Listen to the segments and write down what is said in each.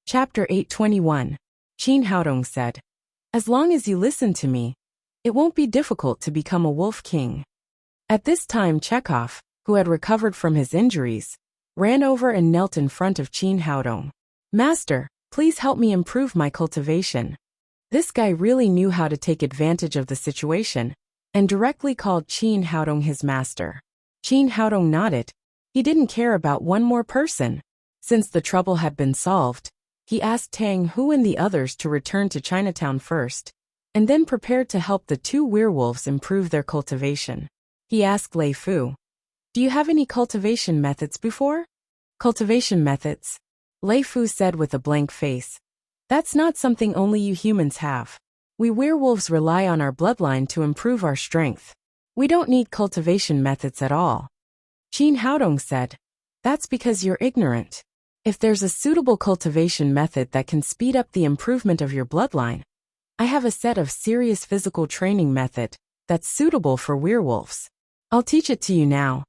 Chapter 821. Qin Haodong said, "As long as you listen to me, it won't be difficult to become a wolf king." At this time Chekhov, who had recovered from his injuries, ran over and knelt in front of Qin Haodong. "Master, please help me improve my cultivation." This guy really knew how to take advantage of the situation, and directly called Qin Haodong his master. Qin Haodong nodded. He didn't care about one more person. Since the trouble had been solved, he asked Tang Hu and the others to return to Chinatown first, and then prepared to help the two werewolves improve their cultivation. He asked Lei Fu, "Do you have any cultivation methods before?" "Cultivation methods?" Lei Fu said with a blank face. "That's not something only you humans have. We werewolves rely on our bloodline to improve our strength. We don't need cultivation methods at all." Qin Haodong said, "That's because you're ignorant. If there's a suitable cultivation method that can speed up the improvement of your bloodline, I have a set of serious physical training method that's suitable for werewolves. I'll teach it to you now."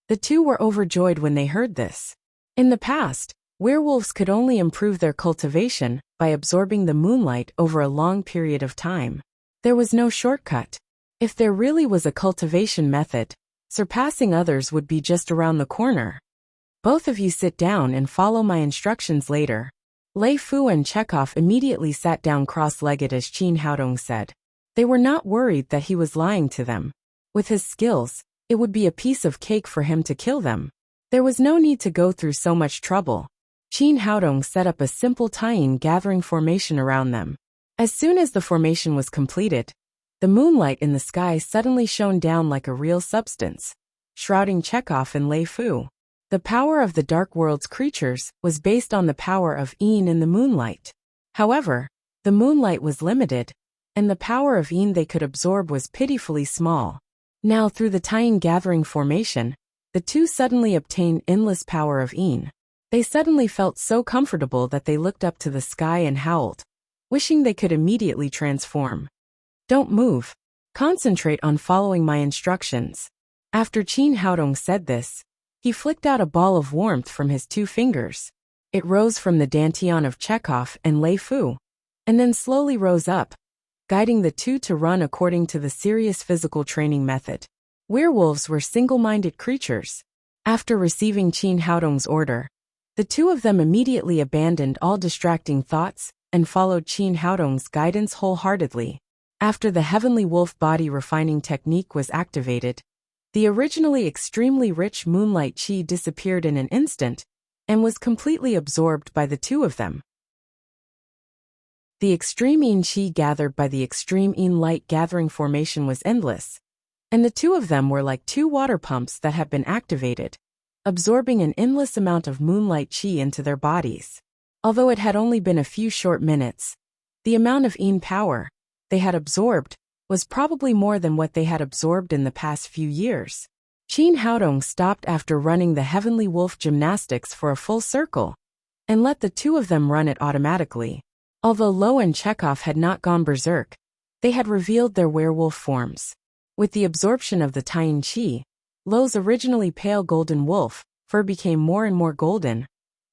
The two were overjoyed when they heard this. In the past, werewolves could only improve their cultivation by absorbing the moonlight over a long period of time. There was no shortcut. If there really was a cultivation method, surpassing others would be just around the corner. "Both of you sit down and follow my instructions later." Lei Fu and Chekhov immediately sat down cross-legged as Qin Haodong said. They were not worried that he was lying to them. With his skills, it would be a piece of cake for him to kill them. There was no need to go through so much trouble. Qin Haodong set up a simple tying gathering formation around them. As soon as the formation was completed, the moonlight in the sky suddenly shone down like a real substance, shrouding Chekhov and Lei Fu. The power of the dark world's creatures was based on the power of Yin in the moonlight. However, the moonlight was limited, and the power of Yin they could absorb was pitifully small. Now through the tying gathering formation, the two suddenly obtained endless power of Yin. They suddenly felt so comfortable that they looked up to the sky and howled, wishing they could immediately transform. "Don't move. Concentrate on following my instructions." After Qin Haodong said this, he flicked out a ball of warmth from his two fingers. It rose from the dantian of Chekhov and Lei Fu, and then slowly rose up, guiding the two to run according to the serious physical training method. Werewolves were single-minded creatures. After receiving Qin Haodong's order, the two of them immediately abandoned all distracting thoughts and followed Qin Haodong's guidance wholeheartedly. After the heavenly wolf body refining technique was activated, the originally extremely rich moonlight qi disappeared in an instant and was completely absorbed by the two of them. The extreme yin qi gathered by the extreme yin light gathering formation was endless, and the two of them were like two water pumps that had been activated, absorbing an endless amount of moonlight qi into their bodies. Although it had only been a few short minutes, the amount of yin power they had absorbed was probably more than what they had absorbed in the past few years. Qin Haodong stopped after running the heavenly wolf gymnastics for a full circle, and let the two of them run it automatically. Although Lo and Chekhov had not gone berserk, they had revealed their werewolf forms. With the absorption of the Taiyin Qi, Lo's originally pale golden wolf fur became more and more golden,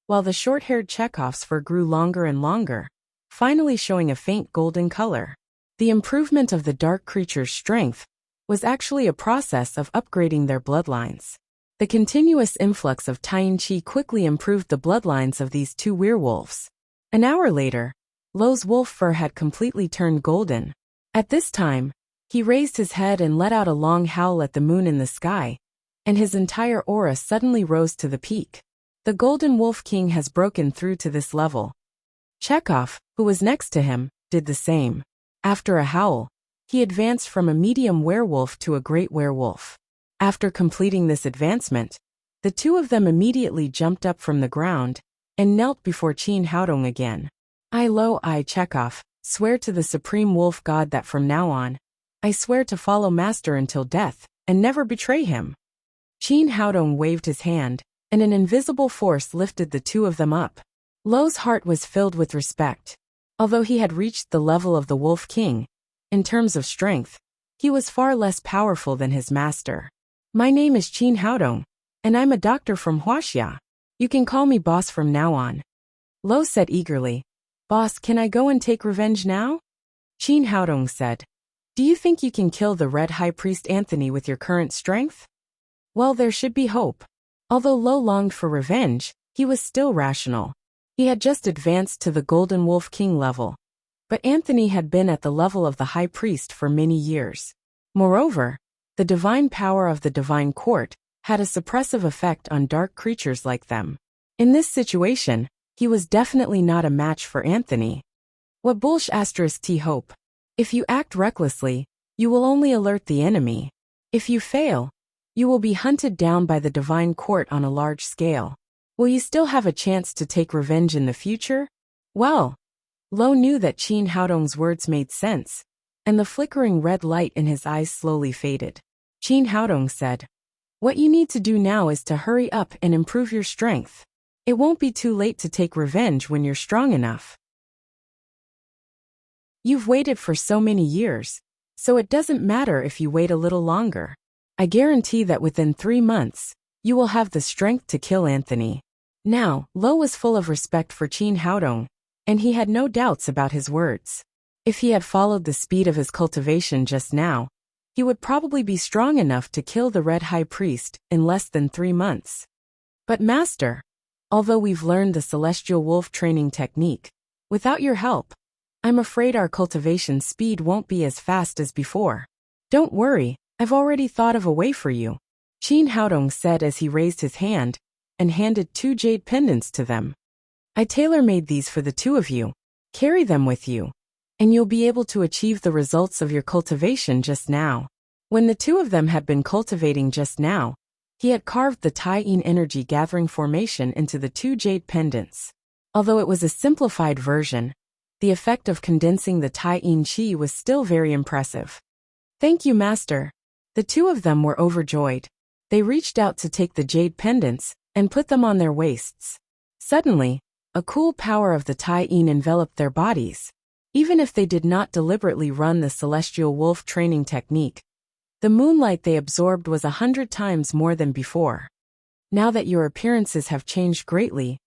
while the short-haired Chekhov's fur grew longer and longer, finally showing a faint golden color. The improvement of the dark creature's strength was actually a process of upgrading their bloodlines. The continuous influx of Taiyin Qi quickly improved the bloodlines of these two werewolves. An hour later, Lo's wolf fur had completely turned golden. At this time, he raised his head and let out a long howl at the moon in the sky, and his entire aura suddenly rose to the peak. The Golden Wolf King has broken through to this level. Chekhov, who was next to him, did the same. After a howl, he advanced from a medium werewolf to a great werewolf. After completing this advancement, the two of them immediately jumped up from the ground and knelt before Qin Haodong again. I Chekhov, swear to the supreme wolf god that from now on, I swear to follow master until death and never betray him." Qin Haodong waved his hand, and an invisible force lifted the two of them up. Lo's heart was filled with respect. Although he had reached the level of the Wolf King, in terms of strength, he was far less powerful than his master. "My name is Qin Haodong, and I'm a doctor from Huaxia. You can call me boss from now on." Lo said eagerly. Boss, can I go and take revenge now? Qin Haodong said. Do you think you can kill the Red High Priest Anthony with your current strength? Well, there should be hope. Although Lo longed for revenge, he was still rational. He had just advanced to the Golden Wolf King level. But Anthony had been at the level of the High Priest for many years. Moreover, the divine power of the Divine Court had a suppressive effect on dark creatures like them. In this situation, he was definitely not a match for Anthony. What bullsh *t hope? If you act recklessly, you will only alert the enemy. If you fail, you will be hunted down by the Divine Court on a large scale. Will you still have a chance to take revenge in the future? Well, Lo knew that Qin Haodong's words made sense, and the flickering red light in his eyes slowly faded. Qin Haodong said, What you need to do now is to hurry up and improve your strength. It won't be too late to take revenge when you're strong enough. You've waited for so many years, so it doesn't matter if you wait a little longer. I guarantee that within 3 months, you will have the strength to kill Anthony. Now, Lo was full of respect for Qin Haodong, and he had no doubts about his words. If he had followed the speed of his cultivation just now, he would probably be strong enough to kill the Red High Priest in less than 3 months. But Master, although we've learned the Celestial Wolf training technique, without your help, I'm afraid our cultivation speed won't be as fast as before. Don't worry, I've already thought of a way for you, Qin Haodong said as he raised his hand and handed 2 jade pendants to them. I tailor-made these for the 2 of you. Carry them with you, and you'll be able to achieve the results of your cultivation just now. When the 2 of them had been cultivating just now, he had carved the Tai-Yin energy gathering formation into the 2 jade pendants. Although it was a simplified version, the effect of condensing the Tai-Yin Qi was still very impressive. Thank you, Master. The 2 of them were overjoyed. They reached out to take the jade pendants and put them on their waists. Suddenly, a cool power of the Tai-Yin enveloped their bodies. Even if they did not deliberately run the Celestial Wolf training technique, the moonlight they absorbed was 100 times more than before. Now that your appearances have changed greatly,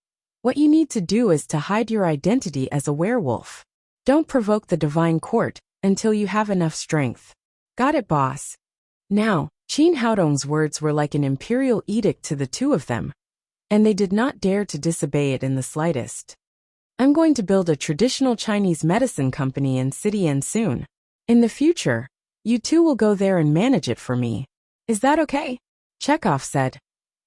what you need to do is to hide your identity as a werewolf. Don't provoke the Divine Court until you have enough strength. Got it, boss? Now, Qin Haodong's words were like an imperial edict to the 2 of them, and they did not dare to disobey it in the slightest. I'm going to build a traditional Chinese medicine company in City soon. In the future, you 2 will go there and manage it for me. Is that okay? Chekhov said.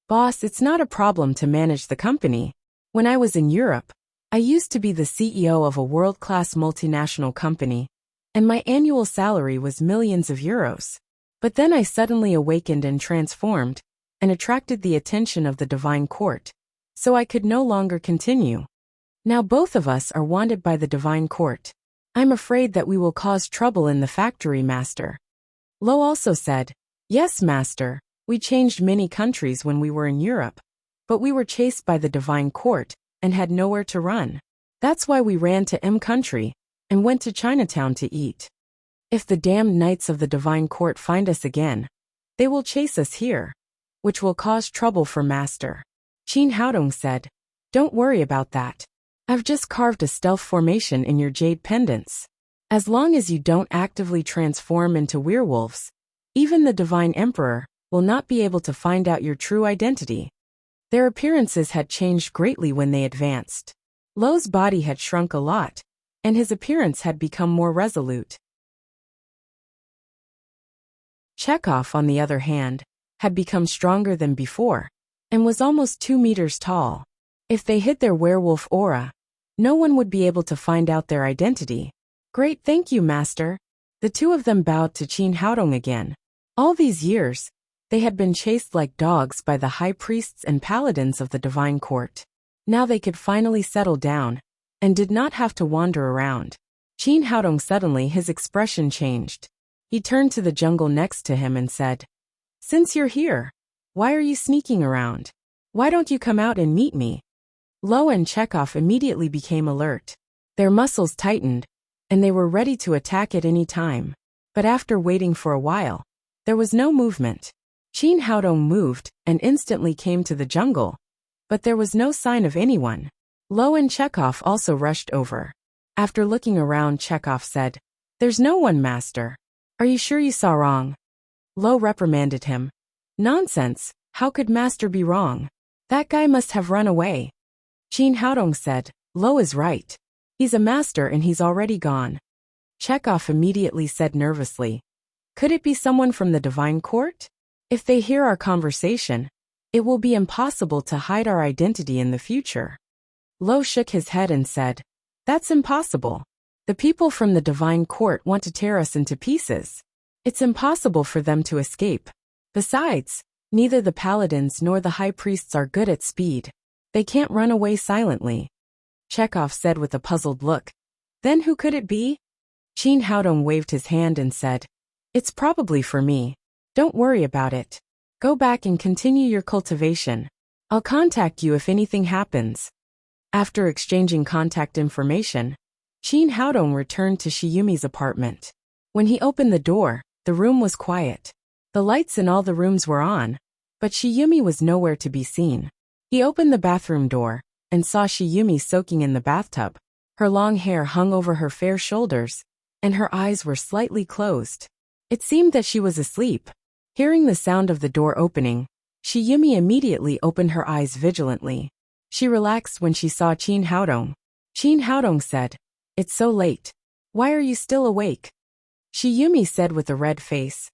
Boss, it's not a problem to manage the company. When I was in Europe, I used to be the CEO of a world-class multinational company, and my annual salary was millions of euros. But then I suddenly awakened and transformed, and attracted the attention of the Divine Court, so I could no longer continue. Now both of us are wanted by the Divine Court. I'm afraid that we will cause trouble in the factory, Master. Lo also said, Yes, Master, we changed many countries when we were in Europe, but we were chased by the Divine Court and had nowhere to run. That's why we ran to M country and went to Chinatown to eat. If the damned knights of the Divine Court find us again, they will chase us here, which will cause trouble for Master. Qin Haodong said, Don't worry about that. I've just carved a stealth formation in your jade pendants. As long as you don't actively transform into werewolves, even the Divine Emperor will not be able to find out your true identity. Their appearances had changed greatly when they advanced. Lo's body had shrunk a lot, and his appearance had become more resolute. Chekhov, on the other hand, had become stronger than before, and was almost 2 meters tall. If they hid their werewolf aura, no one would be able to find out their identity. Great, thank you, Master. The 2 of them bowed to Qin Haodong again. All these years, they had been chased like dogs by the high priests and paladins of the Divine Court. Now they could finally settle down, and did not have to wander around. Qin Haodong suddenly his expression changed. He turned to the jungle next to him and said, Since you're here, why are you sneaking around? Why don't you come out and meet me? Lo and Chekhov immediately became alert. Their muscles tightened, and they were ready to attack at any time. But after waiting for a while, there was no movement. Qin Haodong moved and instantly came to the jungle, but there was no sign of anyone. Lo and Chekhov also rushed over. After looking around, Chekhov said, "There's no one, master. Are you sure you saw wrong?" Lo reprimanded him. "Nonsense, how could master be wrong? That guy must have run away." Qin Haodong said, "Lo is right. He's a master and he's already gone." Chekhov immediately said nervously, "Could it be someone from the divine court? If they hear our conversation, it will be impossible to hide our identity in the future." Lo shook his head and said, "That's impossible. The people from the divine court want to tear us into pieces. It's impossible for them to escape. Besides, neither the paladins nor the high priests are good at speed. They can't run away silently." Chekhov said with a puzzled look, "Then who could it be?" Qin Haodong waved his hand and said, "It's probably for me. Don't worry about it. Go back and continue your cultivation. I'll contact you if anything happens." After exchanging contact information, Qin Haodong returned to Shiyumi's apartment. When he opened the door, the room was quiet. The lights in all the rooms were on, but Shiyumi was nowhere to be seen. He opened the bathroom door and saw Shiyumi soaking in the bathtub. Her long hair hung over her fair shoulders, and her eyes were slightly closed. It seemed that she was asleep. Hearing the sound of the door opening, Shiyumi immediately opened her eyes vigilantly. She relaxed when she saw Qin Haodong. Qin Haodong said, "It's so late. Why are you still awake?" Shiyumi said with a red face,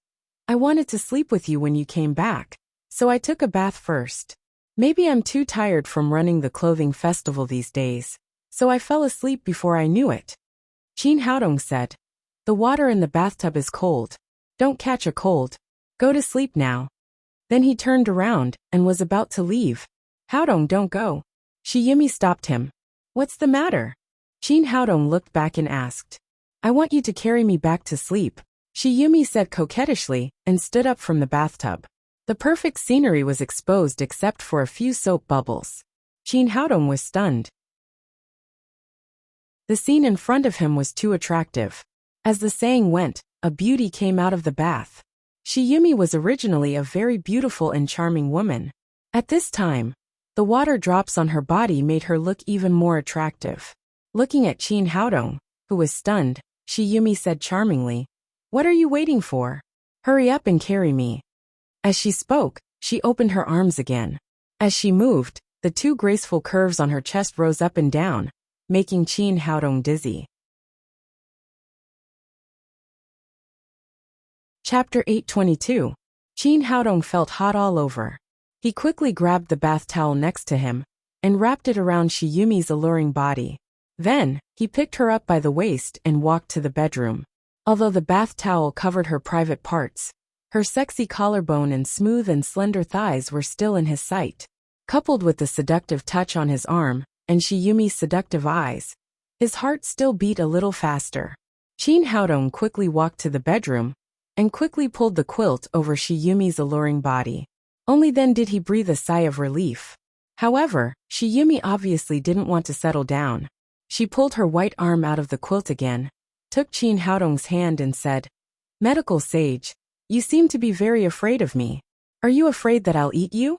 "I wanted to sleep with you when you came back, so I took a bath first. Maybe I'm too tired from running the clothing festival these days, so I fell asleep before I knew it." Qin Haodong said, "The water in the bathtub is cold. Don't catch a cold. Go to sleep now." Then he turned around and was about to leave. "Haodong, don't go." Shiyumi stopped him. "What's the matter?" Qin Haodong looked back and asked, "I want you to carry me back to sleep," Shiyumi said coquettishly and stood up from the bathtub. The perfect scenery was exposed except for a few soap bubbles. Qin Haodong was stunned. The scene in front of him was too attractive. As the saying went, a beauty came out of the bath. Shiyumi was originally a very beautiful and charming woman. At this time, the water drops on her body made her look even more attractive. Looking at Qin Haodong, who was stunned, Shiyumi said charmingly, "What are you waiting for? Hurry up and carry me." As she spoke, she opened her arms again. As she moved, the two graceful curves on her chest rose up and down, making Qin Haodong dizzy. Chapter 822. Qin Haodong felt hot all over. He quickly grabbed the bath towel next to him and wrapped it around Shiyumi's alluring body. Then, he picked her up by the waist and walked to the bedroom. Although the bath towel covered her private parts, her sexy collarbone and smooth and slender thighs were still in his sight. Coupled with the seductive touch on his arm and Shiyumi's seductive eyes, his heart still beat a little faster. Qin Haodong quickly walked to the bedroom and quickly pulled the quilt over Shiyumi's alluring body. Only then did he breathe a sigh of relief. However, Shiyumi obviously didn't want to settle down. She pulled her white arm out of the quilt again, took Qin Haodong's hand and said, "Medical sage, you seem to be very afraid of me. Are you afraid that I'll eat you?"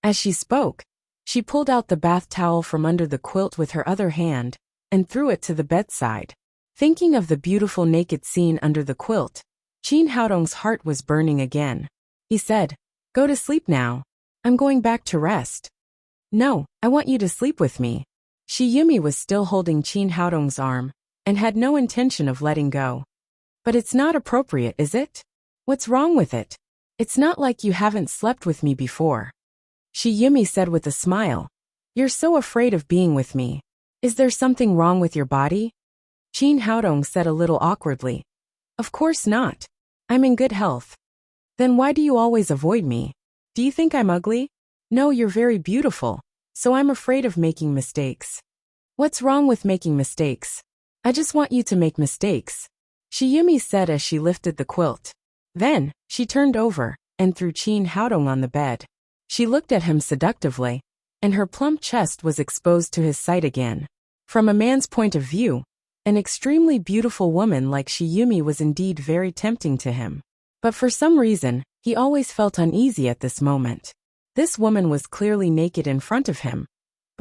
As she spoke, she pulled out the bath towel from under the quilt with her other hand and threw it to the bedside. Thinking of the beautiful naked scene under the quilt, Qin Haodong's heart was burning again. He said, "Go to sleep now. I'm going back to rest." "No, I want you to sleep with me." Shiyumi was still holding Qin Haodong's arm and had no intention of letting go. "But it's not appropriate, is it? What's wrong with it? It's not like you haven't slept with me before." Shiyumi said with a smile, "You're so afraid of being with me. Is there something wrong with your body?" Qin Haodong said a little awkwardly, "Of course not. I'm in good health." "Then why do you always avoid me? Do you think I'm ugly?" "No, you're very beautiful, so I'm afraid of making mistakes." "What's wrong with making mistakes? I just want you to make mistakes," Shiyumi said as she lifted the quilt. Then, she turned over and threw Qin Haodong on the bed. She looked at him seductively, and her plump chest was exposed to his sight again. From a man's point of view, an extremely beautiful woman like Shiyumi was indeed very tempting to him. But for some reason, he always felt uneasy at this moment. This woman was clearly naked in front of him,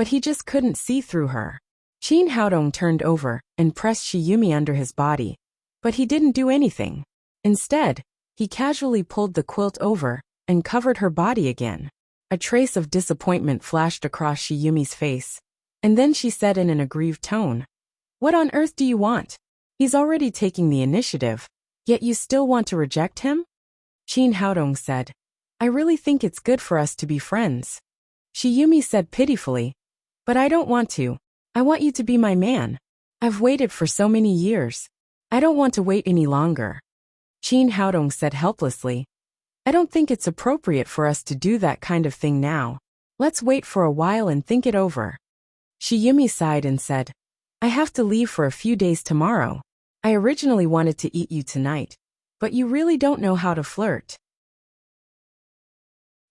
but he just couldn't see through her. Chin Haodong turned over and pressed Shiyumi under his body, but he didn't do anything. Instead, he casually pulled the quilt over and covered her body again. A trace of disappointment flashed across Shiyumi's face, and then she said in an aggrieved tone, "What on earth do you want? He's already taking the initiative, yet you still want to reject him?" Chin Haodong said, "I really think it's good for us to be friends." Shiyumi said pitifully, "But I don't want to. I want you to be my man. I've waited for so many years. I don't want to wait any longer." Chin Haodong said helplessly, "I don't think it's appropriate for us to do that kind of thing now. Let's wait for a while and think it over." Shiyumi sighed and said, "I have to leave for a few days tomorrow. I originally wanted to eat you tonight, but you really don't know how to flirt."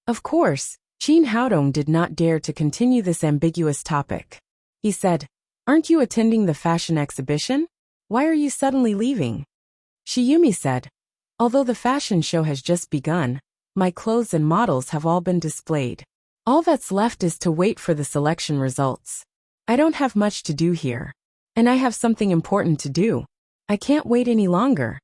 Of course, Chin Haodong did not dare to continue this ambiguous topic. He said, "Aren't you attending the fashion exhibition? Why are you suddenly leaving?" Shiyumi said, "Although the fashion show has just begun, my clothes and models have all been displayed. All that's left is to wait for the selection results. I don't have much to do here. And I have something important to do. I can't wait any longer."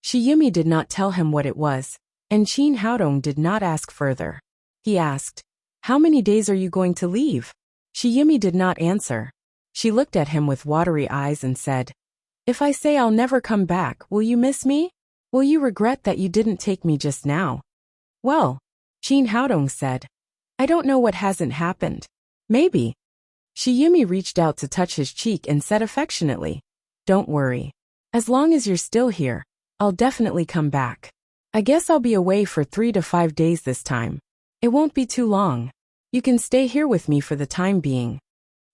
Shiyumi did not tell him what it was, and Chin Haodong did not ask further. He asked, "How many days are you going to leave?" Shiyumi did not answer. She looked at him with watery eyes and said, "If I say I'll never come back, will you miss me? Will you regret that you didn't take me just now?" "Well," Chin Haodong said, "I don't know what hasn't happened. Maybe." Shiyumi reached out to touch his cheek and said affectionately, "Don't worry. As long as you're still here, I'll definitely come back. I guess I'll be away for 3 to 5 days this time. It won't be too long. You can stay here with me for the time being."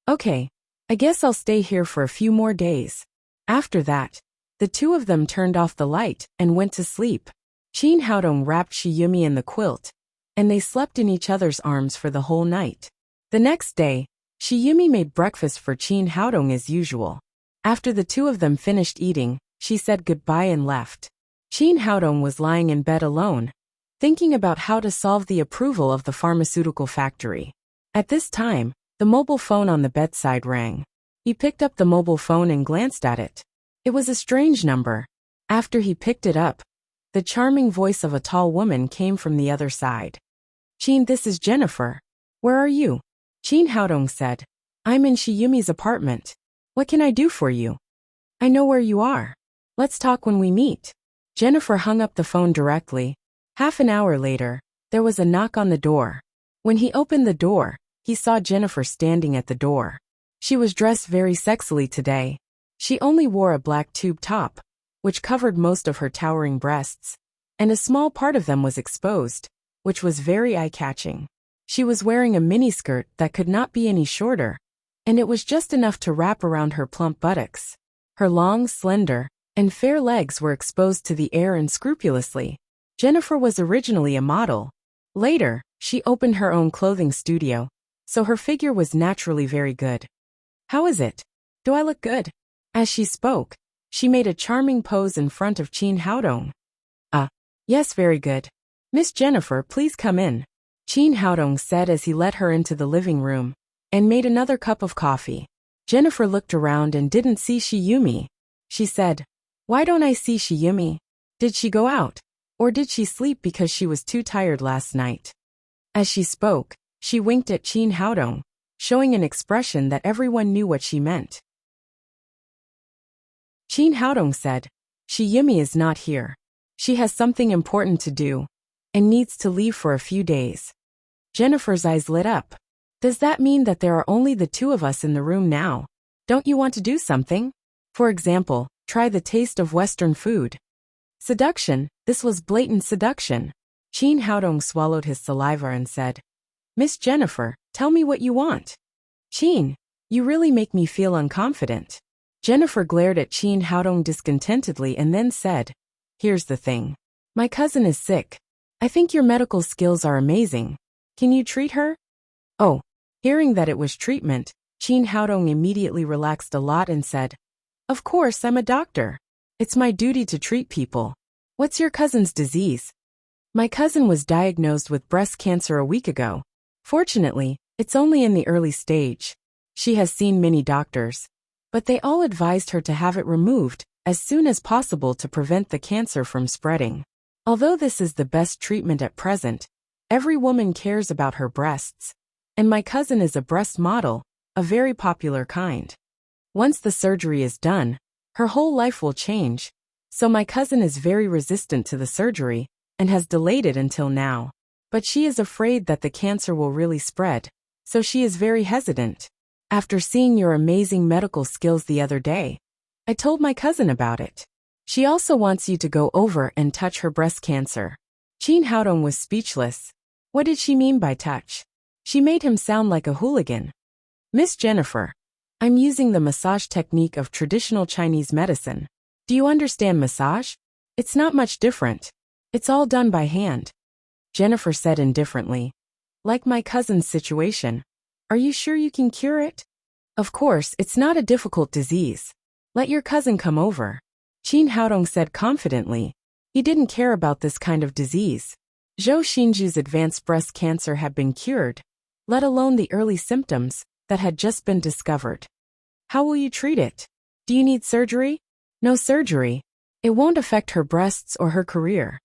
"Okay, I guess I'll stay here for a few more days." After that, the two of them turned off the light and went to sleep. Chin Haodong wrapped Shiyumi in the quilt, and they slept in each other's arms for the whole night. The next day, Shiyumi made breakfast for Chin Haodong as usual. After the two of them finished eating, she said goodbye and left. Chin Haodong was lying in bed alone, thinking about how to solve the approval of the pharmaceutical factory. At this time, the mobile phone on the bedside rang. He picked up the mobile phone and glanced at it. It was a strange number. After he picked it up, the charming voice of a tall woman came from the other side. "Chin, this is Jennifer. Where are you?" Chin Haodong said, "I'm in Shiyumi's apartment. What can I do for you?" "I know where you are. Let's talk when we meet." Jennifer hung up the phone directly. Half an hour later, there was a knock on the door. When he opened the door, he saw Jennifer standing at the door. She was dressed very sexily today. She only wore a black tube top, which covered most of her towering breasts, and a small part of them was exposed, which was very eye-catching. She was wearing a miniskirt that could not be any shorter, and it was just enough to wrap around her plump buttocks. Her long, slender, and fair legs were exposed to the air unscrupulously. Jennifer was originally a model. Later, she opened her own clothing studio, so her figure was naturally very good. "How is it? Do I look good?" As she spoke, she made a charming pose in front of Chin Haodong. Yes, very good. Miss Jennifer, please come in," Chin Haodong said as he led her into the living room, and made another cup of coffee. Jennifer looked around and didn't see Shiyumi. She said, "Why don't I see Shiyumi? Did she go out? Or did she sleep because she was too tired last night?" As she spoke, she winked at Chin Haodong, showing an expression that everyone knew what she meant. Chin Haodong said, "Shiyumi is not here. She has something important to do, and needs to leave for a few days." Jennifer's eyes lit up. "Does that mean that there are only the two of us in the room now? Don't you want to do something? For example, try the taste of Western food?" Seduction, this was blatant seduction. Chin Haodong swallowed his saliva and said, "Miss Jennifer, tell me what you want." "Chin, you really make me feel unconfident." Jennifer glared at Chin Haodong discontentedly and then said, "Here's the thing. My cousin is sick. I think your medical skills are amazing. Can you treat her?" Oh, hearing that it was treatment, Chin Haodong immediately relaxed a lot and said, "Of course, I'm a doctor. It's my duty to treat people. What's your cousin's disease?" "My cousin was diagnosed with breast cancer a week ago. Fortunately, It's only in the early stage. She has seen many doctors, but they all advised her to have it removed as soon as possible to prevent the cancer from spreading. Although this is the best treatment at present, every woman cares about her breasts, and my cousin is a breast model, a very popular kind. Once the surgery is done, her whole life will change, so my cousin is very resistant to the surgery and has delayed it until now. But she is afraid that the cancer will really spread, so she is very hesitant. After seeing your amazing medical skills the other day, I told my cousin about it. She also wants you to go over and touch her breast cancer. Chin Haodong was speechless. What did she mean by touch? She made him sound like a hooligan. Miss Jennifer, I'm using the massage technique of traditional Chinese medicine. Do you understand massage? It's not much different. It's all done by hand. Jennifer said indifferently. Like my cousin's situation. Are you sure you can cure it? Of course, it's not a difficult disease. Let your cousin come over. Chin Haodong said confidently. He didn't care about this kind of disease. Zhou Xinju's advanced breast cancer had been cured, let alone the early symptoms that had just been discovered. How will you treat it? Do you need surgery? No surgery. It won't affect her breasts or her career.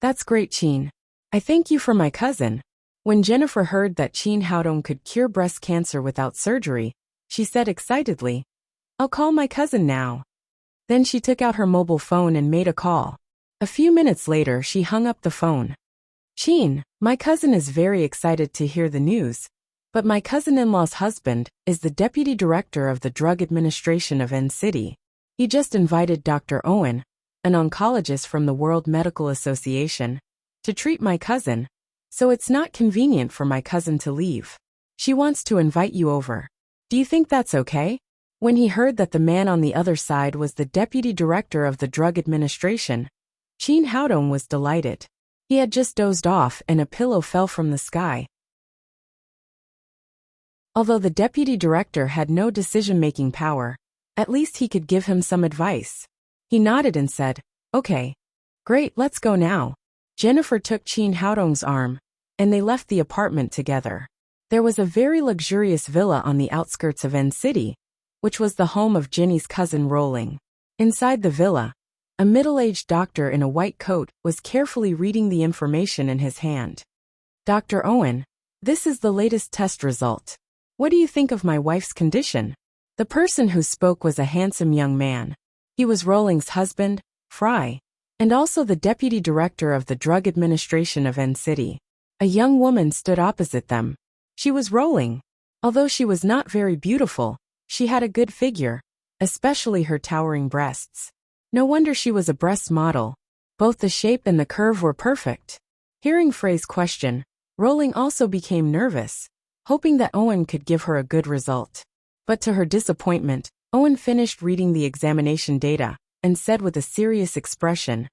That's great, Chin. I thank you for my cousin. When Jennifer heard that Chin Haodong could cure breast cancer without surgery, she said excitedly, I'll call my cousin now. Then she took out her mobile phone and made a call. A few minutes later, she hung up the phone. Chin, my cousin is very excited to hear the news, but my cousin-in-law's husband is the deputy director of the Drug Administration of N City. He just invited Dr. Owen, an oncologist from the World Medical Association, to treat my cousin, so it's not convenient for my cousin to leave. She wants to invite you over. Do you think that's okay? When he heard that the man on the other side was the deputy director of the Drug Administration, Chin Haodong was delighted. He had just dozed off and a pillow fell from the sky. Although the deputy director had no decision-making power, at least he could give him some advice. He nodded and said, Okay. Great, let's go now. Jennifer took Chin Haodong's arm, and they left the apartment together. There was a very luxurious villa on the outskirts of N City, which was the home of Jenny's cousin Rolling. Inside the villa, a middle-aged doctor in a white coat was carefully reading the information in his hand. Dr. Owen, this is the latest test result. What do you think of my wife's condition? The person who spoke was a handsome young man. He was Rolling's husband, Fry, and also the deputy director of the Drug Administration of N City. A young woman stood opposite them. She was Rolling. Although she was not very beautiful, she had a good figure, especially her towering breasts. No wonder she was a breast model. Both the shape and the curve were perfect. Hearing Frey's question, Rolling also became nervous, hoping that Owen could give her a good result. But to her disappointment, Owen finished reading the examination data and said with a serious expression,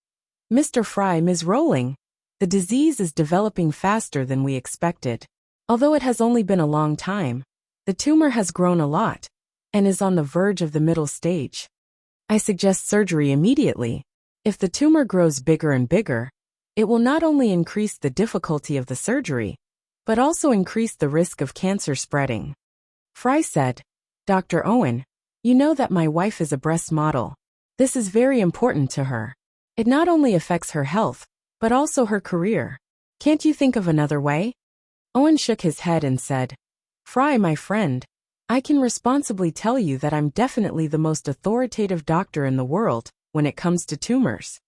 Mr. Fry, Ms. Rolling, the disease is developing faster than we expected. Although it has only been a long time, the tumor has grown a lot and is on the verge of the middle stage. I suggest surgery immediately. If the tumor grows bigger and bigger, it will not only increase the difficulty of the surgery, but also increase the risk of cancer spreading. Fry said, Dr. Owen, you know that my wife is a breast model. This is very important to her. It not only affects her health, but also her career. Can't you think of another way? Owen shook his head and said, Fry, my friend, I can responsibly tell you that I'm definitely the most authoritative doctor in the world when it comes to tumors.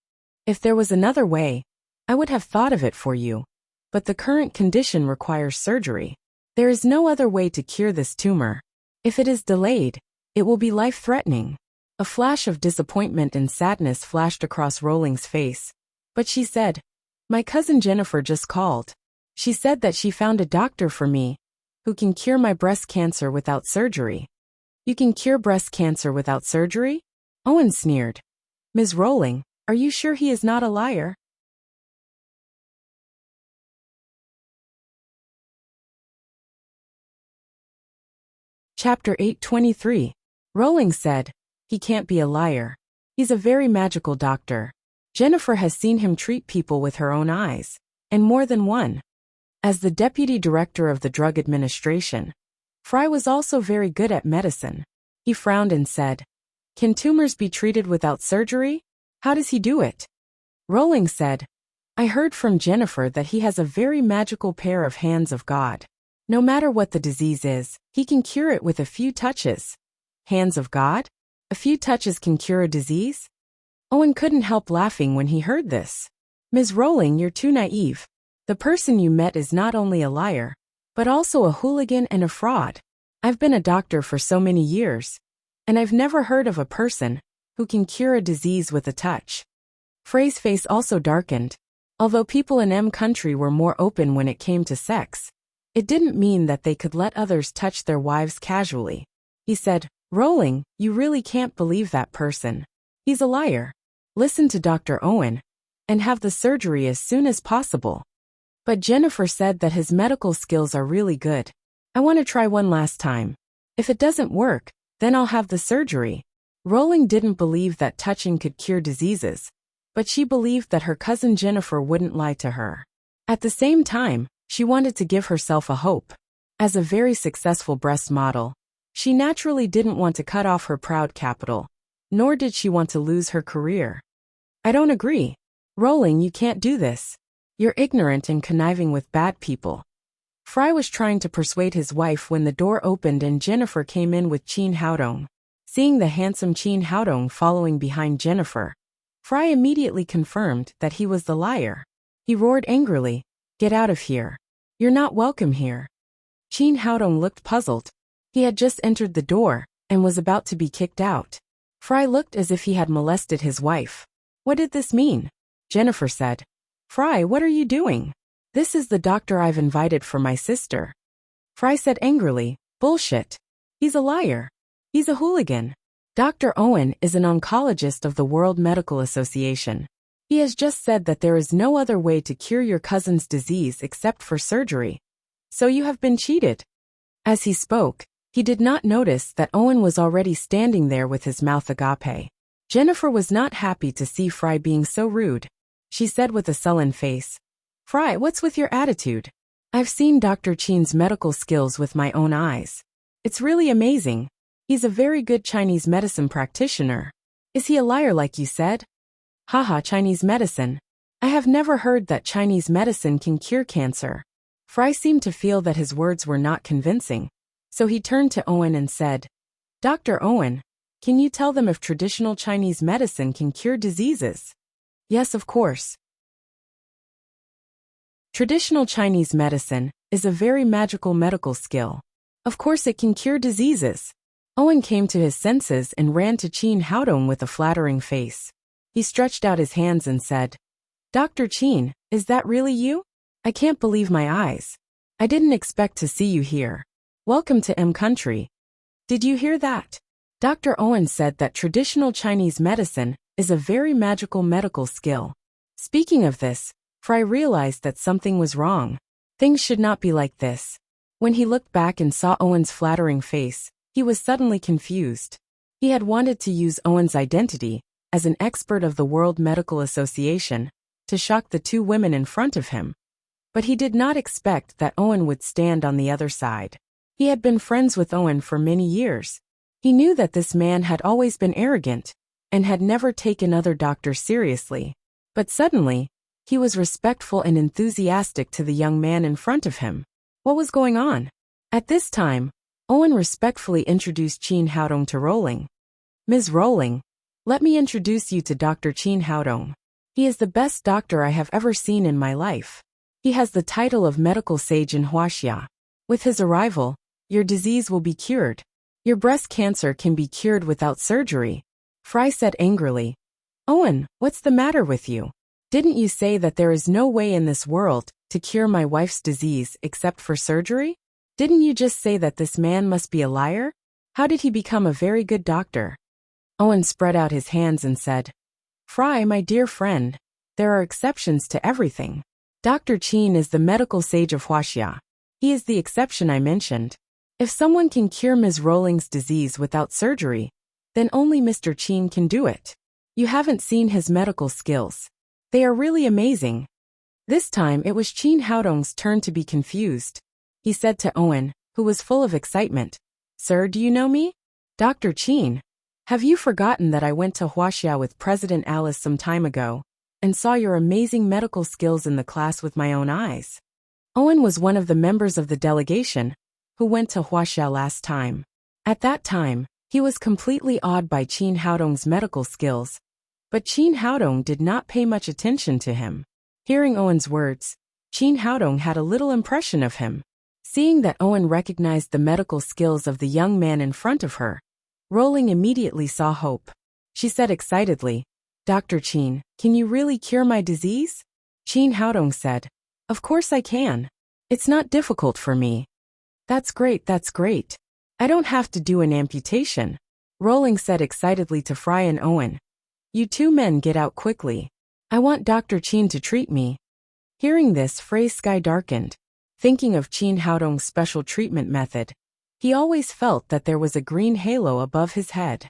If there was another way, I would have thought of it for you, but the current condition requires surgery. There is no other way to cure this tumor. If it is delayed, it will be life-threatening. A flash of disappointment and sadness flashed across Rolling's face, but she said, My cousin Jennifer just called. She said that she found a doctor for me who can cure my breast cancer without surgery. You can cure breast cancer without surgery? Owen sneered. Ms. Rolling, are you sure he is not a liar? Chapter 823. Rolling said, He can't be a liar. He's a very magical doctor. Jennifer has seen him treat people with her own eyes, and more than one. As the deputy director of the Drug Administration, Fry was also very good at medicine. He frowned and said, "Can tumors be treated without surgery? How does he do it?" Rowling said, "I heard from Jennifer that he has a very magical pair of hands of God. No matter what the disease is, he can cure it with a few touches." Hands of God? A few touches can cure a disease? Owen couldn't help laughing when he heard this. "Ms. Rowling, you're too naive. The person you met is not only a liar, but also a hooligan and a fraud. I've been a doctor for so many years, and I've never heard of a person who can cure a disease with a touch." Frey's face also darkened. Although people in M country were more open when it came to sex, it didn't mean that they could let others touch their wives casually. He said, "Rowling, you really can't believe that person. He's a liar. Listen to Dr. Owen, and have the surgery as soon as possible." But Jennifer said that his medical skills are really good. "I want to try one last time. If it doesn't work, then I'll have the surgery." Rowling didn't believe that touching could cure diseases, but she believed that her cousin Jennifer wouldn't lie to her. At the same time, she wanted to give herself a hope. As a very successful breast model, she naturally didn't want to cut off her proud capital, nor did she want to lose her career. "I don't agree. Rowling, you can't do this. You're ignorant and conniving with bad people." Fry was trying to persuade his wife when the door opened and Jennifer came in with Qin Haodong. Seeing the handsome Qin Haodong following behind Jennifer, Fry immediately confirmed that he was the liar. He roared angrily, "Get out of here. You're not welcome here." Qin Haodong looked puzzled. He had just entered the door and was about to be kicked out. Fry looked as if he had molested his wife. "What did this mean?" Jennifer said. "Fry, what are you doing? This is the doctor I've invited for my sister." Fry said angrily, "Bullshit. He's a liar. He's a hooligan. Dr. Owen is an oncologist of the World Medical Association. He has just said that there is no other way to cure your cousin's disease except for surgery. So you have been cheated." As he spoke, he did not notice that Owen was already standing there with his mouth agape. Jennifer was not happy to see Fry being so rude. She said with a sullen face, "Fry, what's with your attitude? I've seen Dr. Qin's medical skills with my own eyes. It's really amazing. He's a very good Chinese medicine practitioner. Is he a liar like you said?" "Haha, Chinese medicine. I have never heard that Chinese medicine can cure cancer." Fry seemed to feel that his words were not convincing, so he turned to Owen and said, "Dr. Owen, can you tell them if traditional Chinese medicine can cure diseases?" "Yes, of course. Traditional Chinese medicine is a very magical medical skill. Of course it can cure diseases." Owen came to his senses and ran to Qin Haodong with a flattering face. He stretched out his hands and said, "Dr. Qin, is that really you? I can't believe my eyes. I didn't expect to see you here. Welcome to M country." Did you hear that? Dr. Owen said that traditional Chinese medicine is a very magical medical skill. Speaking of this, Fry realized that something was wrong. Things should not be like this. When he looked back and saw Owen's flattering face, he was suddenly confused. He had wanted to use Owen's identity as an expert of the World Medical Association to shock the two women in front of him. But he did not expect that Owen would stand on the other side. He had been friends with Owen for many years. He knew that this man had always been arrogant and had never taken other doctors seriously. But suddenly, he was respectful and enthusiastic to the young man in front of him. What was going on? At this time, Owen respectfully introduced Qin Haodong to Rowling. "Ms. Rowling, let me introduce you to Dr. Qin Haodong. He is the best doctor I have ever seen in my life. He has the title of medical sage in Huaxia. With his arrival, your disease will be cured. Your breast cancer can be cured without surgery." Fry said angrily, "Owen, what's the matter with you? Didn't you say that there is no way in this world to cure my wife's disease except for surgery? Didn't you just say that this man must be a liar? How did he become a very good doctor?" Owen spread out his hands and said, "Fry, my dear friend, there are exceptions to everything. Dr. Qin is the medical sage of Huaxia. He is the exception I mentioned. If someone can cure Ms. Rowling's disease without surgery, then only Mr. Qin can do it. You haven't seen his medical skills. They are really amazing." This time it was Qin Haodong's turn to be confused. He said to Owen, who was full of excitement, "Sir, do you know me?" "Dr. Qin. Have you forgotten that I went to Huaxia with President Alice some time ago, and saw your amazing medical skills in the class with my own eyes?" Owen was one of the members of the delegation who went to Huaxia last time. At that time, he was completely awed by Qin Haodong's medical skills, but Qin Haodong did not pay much attention to him. Hearing Owen's words, Qin Haodong had a little impression of him. Seeing that Owen recognized the medical skills of the young man in front of her, Rowling immediately saw hope. She said excitedly, "Dr. Qin, can you really cure my disease?" Qin Haodong said, "Of course I can. It's not difficult for me." That's great. I don't have to do an amputation," Rowling said excitedly to Fry and Owen. "You two men get out quickly. I want Dr. Qin to treat me." Hearing this, Frey's sky darkened. Thinking of Qin Haodong's special treatment method, he always felt that there was a green halo above his head.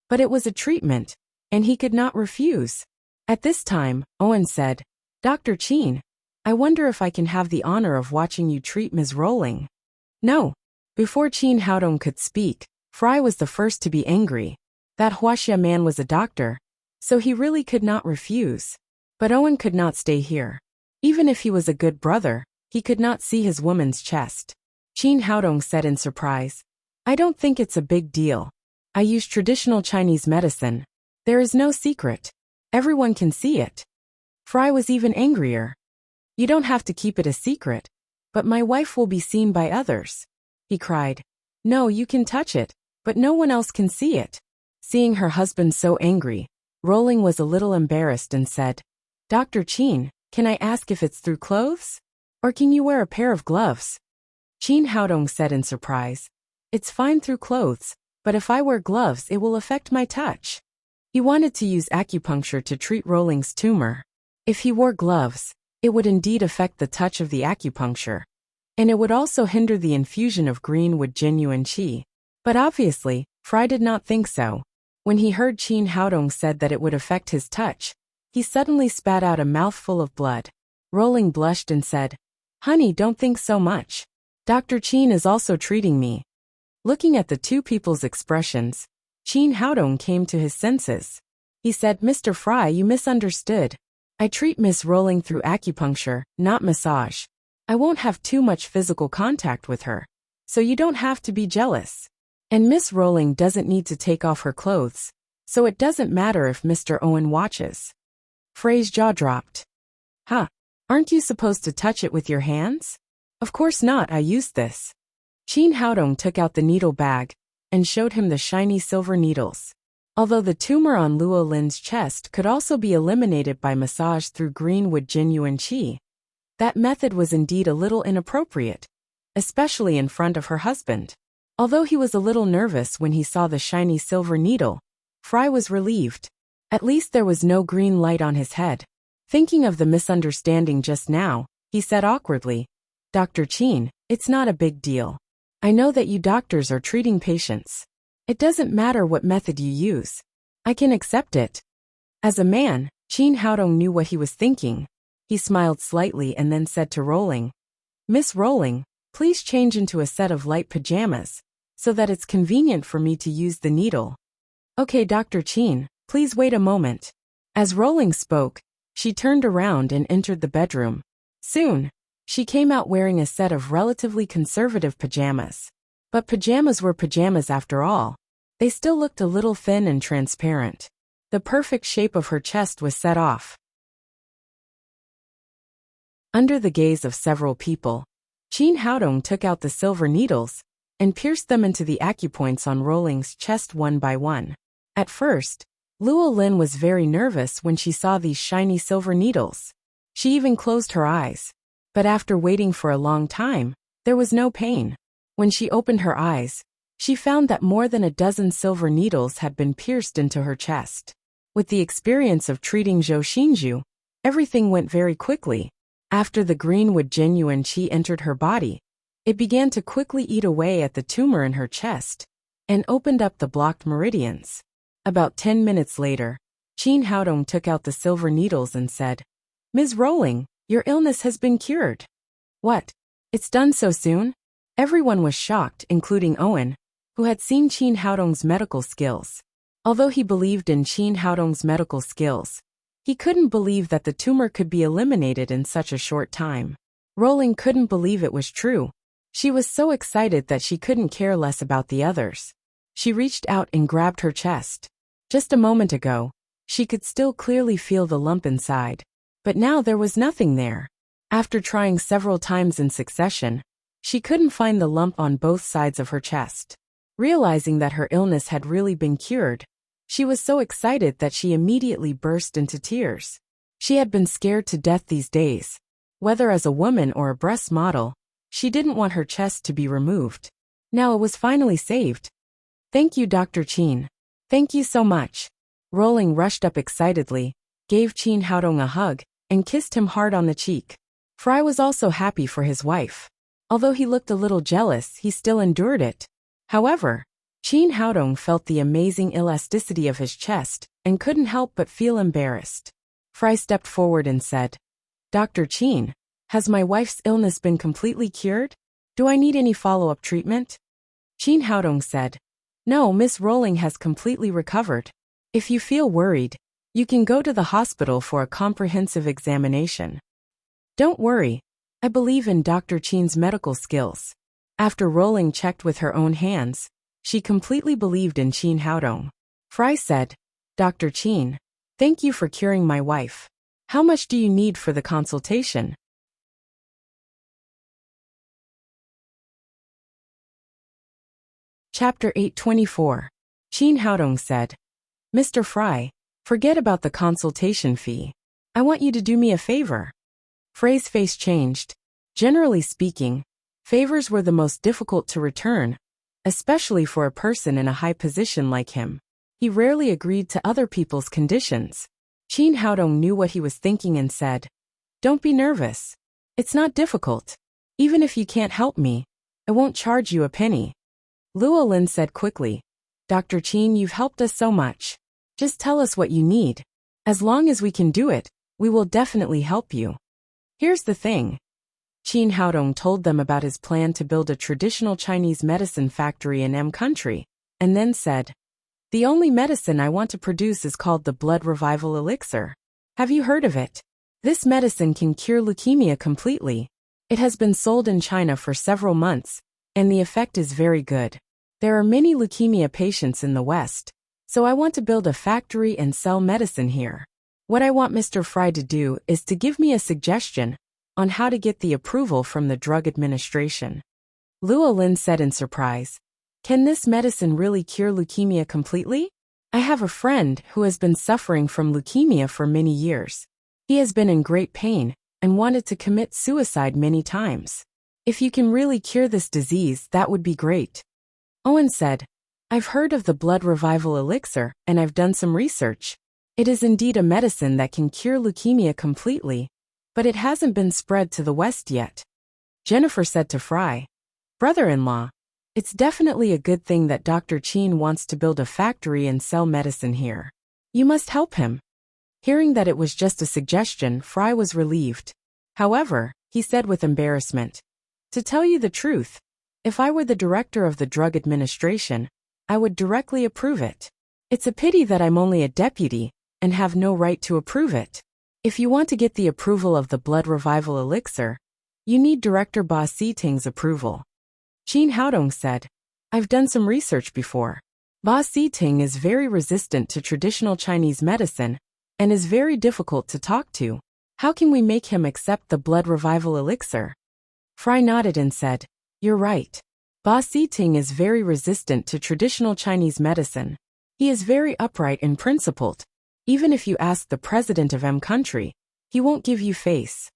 But it was a treatment, and he could not refuse. At this time, Owen said, "Dr. Qin, I wonder if I can have the honor of watching you treat Ms. Rowling." "No." Before Qin Haodong could speak, Fry was the first to be angry. That Huaxia man was a doctor, so he really could not refuse. But Owen could not stay here. Even if he was a good brother, he could not see his woman's chest. Qin Haodong said in surprise, "I don't think it's a big deal. I use traditional Chinese medicine. There is no secret. Everyone can see it." Fry was even angrier. "You don't have to keep it a secret, but my wife will be seen by others," he cried. "No, you can touch it, but no one else can see it." Seeing her husband so angry, Rowling was a little embarrassed and said, "Dr. Qin, can I ask if it's through clothes? Or can you wear a pair of gloves?" Qin Haodong said in surprise, "It's fine through clothes, but if I wear gloves it will affect my touch." He wanted to use acupuncture to treat Rowling's tumor. If he wore gloves, it would indeed affect the touch of the acupuncture, and it would also hinder the infusion of greenwood genuine qi. But obviously, Fry did not think so. When he heard Qin Haodong said that it would affect his touch, he suddenly spat out a mouthful of blood. Rowling blushed and said, "Honey, don't think so much. Dr. Qin is also treating me." Looking at the two people's expressions, Qin Haodong came to his senses. He said, "Mr. Fry, you misunderstood. I treat Miss Rowling through acupuncture, not massage. I won't have too much physical contact with her, so you don't have to be jealous. And Miss Rowling doesn't need to take off her clothes, so it doesn't matter if Mr. Owen watches." Frey's jaw dropped. "Huh, aren't you supposed to touch it with your hands?" "Of course not, I used this." Qin Haodong took out the needle bag and showed him the shiny silver needles. Although the tumor on Luo Lin's chest could also be eliminated by massage through greenwood genuine qi, that method was indeed a little inappropriate, especially in front of her husband. Although he was a little nervous when he saw the shiny silver needle, Fry was relieved. At least there was no green light on his head. Thinking of the misunderstanding just now, he said awkwardly, "Dr. Qin, it's not a big deal. I know that you doctors are treating patients. It doesn't matter what method you use. I can accept it." As a man, Qin Haodong knew what he was thinking. He smiled slightly and then said to Rowling, "Miss Rowling, please change into a set of light pajamas, so that it's convenient for me to use the needle." "Okay, Dr. Qin, please wait a moment." As Rowling spoke, she turned around and entered the bedroom. Soon, she came out wearing a set of relatively conservative pajamas. But pajamas were pajamas after all. They still looked a little thin and transparent. The perfect shape of her chest was set off. Under the gaze of several people, Qin Haodong took out the silver needles and pierced them into the acupoints on Rowling's chest one by one. At first, Luo Lin was very nervous when she saw these shiny silver needles. She even closed her eyes. But after waiting for a long time, there was no pain. When she opened her eyes, she found that more than a dozen silver needles had been pierced into her chest. With the experience of treating Zhou Xinju, everything went very quickly. After the greenwood genuine qi entered her body, it began to quickly eat away at the tumor in her chest and opened up the blocked meridians. About 10 minutes later, Qin Haodong took out the silver needles and said, Ms. Rowling, your illness has been cured. What? It's done so soon? Everyone was shocked, including Owen, who had seen Qin Haodong's medical skills. Although he believed in Qin Haodong's medical skills, he couldn't believe that the tumor could be eliminated in such a short time. Rowling couldn't believe it was true. She was so excited that she couldn't care less about the others. She reached out and grabbed her chest. Just a moment ago, she could still clearly feel the lump inside. But now there was nothing there. After trying several times in succession, she couldn't find the lump on both sides of her chest. Realizing that her illness had really been cured, she was so excited that she immediately burst into tears. She had been scared to death these days. Whether as a woman or a breast model, she didn't want her chest to be removed. Now it was finally saved. Thank you, Dr. Qin. Thank you so much. Rowling rushed up excitedly, gave Qin Haodong a hug, and kissed him hard on the cheek. Fry was also happy for his wife. Although he looked a little jealous, he still endured it. However, Qin Haodong felt the amazing elasticity of his chest and couldn't help but feel embarrassed. Fry stepped forward and said, Dr. Qin, has my wife's illness been completely cured? Do I need any follow-up treatment? Qin Haodong said, No, Miss Rowling has completely recovered. If you feel worried, you can go to the hospital for a comprehensive examination. Don't worry, I believe in Dr. Qin's medical skills. After Rowling checked with her own hands, she completely believed in Qin Haodong. Fry said, Dr. Qin, thank you for curing my wife. How much do you need for the consultation? Chapter 824. Qin Haodong said, Mr. Fry, forget about the consultation fee. I want you to do me a favor. Fray's face changed. Generally speaking, favors were the most difficult to return, especially for a person in a high position like him. He rarely agreed to other people's conditions. Qin Haodong knew what he was thinking and said, Don't be nervous. It's not difficult. Even if you can't help me, I won't charge you a penny. Luo Lin said quickly, Dr. Qin, you've helped us so much. Just tell us what you need. As long as we can do it, we will definitely help you. Here's the thing. Qin Haodong told them about his plan to build a traditional Chinese medicine factory in M country, and then said, The only medicine I want to produce is called the blood revival elixir. Have you heard of it? This medicine can cure leukemia completely. It has been sold in China for several months, and the effect is very good. There are many leukemia patients in the West, so I want to build a factory and sell medicine here. What I want Mr. Fry to do is to give me a suggestion on how to get the approval from the Drug Administration. Luo Lin said in surprise, Can this medicine really cure leukemia completely? I have a friend who has been suffering from leukemia for many years. He has been in great pain and wanted to commit suicide many times. If you can really cure this disease, that would be great. Owen said, I've heard of the blood revival elixir, and I've done some research. It is indeed a medicine that can cure leukemia completely, but it hasn't been spread to the West yet. Jennifer said to Fry, Brother-in-law, it's definitely a good thing that Dr. Qin wants to build a factory and sell medicine here. You must help him. Hearing that it was just a suggestion, Fry was relieved. However, he said with embarrassment, To tell you the truth, if I were the director of the Drug Administration, I would directly approve it. It's a pity that I'm only a deputy and have no right to approve it. If you want to get the approval of the blood revival elixir, you need Director Ba Siting's approval. Qin Haodong said, I've done some research before. Ba Siting is very resistant to traditional Chinese medicine and is very difficult to talk to. How can we make him accept the blood revival elixir? Fry nodded and said, You're right. Ba Siting is very resistant to traditional Chinese medicine. He is very upright and principled. Even if you ask the president of M country, he won't give you face.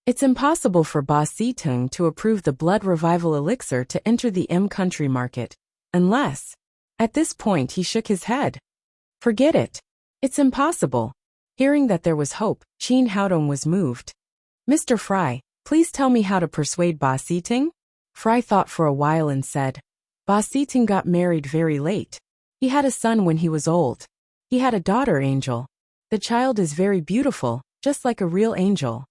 It's impossible for Ba Siting to approve the blood revival elixir to enter the M country market, unless... At this point he shook his head. Forget it. It's impossible. Hearing that there was hope, Qin Haodong was moved. Mr. Fry, please tell me how to persuade Ba Siting? Fry thought for a while and said, Ba Siting got married very late. He had a son when he was old. He had a daughter, Angel. The child is very beautiful, just like a real angel.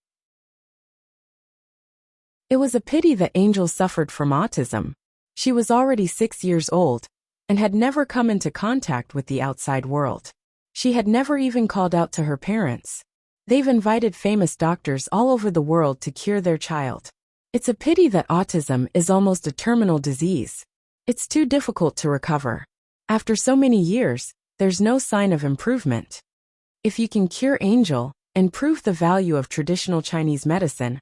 It was a pity that Angel suffered from autism. She was already 6 years old and had never come into contact with the outside world. She had never even called out to her parents. They've invited famous doctors all over the world to cure their child. It's a pity that autism is almost a terminal disease. It's too difficult to recover. After so many years, there's no sign of improvement. If you can cure Angel and prove the value of traditional Chinese medicine,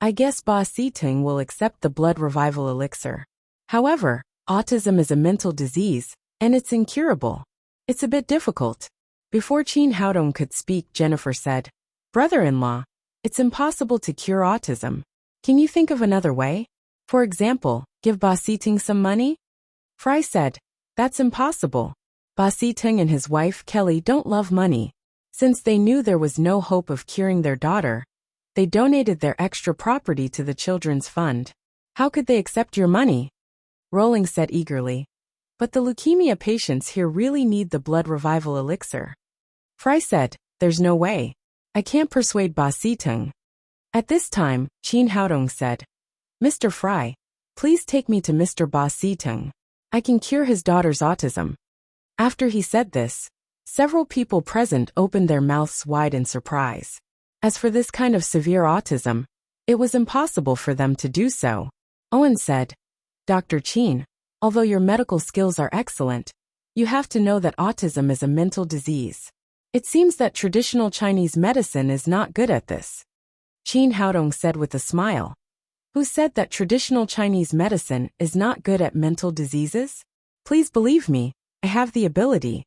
I guess Ba Siting will accept the blood revival elixir. However, autism is a mental disease, and it's incurable. It's a bit difficult. Before Qin Haodong could speak, Jennifer said, "Brother-in-law, it's impossible to cure autism. Can you think of another way? For example, give Ba Siting some money?" Fry said, "That's impossible. Ba Siting and his wife Kelly don't love money. Since they knew there was no hope of curing their daughter, they donated their extra property to the children's fund. How could they accept your money?" Rowling said eagerly, "But the leukemia patients here really need the blood revival elixir." Fry said, "There's no way. I can't persuade Ba Siting." At this time, Qin Haodong said, "Mr. Fry, please take me to Mr. Ba Siting. I can cure his daughter's autism." After he said this, several people present opened their mouths wide in surprise. As for this kind of severe autism, it was impossible for them to do so. Owen said, "Dr. Qin, although your medical skills are excellent, you have to know that autism is a mental disease. It seems that traditional Chinese medicine is not good at this." Qin Haodong said with a smile, "Who said that traditional Chinese medicine is not good at mental diseases? Please believe me, I have the ability."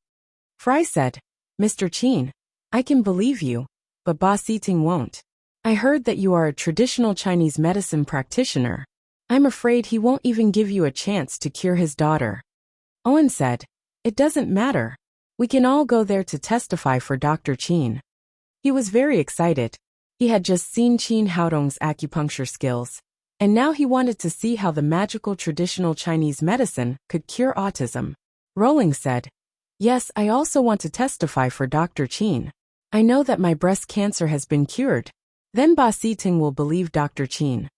Fry said, "Mr. Qin, I can believe you, but Ba Siting won't. I heard that you are a traditional Chinese medicine practitioner. I'm afraid he won't even give you a chance to cure his daughter." Owen said, "It doesn't matter. We can all go there to testify for Dr. Qin." He was very excited. He had just seen Qin Haodong's acupuncture skills, and now he wanted to see how the magical traditional Chinese medicine could cure autism. Rowling said, "Yes, I also want to testify for Dr. Qin. I know that my breast cancer has been cured. Then Ba Siting will believe Dr. Qin."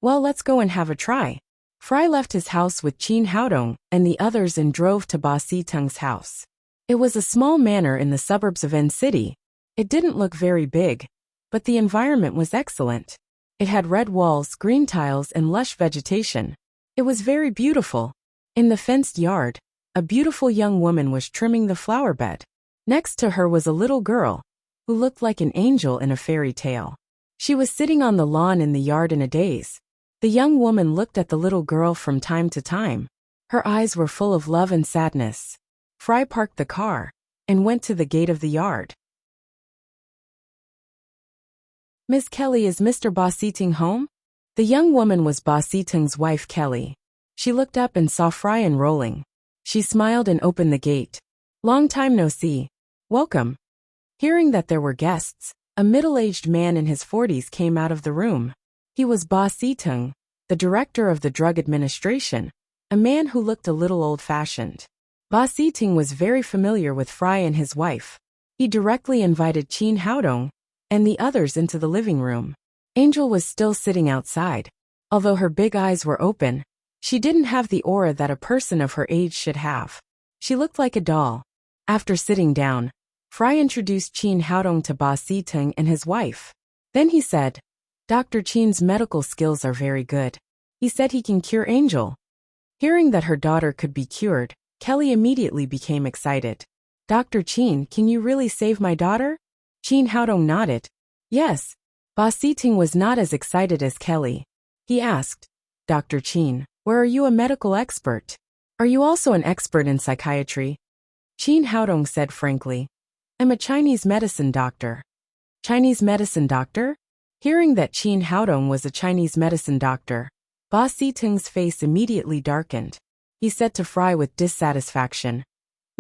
"Well, let's go and have a try." Fry left his house with Qin Haodong and the others and drove to Ba Siting's house. It was a small manor in the suburbs of N City. It didn't look very big, but the environment was excellent. It had red walls, green tiles, and lush vegetation. It was very beautiful. In the fenced yard, a beautiful young woman was trimming the flower bed. Next to her was a little girl, who looked like an angel in a fairy tale. She was sitting on the lawn in the yard in a daze. The young woman looked at the little girl from time to time. Her eyes were full of love and sadness. Fry parked the car and went to the gate of the yard. "Miss Kelly, is Mr. Ba Siting home?" The young woman was Ba Siting's wife Kelly. She looked up and saw Fry and Rowling. She smiled and opened the gate. "Long time no see. Welcome." Hearing that there were guests, a middle-aged man in his 40s came out of the room. He was Ba Siting, the director of the Drug Administration, a man who looked a little old-fashioned. Ba Siting was very familiar with Fry and his wife. He directly invited Qin Haodong and the others into the living room. Angel was still sitting outside. Although her big eyes were open, she didn't have the aura that a person of her age should have. She looked like a doll. After sitting down, Fry introduced Qin Haodong to Ba Siting and his wife. Then he said, "Dr. Qin's medical skills are very good. He said he can cure Angel." Hearing that her daughter could be cured, Kelly immediately became excited. "Dr. Qin, can you really save my daughter?" Qin Haodong nodded. "Yes." Ba Siting was not as excited as Kelly. He asked, "Dr. Qin, where are you a medical expert? Are you also an expert in psychiatry?" Qin Haodong said frankly, "I'm a Chinese medicine doctor." "Chinese medicine doctor?" Hearing that Qin Haodong was a Chinese medicine doctor, Ba Siting's face immediately darkened. He said to Fry with dissatisfaction,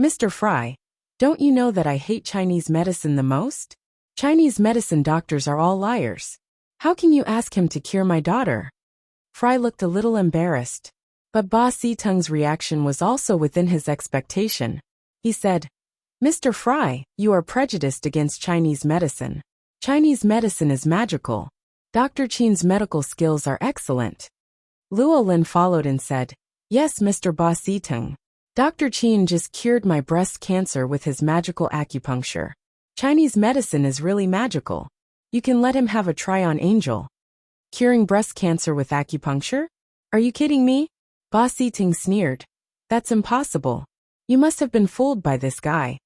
"Mr. Fry, don't you know that I hate Chinese medicine the most? Chinese medicine doctors are all liars. How can you ask him to cure my daughter?" Fry looked a little embarrassed, but Ba Siting's reaction was also within his expectation. He said, Mr. Fry, you are prejudiced against Chinese medicine. Chinese medicine is magical. Dr. Qin's medical skills are excellent. Luo Lin followed and said, Yes, Mr. Ba Siteng. Dr. Qin just cured my breast cancer with his magical acupuncture. Chinese medicine is really magical. You can let him have a try on Angel. Curing breast cancer with acupuncture? Are you kidding me? Ba Siteng sneered. That's impossible. You must have been fooled by this guy.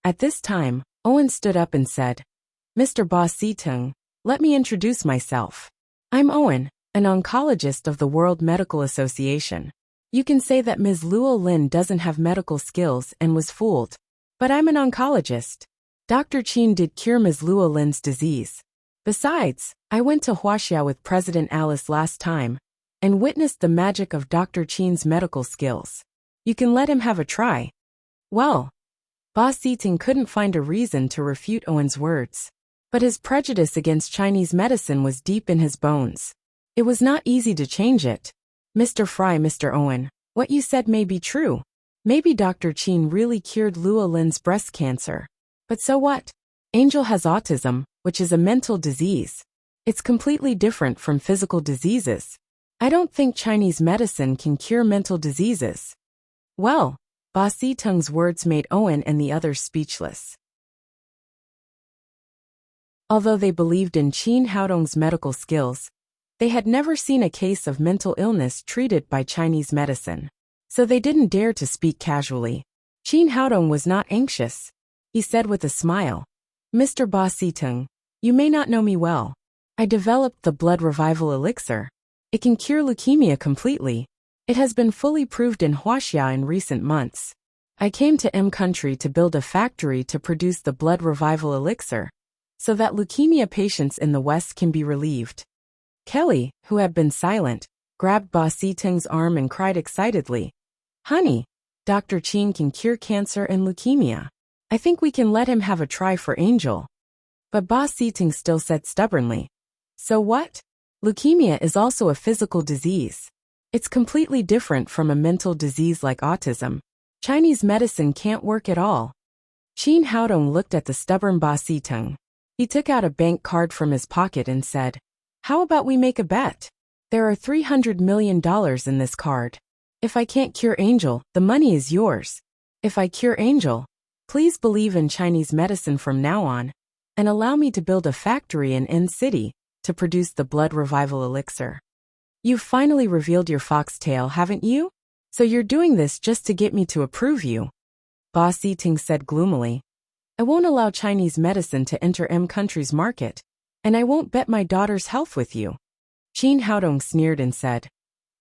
At this time, Owen stood up and said, Mr. Ba Siteng, let me introduce myself. I'm Owen, an oncologist of the World Medical Association. You can say that Ms. Luo Lin doesn't have medical skills and was fooled. But I'm an oncologist. Dr. Qin did cure Ms. Luo Lin's disease. Besides, I went to Huaxia with President Alice last time and witnessed the magic of Dr. Qin's medical skills. You can let him have a try. Well, Ba Siteng couldn't find a reason to refute Owen's words. But his prejudice against Chinese medicine was deep in his bones. It was not easy to change it. Mr. Fry, Mr. Owen, what you said may be true. Maybe Dr. Qin really cured Luo Lin's breast cancer. But so what? Angel has autism, which is a mental disease. It's completely different from physical diseases. I don't think Chinese medicine can cure mental diseases. Well, Ba Siteng's words made Owen and the others speechless. Although they believed in Qin Haodong's medical skills, they had never seen a case of mental illness treated by Chinese medicine. So they didn't dare to speak casually. Qin Haodong was not anxious. He said with a smile, Mr. Ba Siteng, you may not know me well. I developed the blood revival elixir. It can cure leukemia completely. It has been fully proved in Huaxia in recent months. I came to M country to build a factory to produce the blood revival elixir, so that leukemia patients in the West can be relieved. Kelly, who had been silent, grabbed Ba Siteng's arm and cried excitedly, Honey, Dr. Qin can cure cancer and leukemia. I think we can let him have a try for Angel. But Ba Siteng still said stubbornly, So what? Leukemia is also a physical disease. It's completely different from a mental disease like autism. Chinese medicine can't work at all. Qin Haodong looked at the stubborn Ba Siteng. He took out a bank card from his pocket and said, How about we make a bet? There are $300 million in this card. If I can't cure Angel, the money is yours. If I cure Angel, please believe in Chinese medicine from now on, and allow me to build a factory in N City to produce the blood revival elixir. You've finally revealed your foxtail, haven't you? So you're doing this just to get me to approve you. Ba Siteng said gloomily, I won't allow Chinese medicine to enter M country's market, and I won't bet my daughter's health with you. Qin Haodong sneered and said,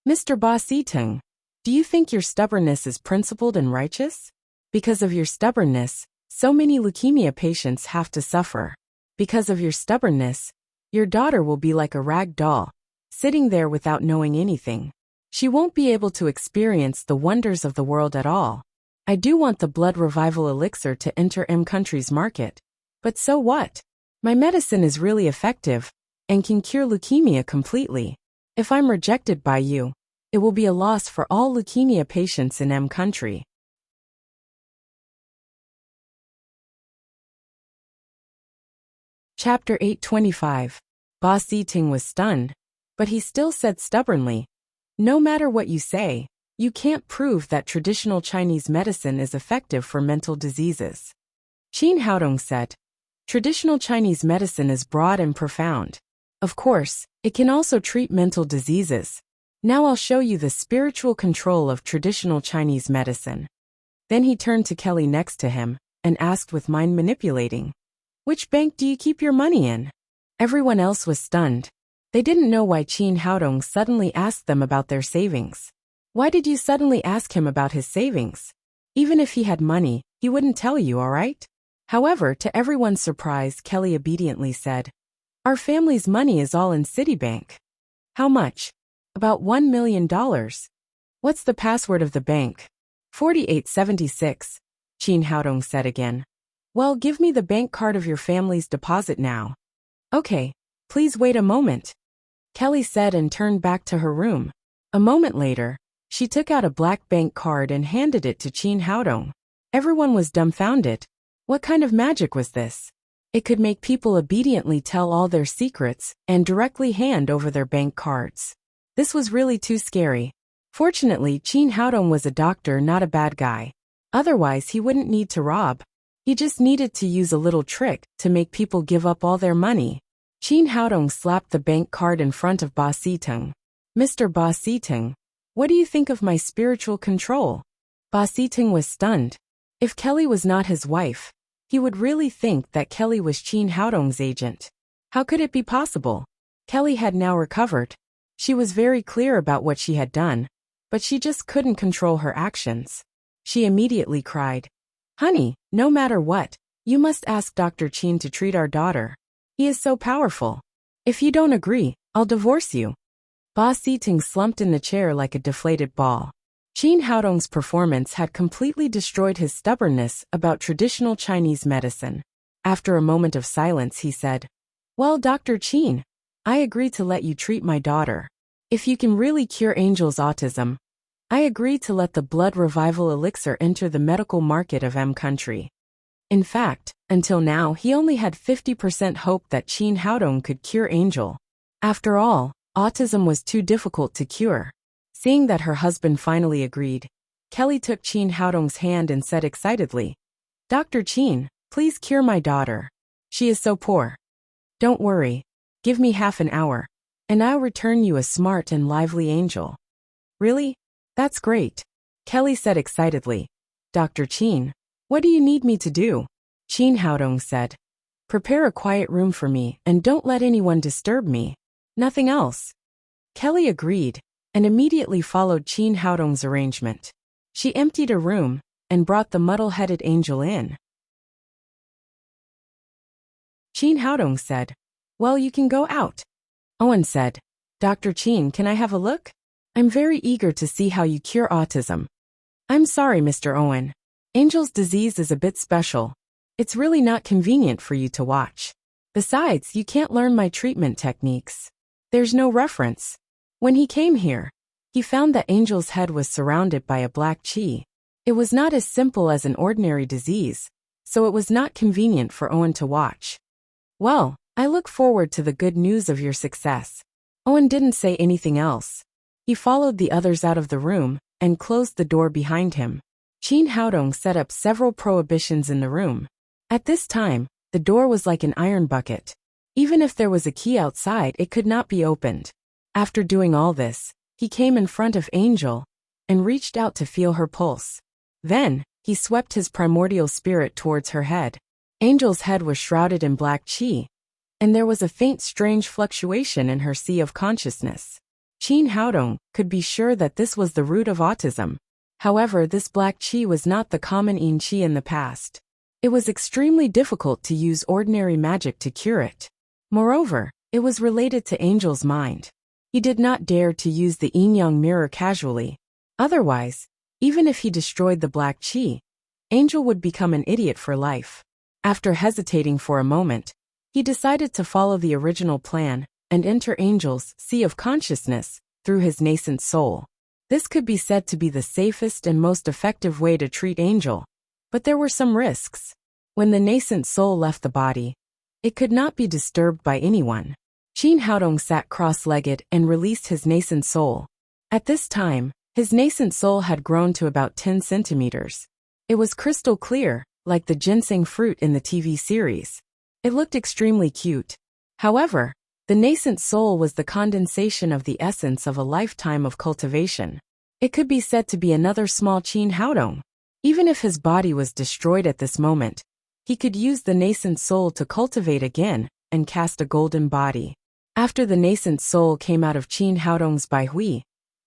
Mr. Ba Siteng, do you think your stubbornness is principled and righteous? Because of your stubbornness, so many leukemia patients have to suffer. Because of your stubbornness, your daughter will be like a rag doll, sitting there without knowing anything. She won't be able to experience the wonders of the world at all. I do want the blood revival elixir to enter M country's market. But so what? My medicine is really effective and can cure leukemia completely. If I'm rejected by you, it will be a loss for all leukemia patients in M country. Chapter 825. Ba Siteng was stunned, but he still said stubbornly, No matter what you say, you can't prove that traditional Chinese medicine is effective for mental diseases. Qin Haodong said, Traditional Chinese medicine is broad and profound. Of course, it can also treat mental diseases. Now I'll show you the spiritual control of traditional Chinese medicine. Then he turned to Kelly next to him and asked with mind manipulating, Which bank do you keep your money in? Everyone else was stunned. They didn't know why Qin Haodong suddenly asked them about their savings. Why did you suddenly ask him about his savings? Even if he had money, he wouldn't tell you, all right? However, to everyone's surprise, Kelly obediently said, Our family's money is all in Citibank. How much? About $1 million. What's the password of the bank? 4876, Qin Haodong said again. Well, give me the bank card of your family's deposit now. Okay, please wait a moment, Kelly said and turned back to her room. A moment later, she took out a black bank card and handed it to Qin Haodong. Everyone was dumbfounded. What kind of magic was this? It could make people obediently tell all their secrets and directly hand over their bank cards. This was really too scary. Fortunately, Qin Haodong was a doctor, not a bad guy. Otherwise, he wouldn't need to rob. He just needed to use a little trick to make people give up all their money. Qin Haodong slapped the bank card in front of Ba Siteng. Mr. Ba Siteng, what do you think of my spiritual control? Ba Siteng was stunned. If Kelly was not his wife, he would really think that Kelly was Qin Haodong's agent. How could it be possible? Kelly had now recovered. She was very clear about what she had done, but she just couldn't control her actions. She immediately cried, "Honey, no matter what, you must ask Dr. Qin to treat our daughter. He is so powerful. If you don't agree, I'll divorce you." Ba Siteng slumped in the chair like a deflated ball. Qin Haodong's performance had completely destroyed his stubbornness about traditional Chinese medicine. After a moment of silence, he said, "Well, Dr. Qin, I agree to let you treat my daughter. If you can really cure Angel's autism, I agree to let the blood revival elixir enter the medical market of M country." In fact, until now he only had 50% hope that Qin Haodong could cure Angel. After all, autism was too difficult to cure. Seeing that her husband finally agreed, Kelly took Qin Haodong's hand and said excitedly, "Dr. Qin, please cure my daughter. She is so poor. Don't worry. Give me half an hour, and I'll return you a smart and lively angel." "Really? That's great," Kelly said excitedly. "Dr. Qin, what do you need me to do?" Qin Haodong said, "Prepare a quiet room for me and don't let anyone disturb me. Nothing else." Kelly agreed, and immediately followed Qin Haodong's arrangement. She emptied a room and brought the muddle-headed angel in. Qin Haodong said, "Well, you can go out." Owen said, "Dr. Qin, can I have a look? I'm very eager to see how you cure autism." "I'm sorry, Mr. Owen. Angel's disease is a bit special. It's really not convenient for you to watch. Besides, you can't learn my treatment techniques. There's no reference." When he came here, he found that Angel's head was surrounded by a black chi. It was not as simple as an ordinary disease, so it was not convenient for Owen to watch. "Well, I look forward to the good news of your success." Owen didn't say anything else. He followed the others out of the room and closed the door behind him. Qin Haodong set up several prohibitions in the room. At this time, the door was like an iron bucket. Even if there was a key outside, it could not be opened. After doing all this, he came in front of Angel and reached out to feel her pulse. Then, he swept his primordial spirit towards her head. Angel's head was shrouded in black chi, and there was a faint strange fluctuation in her sea of consciousness. Qin Haodong could be sure that this was the root of autism. However, this black chi was not the common yin chi in the past. It was extremely difficult to use ordinary magic to cure it. Moreover, it was related to Angel's mind. He did not dare to use the yin-yang mirror casually. Otherwise, even if he destroyed the black chi, Angel would become an idiot for life. After hesitating for a moment, he decided to follow the original plan and enter Angel's sea of consciousness through his nascent soul. This could be said to be the safest and most effective way to treat Angel, but there were some risks. When the nascent soul left the body, it could not be disturbed by anyone. Qin Haodong sat cross-legged and released his nascent soul. At this time, his nascent soul had grown to about 10 centimeters. It was crystal clear, like the ginseng fruit in the TV series. It looked extremely cute. However, the nascent soul was the condensation of the essence of a lifetime of cultivation. It could be said to be another small Qin Haodong. Even if his body was destroyed at this moment, he could use the nascent soul to cultivate again and cast a golden body. After the nascent soul came out of Qin Haodong's Baihui,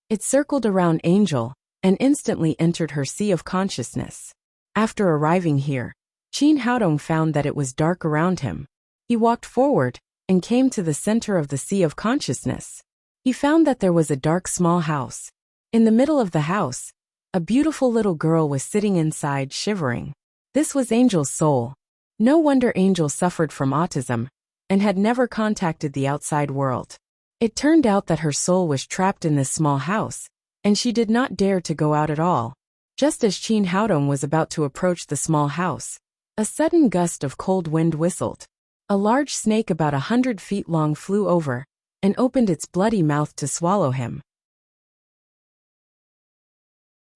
it circled around Angel and instantly entered her sea of consciousness. After arriving here, Qin Haodong found that it was dark around him. He walked forward and came to the center of the sea of consciousness. He found that there was a dark small house. In the middle of the house, a beautiful little girl was sitting inside, shivering. This was Angel's soul. No wonder Angel suffered from autism and had never contacted the outside world. It turned out that her soul was trapped in this small house, and she did not dare to go out at all. Just as Qin Haodong was about to approach the small house, A sudden gust of cold wind whistled. A large snake about 100 feet long flew over and opened its bloody mouth to swallow him.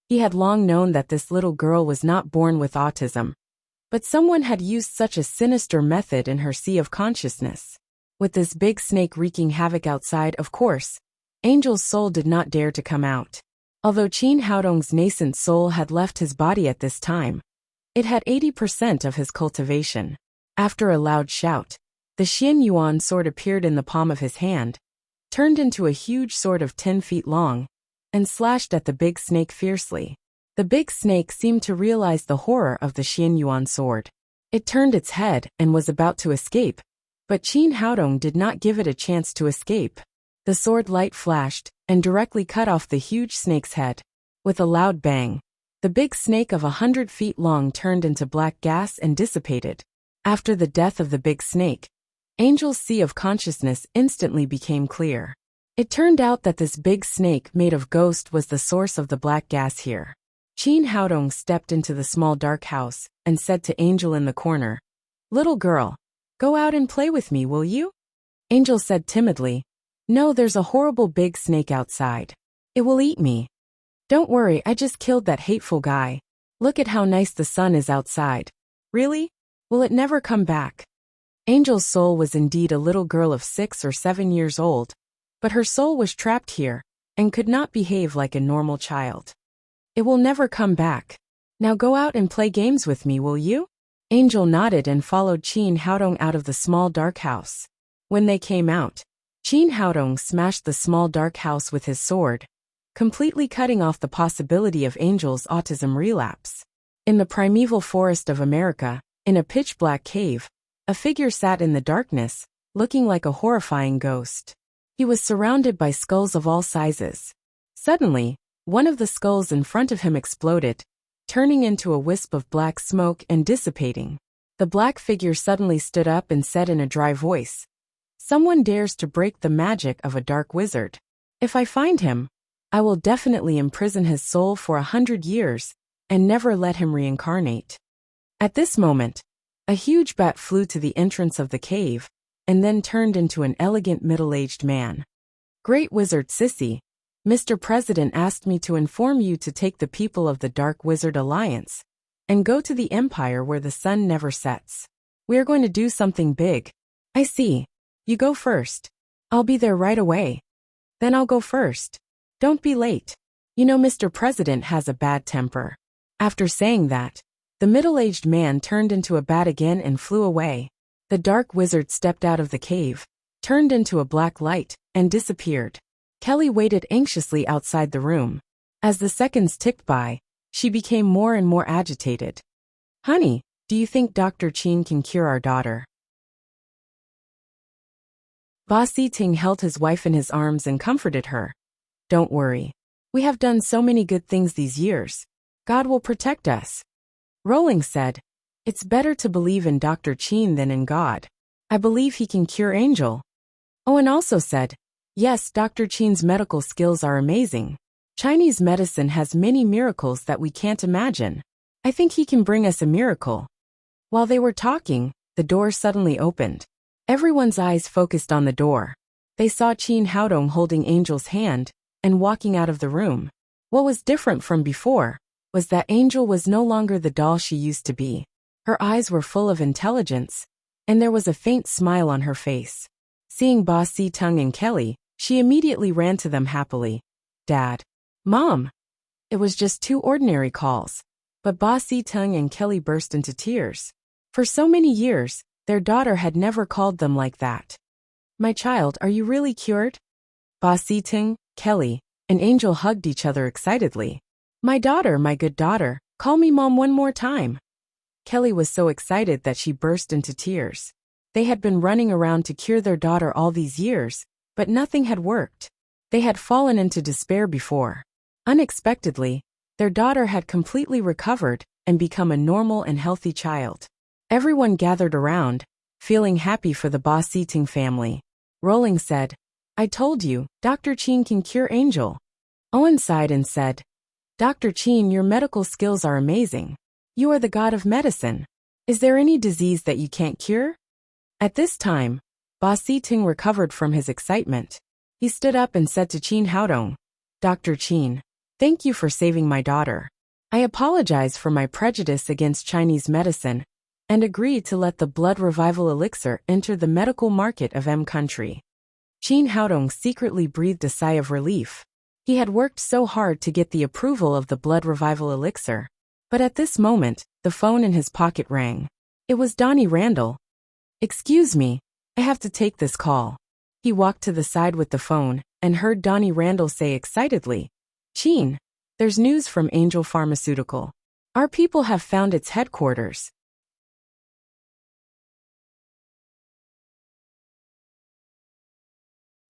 He had long known that this little girl was not born with autism, but someone had used such a sinister method in her sea of consciousness. With this big snake wreaking havoc outside, of course, Angel's soul did not dare to come out. Although Qin Haodong's nascent soul had left his body at this time, it had 80% of his cultivation. After a loud shout, the Xian Yuan sword appeared in the palm of his hand, turned into a huge sword of 10 feet long, and slashed at the big snake fiercely. The big snake seemed to realize the horror of the Xian Yuan sword. It turned its head and was about to escape, but Qin Haodong did not give it a chance to escape. The sword light flashed and directly cut off the huge snake's head. With a loud bang, the big snake of 100 feet long turned into black gas and dissipated. After the death of the big snake, Angel's sea of consciousness instantly became clear. It turned out that this big snake made of ghost was the source of the black gas here. Qin Haodong stepped into the small dark house and said to Angel in the corner, "Little girl, go out and play with me, will you?" Angel said timidly, "No, there's a horrible big snake outside. It will eat me." "Don't worry, I just killed that hateful guy. Look at how nice the sun is outside." "Really? Will it never come back?" Angel's soul was indeed a little girl of 6 or 7 years old, but her soul was trapped here and could not behave like a normal child. "It will never come back. Now go out and play games with me, will you?" Angel nodded and followed Qin Haodong out of the small dark house. When they came out, Qin Haodong smashed the small dark house with his sword, completely cutting off the possibility of Angel's autism relapse. In the primeval forest of America, in a pitch-black cave, a figure sat in the darkness, looking like a horrifying ghost. He was surrounded by skulls of all sizes. Suddenly, one of the skulls in front of him exploded, turning into a wisp of black smoke and dissipating. The black figure suddenly stood up and said in a dry voice, "Someone dares to break the magic of a dark wizard. If I find him, I will definitely imprison his soul for 100 years and never let him reincarnate." At this moment, a huge bat flew to the entrance of the cave and then turned into an elegant middle-aged man. "Great Wizard Sissy, Mr. President asked me to inform you to take the people of the Dark Wizard Alliance and go to the empire where the sun never sets. We are going to do something big." "I see. You go first. I'll be there right away." "Then I'll go first. Don't be late. You know Mr. President has a bad temper." After saying that, the middle-aged man turned into a bat again and flew away. The dark wizard stepped out of the cave, turned into a black light, and disappeared. Kelly waited anxiously outside the room. As the seconds ticked by, she became more and more agitated. "Honey, do you think Dr. Qin can cure our daughter?" Ba Siting held his wife in his arms and comforted her. "Don't worry. We have done so many good things these years. God will protect us." Rowling said, "It's better to believe in Dr. Qin than in God. I believe he can cure Angel." Owen also said, "Yes, Dr. Qin's medical skills are amazing. Chinese medicine has many miracles that we can't imagine. I think he can bring us a miracle." While they were talking, the door suddenly opened. Everyone's eyes focused on the door. They saw Qin Haodong holding Angel's hand and walking out of the room. What was different from before was that Angel was no longer the doll she used to be. Her eyes were full of intelligence, and there was a faint smile on her face. Seeing Ba Si-tung and Kelly, she immediately ran to them happily. "Dad. Mom." It was just 2 ordinary calls, but Ba Si-tung and Kelly burst into tears. For so many years, their daughter had never called them like that. "My child, are you really cured?" Ba Si-tung, Kelly, and Angel hugged each other excitedly. "My daughter, my good daughter, call me Mom one more time." Kelly was so excited that she burst into tears. They had been running around to cure their daughter all these years, but nothing had worked. They had fallen into despair before. Unexpectedly, their daughter had completely recovered and become a normal and healthy child. Everyone gathered around, feeling happy for the Ba Si-tung family. Rowling said, "I told you, Dr. Qin can cure Angel." Owen sighed and said, "Dr. Qin, your medical skills are amazing. You are the god of medicine. Is there any disease that you can't cure? At this time, Ba Siting recovered from his excitement. He stood up and said to Qin Haodong, Dr. Qin, thank you for saving my daughter. I apologize for my prejudice against Chinese medicine and agree to let the blood revival elixir enter the medical market of M country. Qin Haodong secretly breathed a sigh of relief. He had worked so hard to get the approval of the blood revival elixir. But at this moment, the phone in his pocket rang. It was Donnie Randall. Excuse me, I have to take this call. He walked to the side with the phone and heard Donnie Randall say excitedly, Qin, there's news from Angel Pharmaceutical. Our people have found its headquarters.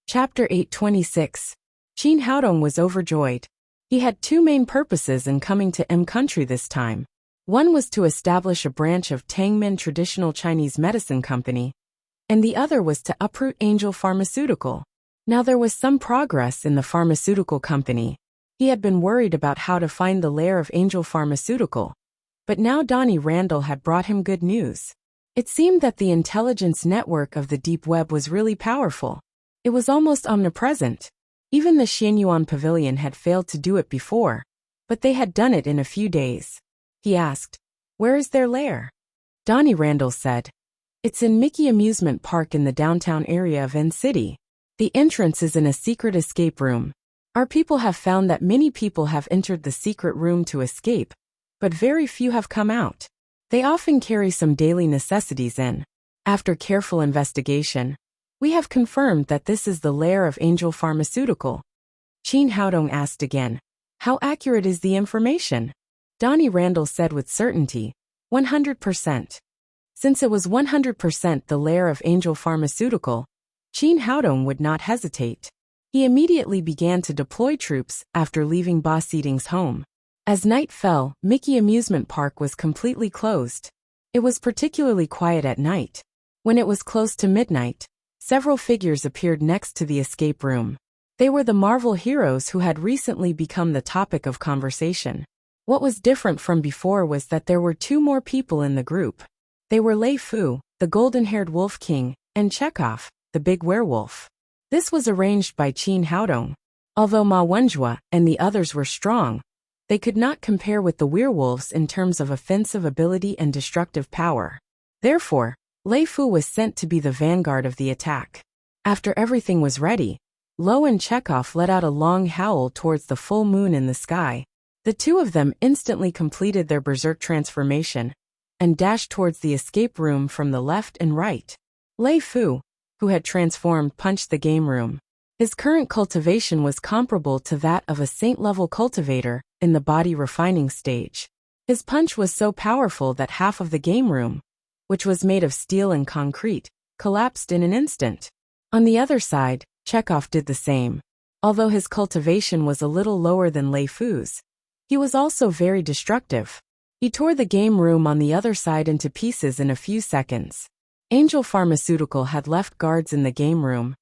Chapter 826. Qin Haodong was overjoyed. He had two main purposes in coming to M country this time. One was to establish a branch of Tangmin Traditional Chinese Medicine Company, and the other was to uproot Angel Pharmaceutical. Now there was some progress in the pharmaceutical company. He had been worried about how to find the lair of Angel Pharmaceutical, but now Donnie Randall had brought him good news. It seemed that the intelligence network of the deep web was really powerful. It was almost omnipresent. Even the Xianyuan Pavilion had failed to do it before, but they had done it in a few days. He asked, where is their lair? Donnie Randall said, it's in Mickey Amusement Park in the downtown area of N City. The entrance is in a secret escape room. Our people have found that many people have entered the secret room to escape, but very few have come out. They often carry some daily necessities in. After careful investigation, we have confirmed that this is the lair of Angel Pharmaceutical. Qin Haodong asked again, how accurate is the information? Donnie Randall said with certainty, 100%. Since it was 100% the lair of Angel Pharmaceutical, Qin Haodong would not hesitate. He immediately began to deploy troops after leaving Ba Siting's home. As night fell, Mickey Amusement Park was completely closed. It was particularly quiet at night. When it was close to midnight, several figures appeared next to the escape room. They were the Marvel heroes who had recently become the topic of conversation. What was different from before was that there were two more people in the group. They were Lei Fu, the golden-haired wolf king, and Chekhov, the big werewolf. This was arranged by Qin Haodong. Although Ma Wenjue and the others were strong, they could not compare with the werewolves in terms of offensive ability and destructive power. Therefore, Lei Fu was sent to be the vanguard of the attack. After everything was ready, Lo and Chekhov let out a long howl towards the full moon in the sky. The two of them instantly completed their berserk transformation and dashed towards the escape room from the left and right. Lei Fu, who had transformed, punched the game room. His current cultivation was comparable to that of a saint-level cultivator in the body refining stage. His punch was so powerful that half of the game room, which was made of steel and concrete, collapsed in an instant. On the other side, Chekhov did the same. Although his cultivation was a little lower than Lei Fu's, he was also very destructive. He tore the game room on the other side into pieces in a few seconds. Angel Pharmaceutical had left guards in the game room,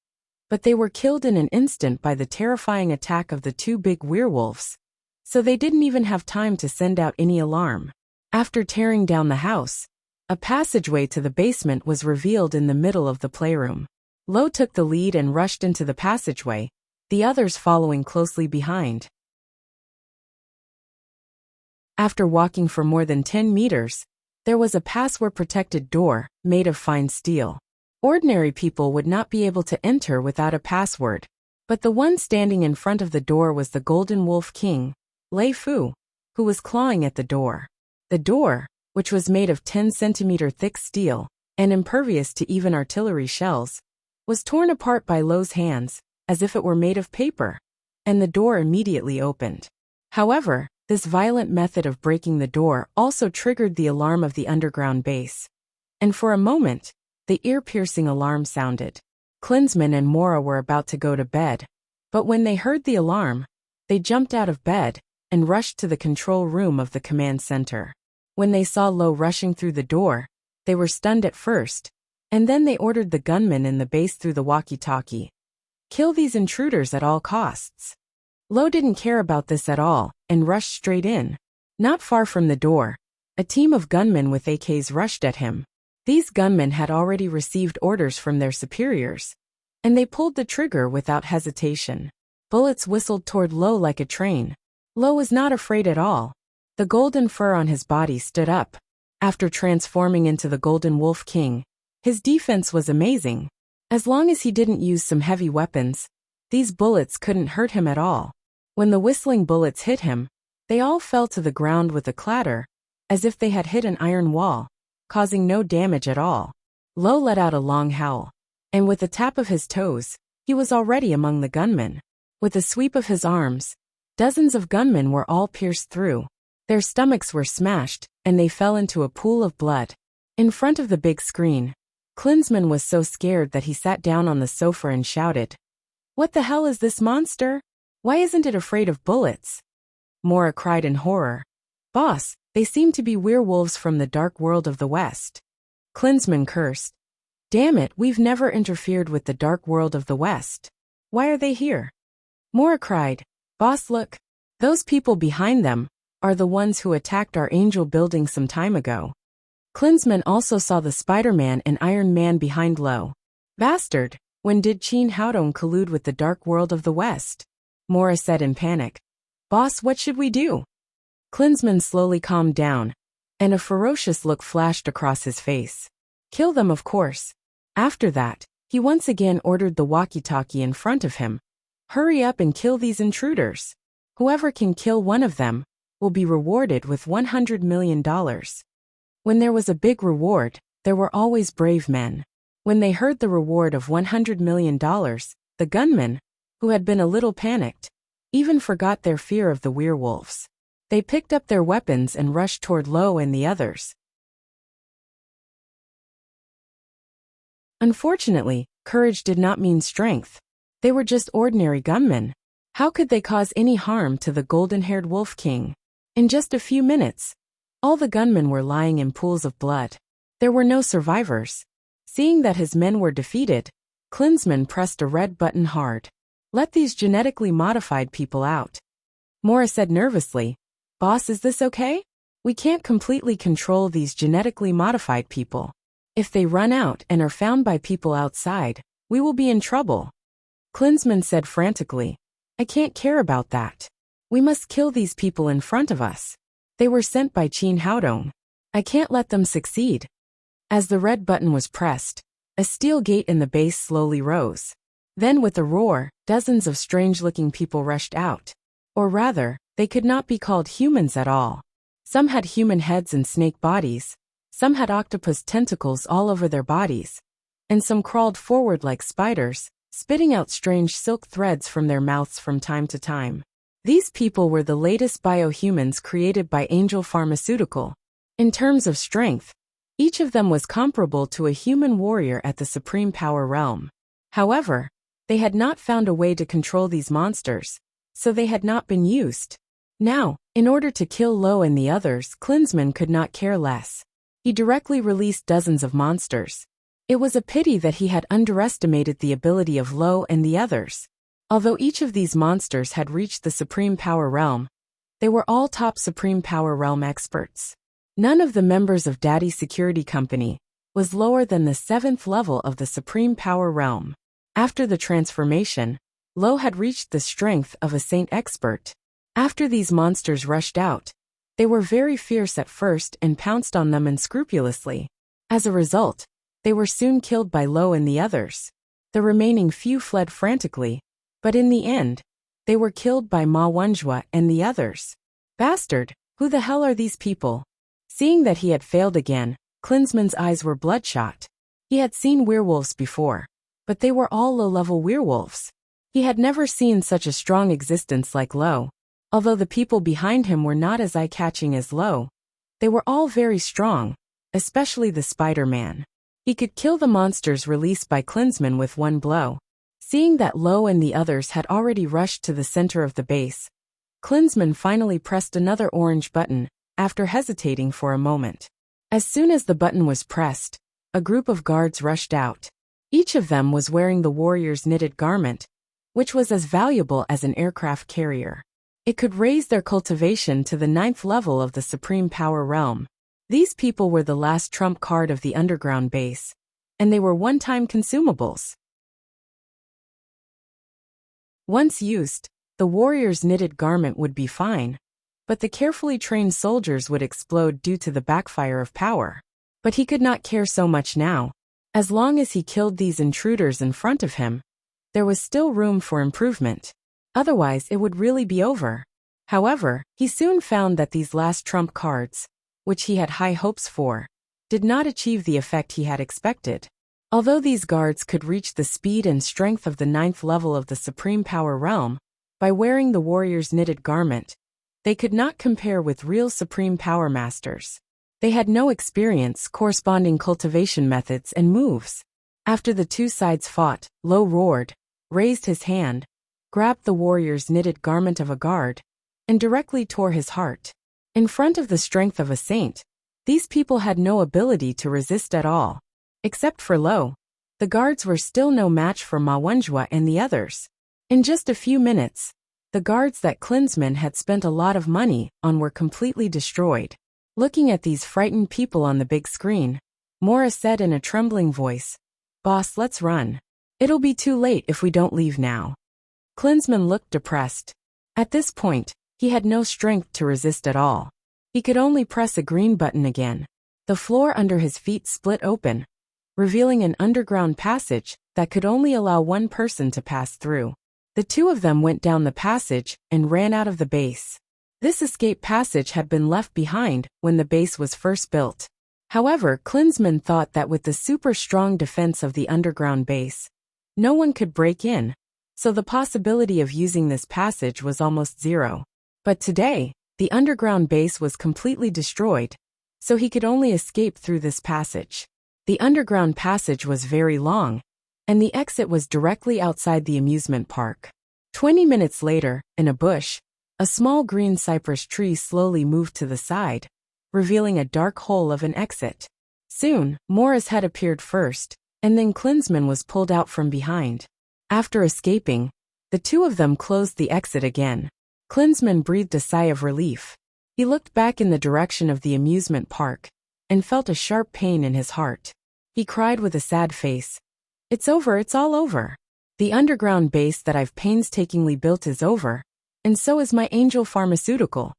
but they were killed in an instant by the terrifying attack of the two big werewolves, so they didn't even have time to send out any alarm. After tearing down the house, a passageway to the basement was revealed in the middle of the playroom. Lo took the lead and rushed into the passageway, the others following closely behind. After walking for more than 10 meters, there was a password-protected door, made of fine steel. Ordinary people would not be able to enter without a password, but the one standing in front of the door was the Golden Wolf King, Lei Fu, who was clawing at the door. The door, which was made of 10-centimeter thick steel and impervious to even artillery shells, was torn apart by Lo's hands, as if it were made of paper, and the door immediately opened. However, this violent method of breaking the door also triggered the alarm of the underground base. And for a moment, the ear-piercing alarm sounded. Klinsmann and Mora were about to go to bed, but when they heard the alarm, they jumped out of bed and rushed to the control room of the command center. When they saw Lo rushing through the door, they were stunned at first, and then they ordered the gunmen in the base through the walkie-talkie. Kill these intruders at all costs. Lo didn't care about this at all, and rushed straight in. Not far from the door, A team of gunmen with AKs rushed at him. These gunmen had already received orders from their superiors, and they pulled the trigger without hesitation. Bullets whistled toward Lo like a train. Lo was not afraid at all. The golden fur on his body stood up. After transforming into the Golden Wolf King, his defense was amazing. As long as he didn't use some heavy weapons, these bullets couldn't hurt him at all. When the whistling bullets hit him, they all fell to the ground with a clatter, as if they had hit an iron wall, causing no damage at all. Lo let out a long howl, and with a tap of his toes, he was already among the gunmen. With a sweep of his arms, dozens of gunmen were all pierced through. Their stomachs were smashed, and they fell into a pool of blood. In front of the big screen, Klinsmann was so scared that he sat down on the sofa and shouted, "What the hell is this monster? Why isn't it afraid of bullets?" Mora cried in horror. "Boss, they seem to be werewolves from the dark world of the West." Klinsmann cursed. "Damn it, we've never interfered with the dark world of the West. Why are they here?" Mora cried, "Boss, look. Those people behind them are the ones who attacked our Angel building some time ago." Klinsmann also saw the Spider-Man and Iron Man behind Lo. "Bastard, when did Qin Haodong collude with the dark world of the West?" Mora said in panic. "Boss, what should we do?" Klinsmann slowly calmed down, and a ferocious look flashed across his face. "Kill them, of course." After that, he once again ordered the walkie-talkie in front of him. "Hurry up and kill these intruders. Whoever can kill one of them will be rewarded with $100 million. When there was a big reward, there were always brave men. When they heard the reward of $100 million, the gunmen, who had been a little panicked, even forgot their fear of the werewolves. They picked up their weapons and rushed toward Lo and the others. Unfortunately, courage did not mean strength. They were just ordinary gunmen. How could they cause any harm to the golden-haired Wolf King? In just a few minutes, all the gunmen were lying in pools of blood. There were no survivors. Seeing that his men were defeated, Klinsmann pressed a red button hard. "Let these genetically modified people out." Mora said nervously, "Boss, is this okay? We can't completely control these genetically modified people. If they run out and are found by people outside, we will be in trouble." Klinsmann said frantically, "I can't care about that. We must kill these people in front of us. They were sent by Qin Haodong. I can't let them succeed." As the red button was pressed, a steel gate in the base slowly rose. Then with a roar, dozens of strange-looking people rushed out. Or rather, they could not be called humans at all. Some had human heads and snake bodies, some had octopus tentacles all over their bodies, and some crawled forward like spiders, spitting out strange silk threads from their mouths from time to time. These people were the latest biohumans created by Angel Pharmaceutical. In terms of strength, each of them was comparable to a human warrior at the Supreme Power Realm. However, they had not found a way to control these monsters, so they had not been used. Now, in order to kill Lo and the others, Klinsmann could not care less. He directly released dozens of monsters. It was a pity that he had underestimated the ability of Lo and the others. Although each of these monsters had reached the Supreme Power Realm, they were all top Supreme Power Realm experts. None of the members of Daddy's security company was lower than the 7th level of the Supreme Power Realm. After the transformation, Lo had reached the strength of a saint expert. After these monsters rushed out, they were very fierce at first and pounced on them unscrupulously. As a result, they were soon killed by Lo and the others. The remaining few fled frantically, but in the end, they were killed by Ma Wenjua and the others. "Bastard, who the hell are these people?" Seeing that he had failed again, Klinsmann's eyes were bloodshot. He had seen werewolves before, but they were all low-level werewolves. He had never seen such a strong existence like Lo. Although the people behind him were not as eye-catching as Lo, they were all very strong, especially the Spider-Man. He could kill the monsters released by Klinsmann with one blow. Seeing that Lo and the others had already rushed to the center of the base, Klinsmann finally pressed another orange button, after hesitating for a moment. As soon as the button was pressed, a group of guards rushed out. Each of them was wearing the warrior's knitted garment, which was as valuable as an aircraft carrier. It could raise their cultivation to the 9th level of the Supreme Power Realm. These people were the last trump card of the underground base, and they were one-time consumables. Once used, the warrior's knitted garment would be fine, but the carefully trained soldiers would explode due to the backfire of power. But he could not care so much now. As long as he killed these intruders in front of him, there was still room for improvement. Otherwise, it would really be over. However, he soon found that these last trump cards, which he had high hopes for, did not achieve the effect he had expected. Although these guards could reach the speed and strength of the 9th level of the Supreme Power Realm, by wearing the warrior's knitted garment, they could not compare with real Supreme Power Masters. They had no experience corresponding cultivation methods and moves. After the two sides fought, Lo roared, raised his hand, grabbed the warrior's knitted garment of a guard, and directly tore his heart. In front of the strength of a saint, these people had no ability to resist at all. Except for Lo, the guards were still no match for Ma Wenjua and the others. In just a few minutes, the guards that Klinsmann had spent a lot of money on were completely destroyed. Looking at these frightened people on the big screen, Mora said in a trembling voice, "Boss, let's run. It'll be too late if we don't leave now." Klinsmann looked depressed. At this point, he had no strength to resist at all. He could only press a green button again. The floor under his feet split open, revealing an underground passage that could only allow one person to pass through. The two of them went down the passage and ran out of the base. This escape passage had been left behind when the base was first built. However, Klinsmann thought that with the super strong defense of the underground base, no one could break in, so the possibility of using this passage was almost zero. But today, the underground base was completely destroyed, so he could only escape through this passage. The underground passage was very long, and the exit was directly outside the amusement park. 20 minutes later, in a bush, a small green cypress tree slowly moved to the side, revealing a dark hole of an exit. Soon, Mora's head appeared first, and then Klinsmann was pulled out from behind. After escaping, the two of them closed the exit again. Klinsmann breathed a sigh of relief. He looked back in the direction of the amusement park, and felt a sharp pain in his heart. He cried with a sad face, "It's over, it's all over. The underground base that I've painstakingly built is over, and so is my angel pharmaceutical."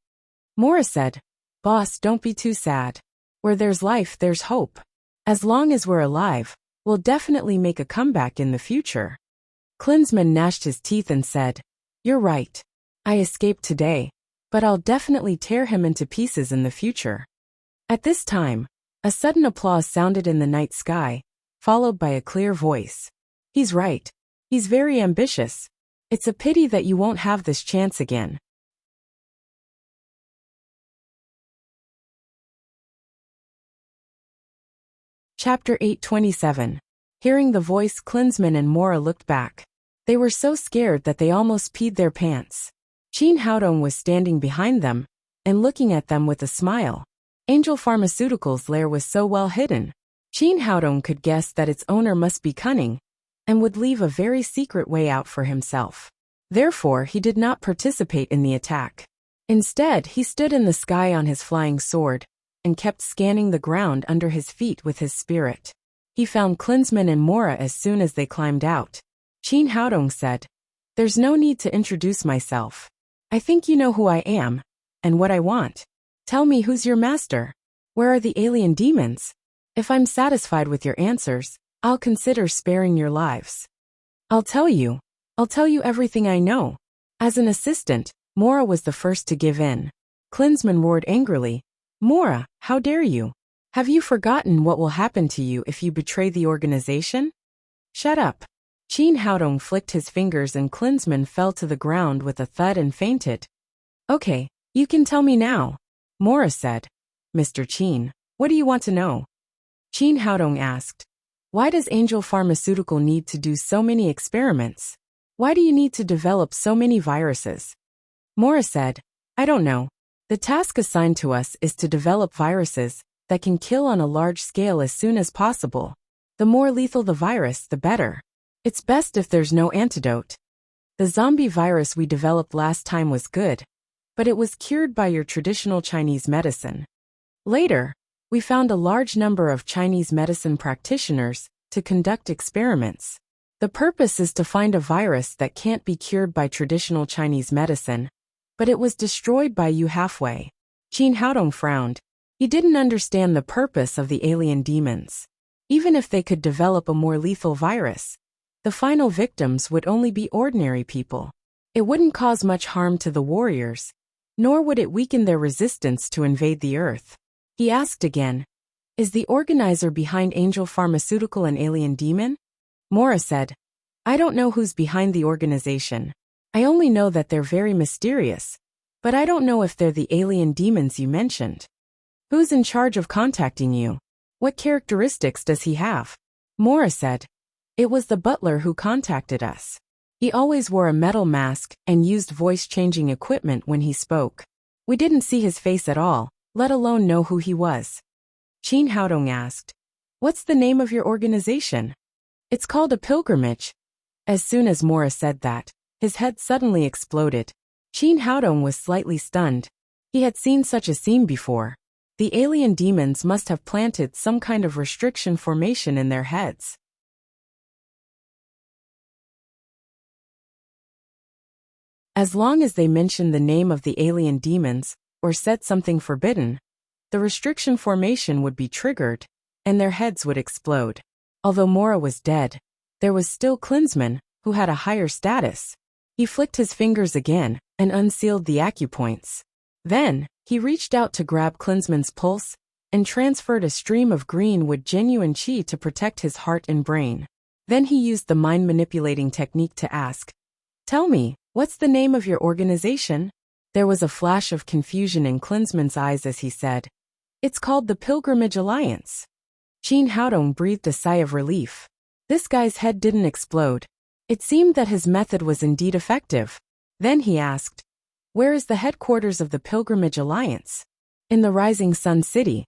Mora said, "Boss, don't be too sad. Where there's life, there's hope. As long as we're alive, we'll definitely make a comeback in the future." Klinsmann gnashed his teeth and said, "You're right. I escaped today, but I'll definitely tear him into pieces in the future." At this time, a sudden applause sounded in the night sky, followed by a clear voice. "He's right. He's very ambitious. It's a pity that you won't have this chance again." Chapter 827. Hearing the voice, Klinsmann and Mora looked back. They were so scared that they almost peed their pants. Qin Haodong was standing behind them, and looking at them with a smile. Angel Pharmaceuticals' lair was so well hidden. Qin Haodong could guess that its owner must be cunning, and would leave a very secret way out for himself. Therefore, he did not participate in the attack. Instead, he stood in the sky on his flying sword, and kept scanning the ground under his feet with his spirit. He found Klinsmann and Mora as soon as they climbed out. Qin Haodong said, "There's no need to introduce myself. I think you know who I am, and what I want. Tell me, who's your master? Where are the alien demons? If I'm satisfied with your answers, I'll consider sparing your lives. I'll tell you everything I know." As an assistant, Mora was the first to give in. Klinsmann roared angrily, "Mora, how dare you? Have you forgotten what will happen to you if you betray the organization?" "Shut up." Qin Haodong flicked his fingers and Klinsmann fell to the ground with a thud and fainted. "Okay, you can tell me now," Mora said. "Mr. Qin, what do you want to know?" Qin Haodong asked. "Why does Angel Pharmaceutical need to do so many experiments? Why do you need to develop so many viruses?" Mora said, "I don't know. The task assigned to us is to develop viruses that can kill on a large scale as soon as possible. The more lethal the virus, the better. It's best if there's no antidote. The zombie virus we developed last time was good, but it was cured by your traditional Chinese medicine. Later, We found a large number of Chinese medicine practitioners to conduct experiments. The purpose is to find a virus that can't be cured by traditional Chinese medicine, but it was destroyed by you halfway. Qin Haodong frowned. He didn't understand the purpose of the alien demons. Even if they could develop a more lethal virus, the final victims would only be ordinary people. It wouldn't cause much harm to the warriors, nor would it weaken their resistance to invade the Earth. He asked again, "Is the organizer behind Angel Pharmaceutical an alien demon?" Mora said, "I don't know who's behind the organization. I only know that they're very mysterious, but I don't know if they're the alien demons you mentioned." "Who's in charge of contacting you? What characteristics does he have?" Mora said, "It was the butler who contacted us. He always wore a metal mask and used voice-changing equipment when he spoke. We didn't see his face at all, let alone know who he was." Qin Haodong asked, "What's the name of your organization?" "It's called a pilgrimage." As soon as Mora said that, his head suddenly exploded. Qin Haodong was slightly stunned. He had seen such a scene before. The alien demons must have planted some kind of restriction formation in their heads. As long as they mentioned the name of the alien demons, or said something forbidden, the restriction formation would be triggered, and their heads would explode. Although Mora was dead, there was still Klinsmann, who had a higher status. He flicked his fingers again and unsealed the acupoints. Then, he reached out to grab Klinsmann's pulse and transferred a stream of green wood genuine qi to protect his heart and brain. Then he used the mind-manipulating technique to ask, "Tell me, what's the name of your organization?" There was a flash of confusion in Klinsmann's eyes as he said, "It's called the Pilgrimage Alliance." Qin Haodong breathed a sigh of relief. This guy's head didn't explode. It seemed that his method was indeed effective. Then he asked, "Where is the headquarters of the Pilgrimage Alliance?" "In the Rising Sun City."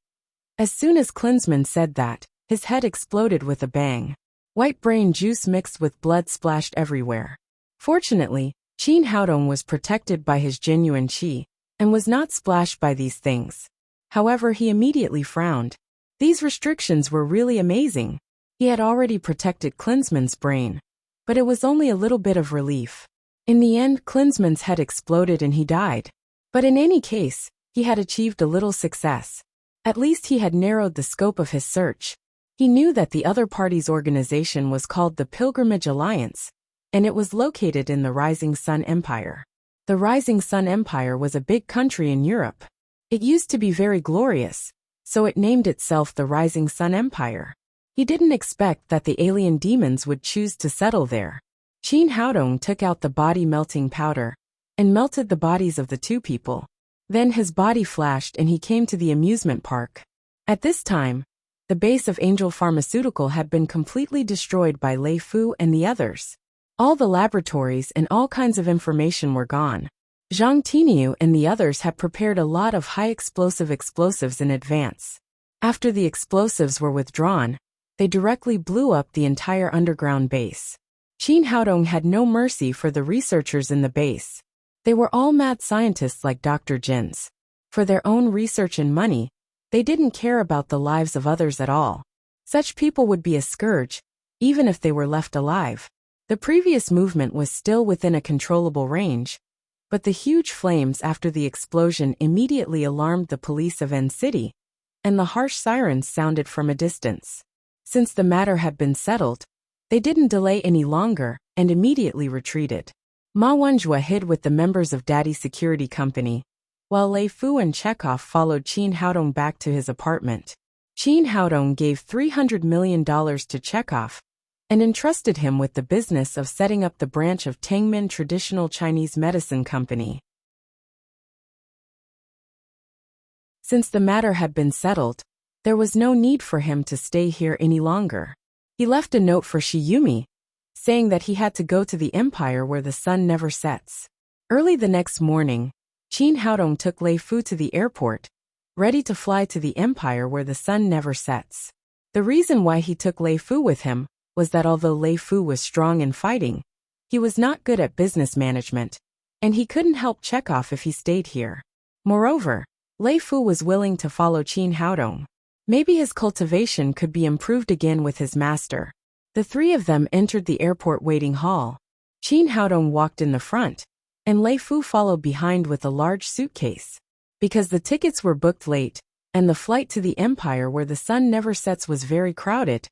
As soon as Klinsmann said that, his head exploded with a bang. White brain juice mixed with blood splashed everywhere. Fortunately, Qin Haodong was protected by his genuine qi, and was not splashed by these things. However, he immediately frowned. These restrictions were really amazing. He had already protected Klinsmann's brain, but it was only a little bit of relief. In the end, Klinsmann's head exploded and he died. But in any case, he had achieved a little success. At least he had narrowed the scope of his search. He knew that the other party's organization was called the Pilgrimage Alliance, and it was located in the Rising Sun Empire. The Rising Sun Empire was a big country in Europe. It used to be very glorious, so it named itself the Rising Sun Empire. He didn't expect that the alien demons would choose to settle there. Qin Haodong took out the body-melting powder and melted the bodies of the two people. Then his body flashed and he came to the amusement park. At this time, the base of Angel Pharmaceutical had been completely destroyed by Lei Fu and the others. All the laboratories and all kinds of information were gone. Zhang Tiniu and the others had prepared a lot of high-explosive explosives in advance. After the explosives were withdrawn, they directly blew up the entire underground base. Qin Haodong had no mercy for the researchers in the base. They were all mad scientists like Dr. Jin's. For their own research and money, they didn't care about the lives of others at all. Such people would be a scourge, even if they were left alive. The previous movement was still within a controllable range, but the huge flames after the explosion immediately alarmed the police of N City, and the harsh sirens sounded from a distance. Since the matter had been settled, they didn't delay any longer and immediately retreated. Ma Wenjue hid with the members of Daddy's security company, while Lei Fu and Chekhov followed Qin Haodong back to his apartment. Qin Haodong gave $300 million to Chekhov and entrusted him with the business of setting up the branch of Tangmin Traditional Chinese Medicine Company. Since the matter had been settled, there was no need for him to stay here any longer. He left a note for Shiyumi, saying that he had to go to the empire where the sun never sets. Early the next morning, Qin Haodong took Lei Fu to the airport, ready to fly to the empire where the sun never sets. The reason why he took Lei Fu with him was that although Lei Fu was strong in fighting, he was not good at business management, and he couldn't help Chekhov if he stayed here. Moreover, Lei Fu was willing to follow Qin Haodong. Maybe his cultivation could be improved again with his master. The three of them entered the airport waiting hall. Qin Haodong walked in the front, and Lei Fu followed behind with a large suitcase. Because the tickets were booked late, and the flight to the empire where the sun never sets was very crowded,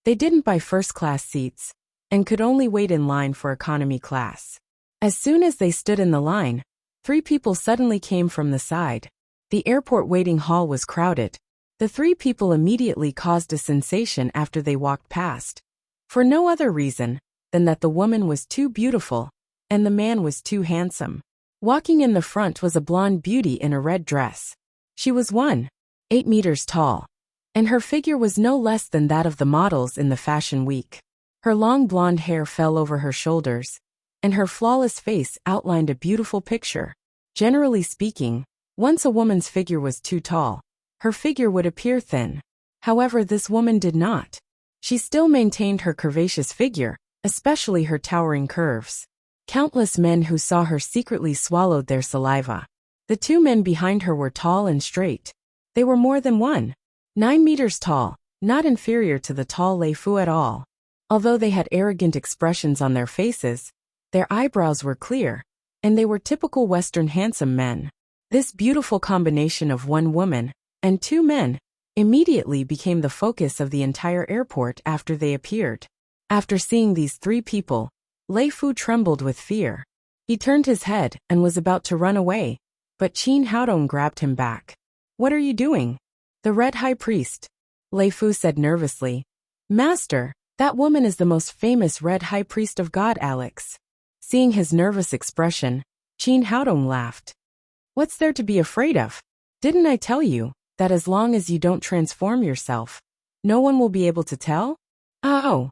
they didn't buy first-class seats, and could only wait in line for economy class. As soon as they stood in the line, three people suddenly came from the side. The airport waiting hall was crowded. The three people immediately caused a sensation after they walked past, for no other reason than that the woman was too beautiful, and the man was too handsome. Walking in the front was a blonde beauty in a red dress. She was 1.8 meters tall, and her figure was no less than that of the models in the Fashion Week. Her long blonde hair fell over her shoulders, and her flawless face outlined a beautiful picture. Generally speaking, once a woman's figure was too tall, her figure would appear thin. However, this woman did not. She still maintained her curvaceous figure, especially her towering curves. Countless men who saw her secretly swallowed their saliva. The two men behind her were tall and straight. They were more than 1.9 meters tall, not inferior to the tall Lei Fu at all. Although they had arrogant expressions on their faces, their eyebrows were clear, and they were typical Western handsome men. This beautiful combination of one woman and two men immediately became the focus of the entire airport after they appeared. After seeing these three people, Lei Fu trembled with fear. He turned his head and was about to run away, but Qin Haodong grabbed him back. "What are you doing?" "The Red High Priest," Lei Fu said nervously. "Master, that woman is the most famous Red High Priest of God, Alex." Seeing his nervous expression, Qin Haodong laughed. "What's there to be afraid of? Didn't I tell you that as long as you don't transform yourself, no one will be able to tell?" Oh.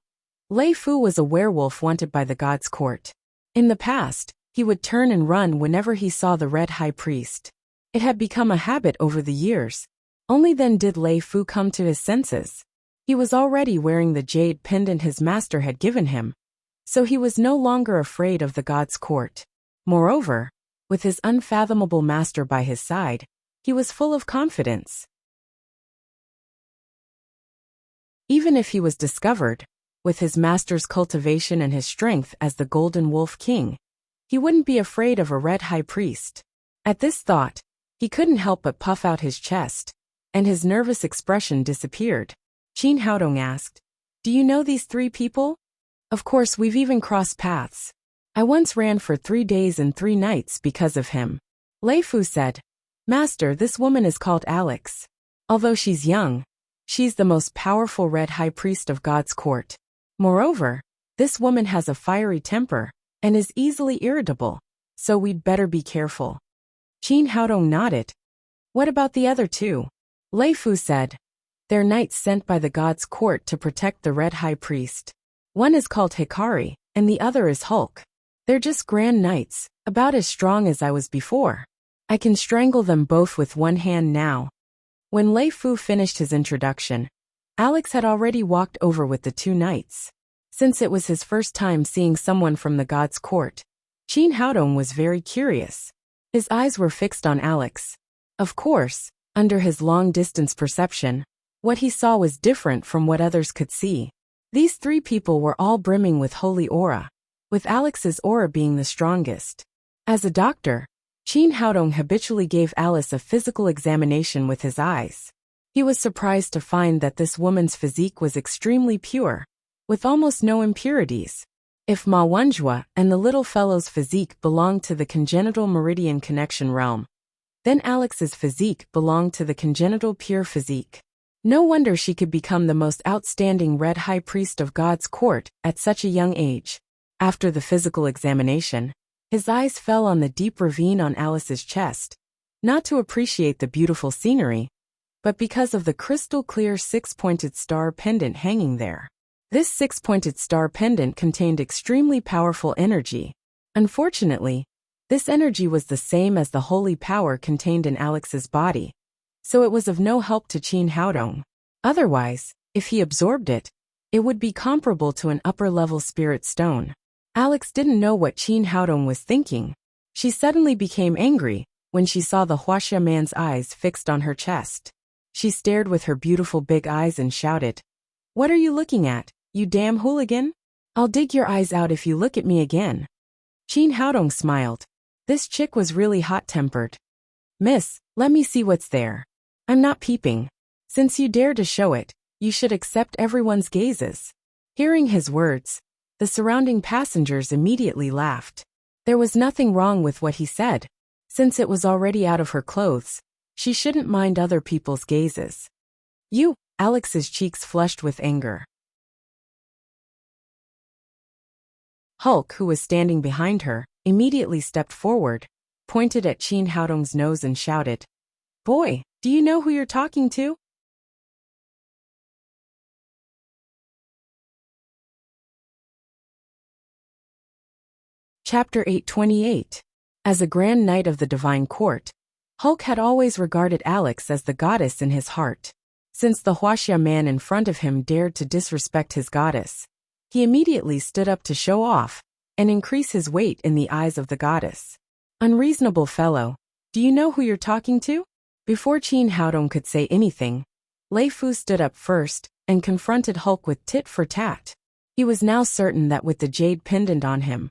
Lei Fu was a werewolf wanted by the god's court. In the past, he would turn and run whenever he saw the Red High Priest. It had become a habit over the years. Only then did Lei Fu come to his senses. He was already wearing the jade pendant his master had given him, so he was no longer afraid of the god's court. Moreover, with his unfathomable master by his side, he was full of confidence. Even if he was discovered, with his master's cultivation and his strength as the Golden Wolf King, he wouldn't be afraid of a Red High Priest. At this thought, he couldn't help but puff out his chest, and his nervous expression disappeared. Qin Haodong asked, "Do you know these three people?" "Of course, we've even crossed paths. I once ran for 3 days and 3 nights because of him." Lei Fu said, "Master, this woman is called Alex. Although she's young, she's the most powerful Red High Priest of God's court. Moreover, this woman has a fiery temper and is easily irritable, so we'd better be careful." Qin Haodong nodded. "What about the other two?" Lei Fu said, "They're knights sent by the god's court to protect the Red High Priest. One is called Hikari, and the other is Hulk. They're just grand knights, about as strong as I was before. I can strangle them both with one hand now." When Lei Fu finished his introduction, Alex had already walked over with the 2 knights. Since it was his first time seeing someone from the god's court, Qin Haodong was very curious. His eyes were fixed on Alex. Of course, under his long-distance perception, what he saw was different from what others could see. These 3 people were all brimming with holy aura, with Alex's aura being the strongest. As a doctor, Qin Haodong habitually gave Alice a physical examination with his eyes. He was surprised to find that this woman's physique was extremely pure, with almost no impurities. If Ma Wenjua and the little fellow's physique belonged to the congenital meridian connection realm, then Alex's physique belonged to the congenital pure physique. No wonder she could become the most outstanding Red High Priest of God's court at such a young age. After the physical examination, his eyes fell on the deep ravine on Alice's chest, not to appreciate the beautiful scenery, but because of the crystal-clear 6-pointed star pendant hanging there. This 6-pointed star pendant contained extremely powerful energy. Unfortunately, this energy was the same as the holy power contained in Alex's body, so it was of no help to Qin Haodong. Otherwise, if he absorbed it, it would be comparable to an upper-level spirit stone. Alex didn't know what Qin Haodong was thinking. She suddenly became angry when she saw the Huaxia man's eyes fixed on her chest. She stared with her beautiful big eyes and shouted, "What are you looking at, you damn hooligan? I'll dig your eyes out if you look at me again." Chin Haodong smiled. This chick was really hot-tempered. "Miss, let me see what's there. I'm not peeping. Since you dare to show it, you should accept everyone's gazes." Hearing his words, the surrounding passengers immediately laughed. There was nothing wrong with what he said. Since it was already out of her clothes, she shouldn't mind other people's gazes. "You," Alex's cheeks flushed with anger. Hulk, who was standing behind her, immediately stepped forward, pointed at Chin Haodong's nose and shouted, "Boy, do you know who you're talking to?" Chapter 828. As a Grand Knight of the Divine Court, Hulk had always regarded Alex as the goddess in his heart. Since the Huaxia man in front of him dared to disrespect his goddess, he immediately stood up to show off and increase his weight in the eyes of the goddess. "Unreasonable fellow, do you know who you're talking to?" Before Chin Haodong could say anything, Lei Fu stood up first and confronted Hulk with tit for tat. He was now certain that with the jade pendant on him,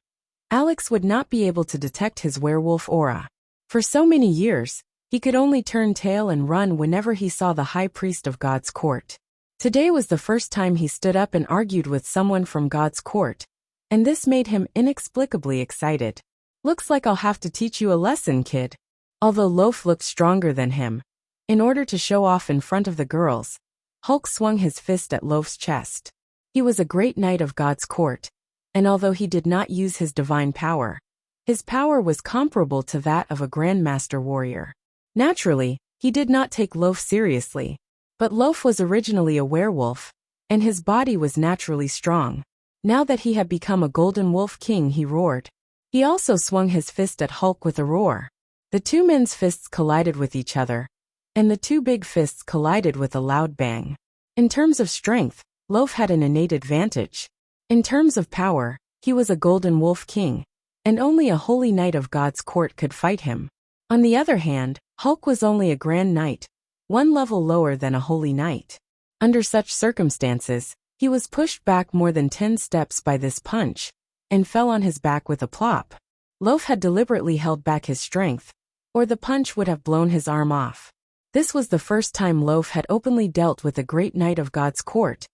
Alex would not be able to detect his werewolf aura. For so many years, he could only turn tail and run whenever he saw the high priest of God's court. Today was the first time he stood up and argued with someone from God's court, and this made him inexplicably excited. "Looks like I'll have to teach you a lesson, kid." Although Loaf looked stronger than him, in order to show off in front of the girls, Hulk swung his fist at Loaf's chest. He was a great knight of God's court, and although he did not use his divine power, his power was comparable to that of a grandmaster warrior. Naturally, he did not take Loaf seriously, but Loaf was originally a werewolf, and his body was naturally strong. Now that he had become a golden wolf king, he roared. He also swung his fist at Hulk with a roar. The two men's fists collided with each other, and the two big fists collided with a loud bang. In terms of strength, Loaf had an innate advantage. In terms of power, he was a golden wolf king, and only a holy knight of God's court could fight him. On the other hand, Hulk was only a grand knight, one level lower than a holy knight. Under such circumstances, he was pushed back more than 10 steps by this punch, and fell on his back with a plop. Loaf had deliberately held back his strength, or the punch would have blown his arm off. This was the first time Loaf had openly dealt with a great knight of God's court,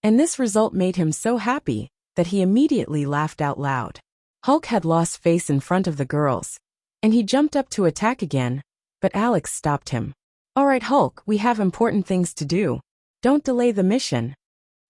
and this result made him so happy that he immediately laughed out loud. Hulk had lost face in front of the girls, and he jumped up to attack again, but Alex stopped him. "All right, Hulk, we have important things to do. Don't delay the mission."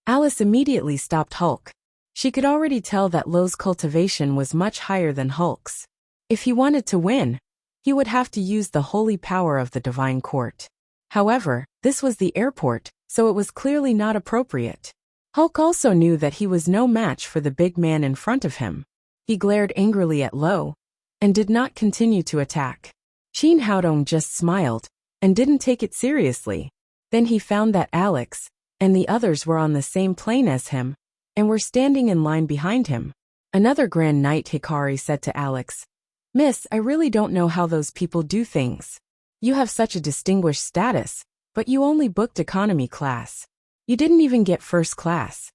Alice immediately stopped Hulk. She could already tell that Lo's cultivation was much higher than Hulk's. If he wanted to win, he would have to use the holy power of the divine court. However, this was the airport, so it was clearly not appropriate. Hulk also knew that he was no match for the big man in front of him. He glared angrily at Lo, and did not continue to attack. Chin Haodong just smiled, and didn't take it seriously. Then he found that Alex and the others were on the same plane as him, and were standing in line behind him. Another Grand Knight, Hikari, said to Alex, "Miss, I really don't know how those people do things. You have such a distinguished status, but you only booked economy class. You didn't even get first class."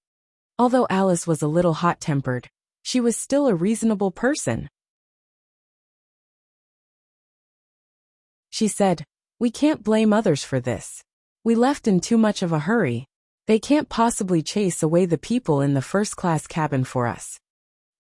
Although Alice was a little hot-tempered, she was still a reasonable person. She said, "We can't blame others for this. We left in too much of a hurry. They can't possibly chase away the people in the first-class cabin for us."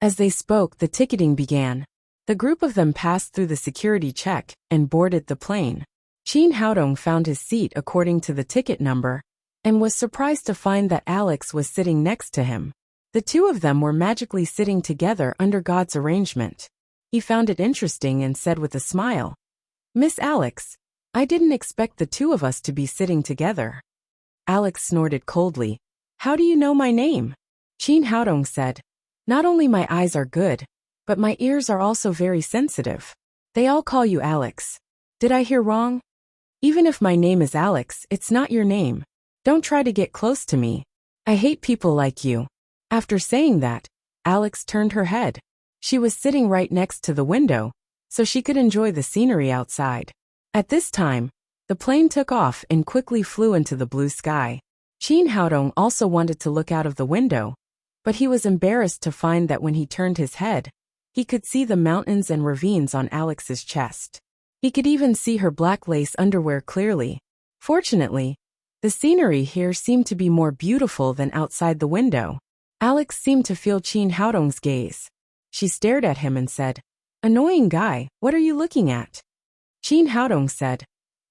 As they spoke, the ticketing began. The group of them passed through the security check and boarded the plane. Chin Haodong found his seat according to the ticket number, and was surprised to find that Alex was sitting next to him. The two of them were magically sitting together under God's arrangement. He found it interesting and said with a smile, "Miss Alex, I didn't expect the two of us to be sitting together." Alex snorted coldly. "How do you know my name?" Chin Haodong said, "Not only my eyes are good, but my ears are also very sensitive. They all call you Alex. Did I hear wrong? Even if my name is Alex, it's not your name. Don't try to get close to me. I hate people like you." After saying that, Alex turned her head. She was sitting right next to the window, so she could enjoy the scenery outside. At this time, The plane took off and quickly flew into the blue sky. Chin Haodong also wanted to look out of the window, but he was embarrassed to find that when he turned his head, he could see the mountains and ravines on Alex's chest. He could even see her black lace underwear clearly. Fortunately, the scenery here seemed to be more beautiful than outside the window. Alex seemed to feel Chin Haodong's gaze. She stared at him and said, "Annoying guy, what are you looking at?" Chin Haodong said,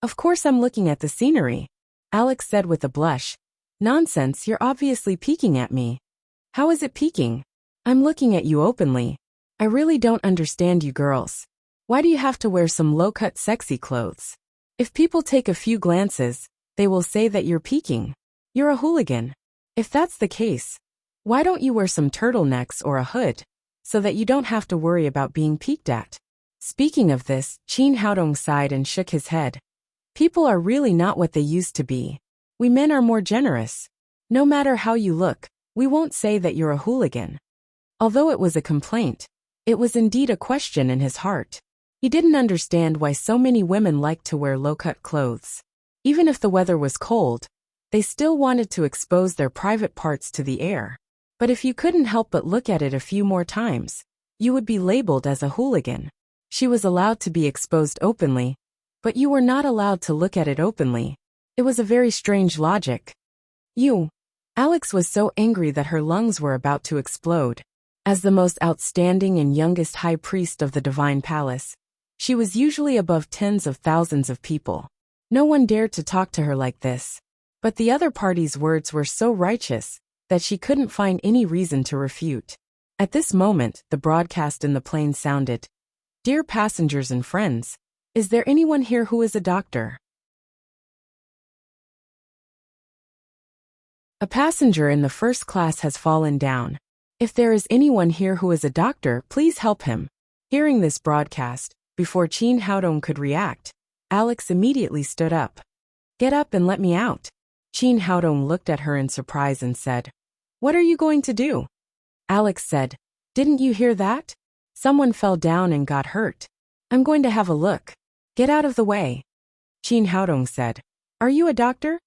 "Of course I'm looking at the scenery." Alex said with a blush, "Nonsense, you're obviously peeking at me." "How is it peeking? I'm looking at you openly. I really don't understand you girls. Why do you have to wear some low-cut sexy clothes? If people take a few glances, they will say that you're peeking. You're a hooligan. If that's the case, why don't you wear some turtlenecks or a hood, so that you don't have to worry about being peeked at?" Speaking of this, Chin Haodong sighed and shook his head. "People are really not what they used to be. We men are more generous. No matter how you look, we won't say that you're a hooligan." Although it was a complaint, it was indeed a question in his heart. He didn't understand why so many women liked to wear low-cut clothes. Even if the weather was cold, they still wanted to expose their private parts to the air. But if you couldn't help but look at it a few more times, you would be labeled as a hooligan. She was allowed to be exposed openly, but you were not allowed to look at it openly. It was a very strange logic. Alex was so angry that her lungs were about to explode. As the most outstanding and youngest high priest of the divine palace, she was usually above tens of thousands of people. No one dared to talk to her like this. But the other party's words were so righteous that she couldn't find any reason to refute. At this moment, the broadcast in the plane sounded, "Dear passengers and friends, is there anyone here who is a doctor? A passenger in the first class has fallen down. If there is anyone here who is a doctor, please help him." Hearing this broadcast, before Chin Haodong could react, Alex immediately stood up. "Get up and let me out." Chin Haodong looked at her in surprise and said, "What are you going to do?" Alex said, "Didn't you hear that? Someone fell down and got hurt. I'm going to have a look. Get out of the way." Chin Haodong said, "Are you a doctor?"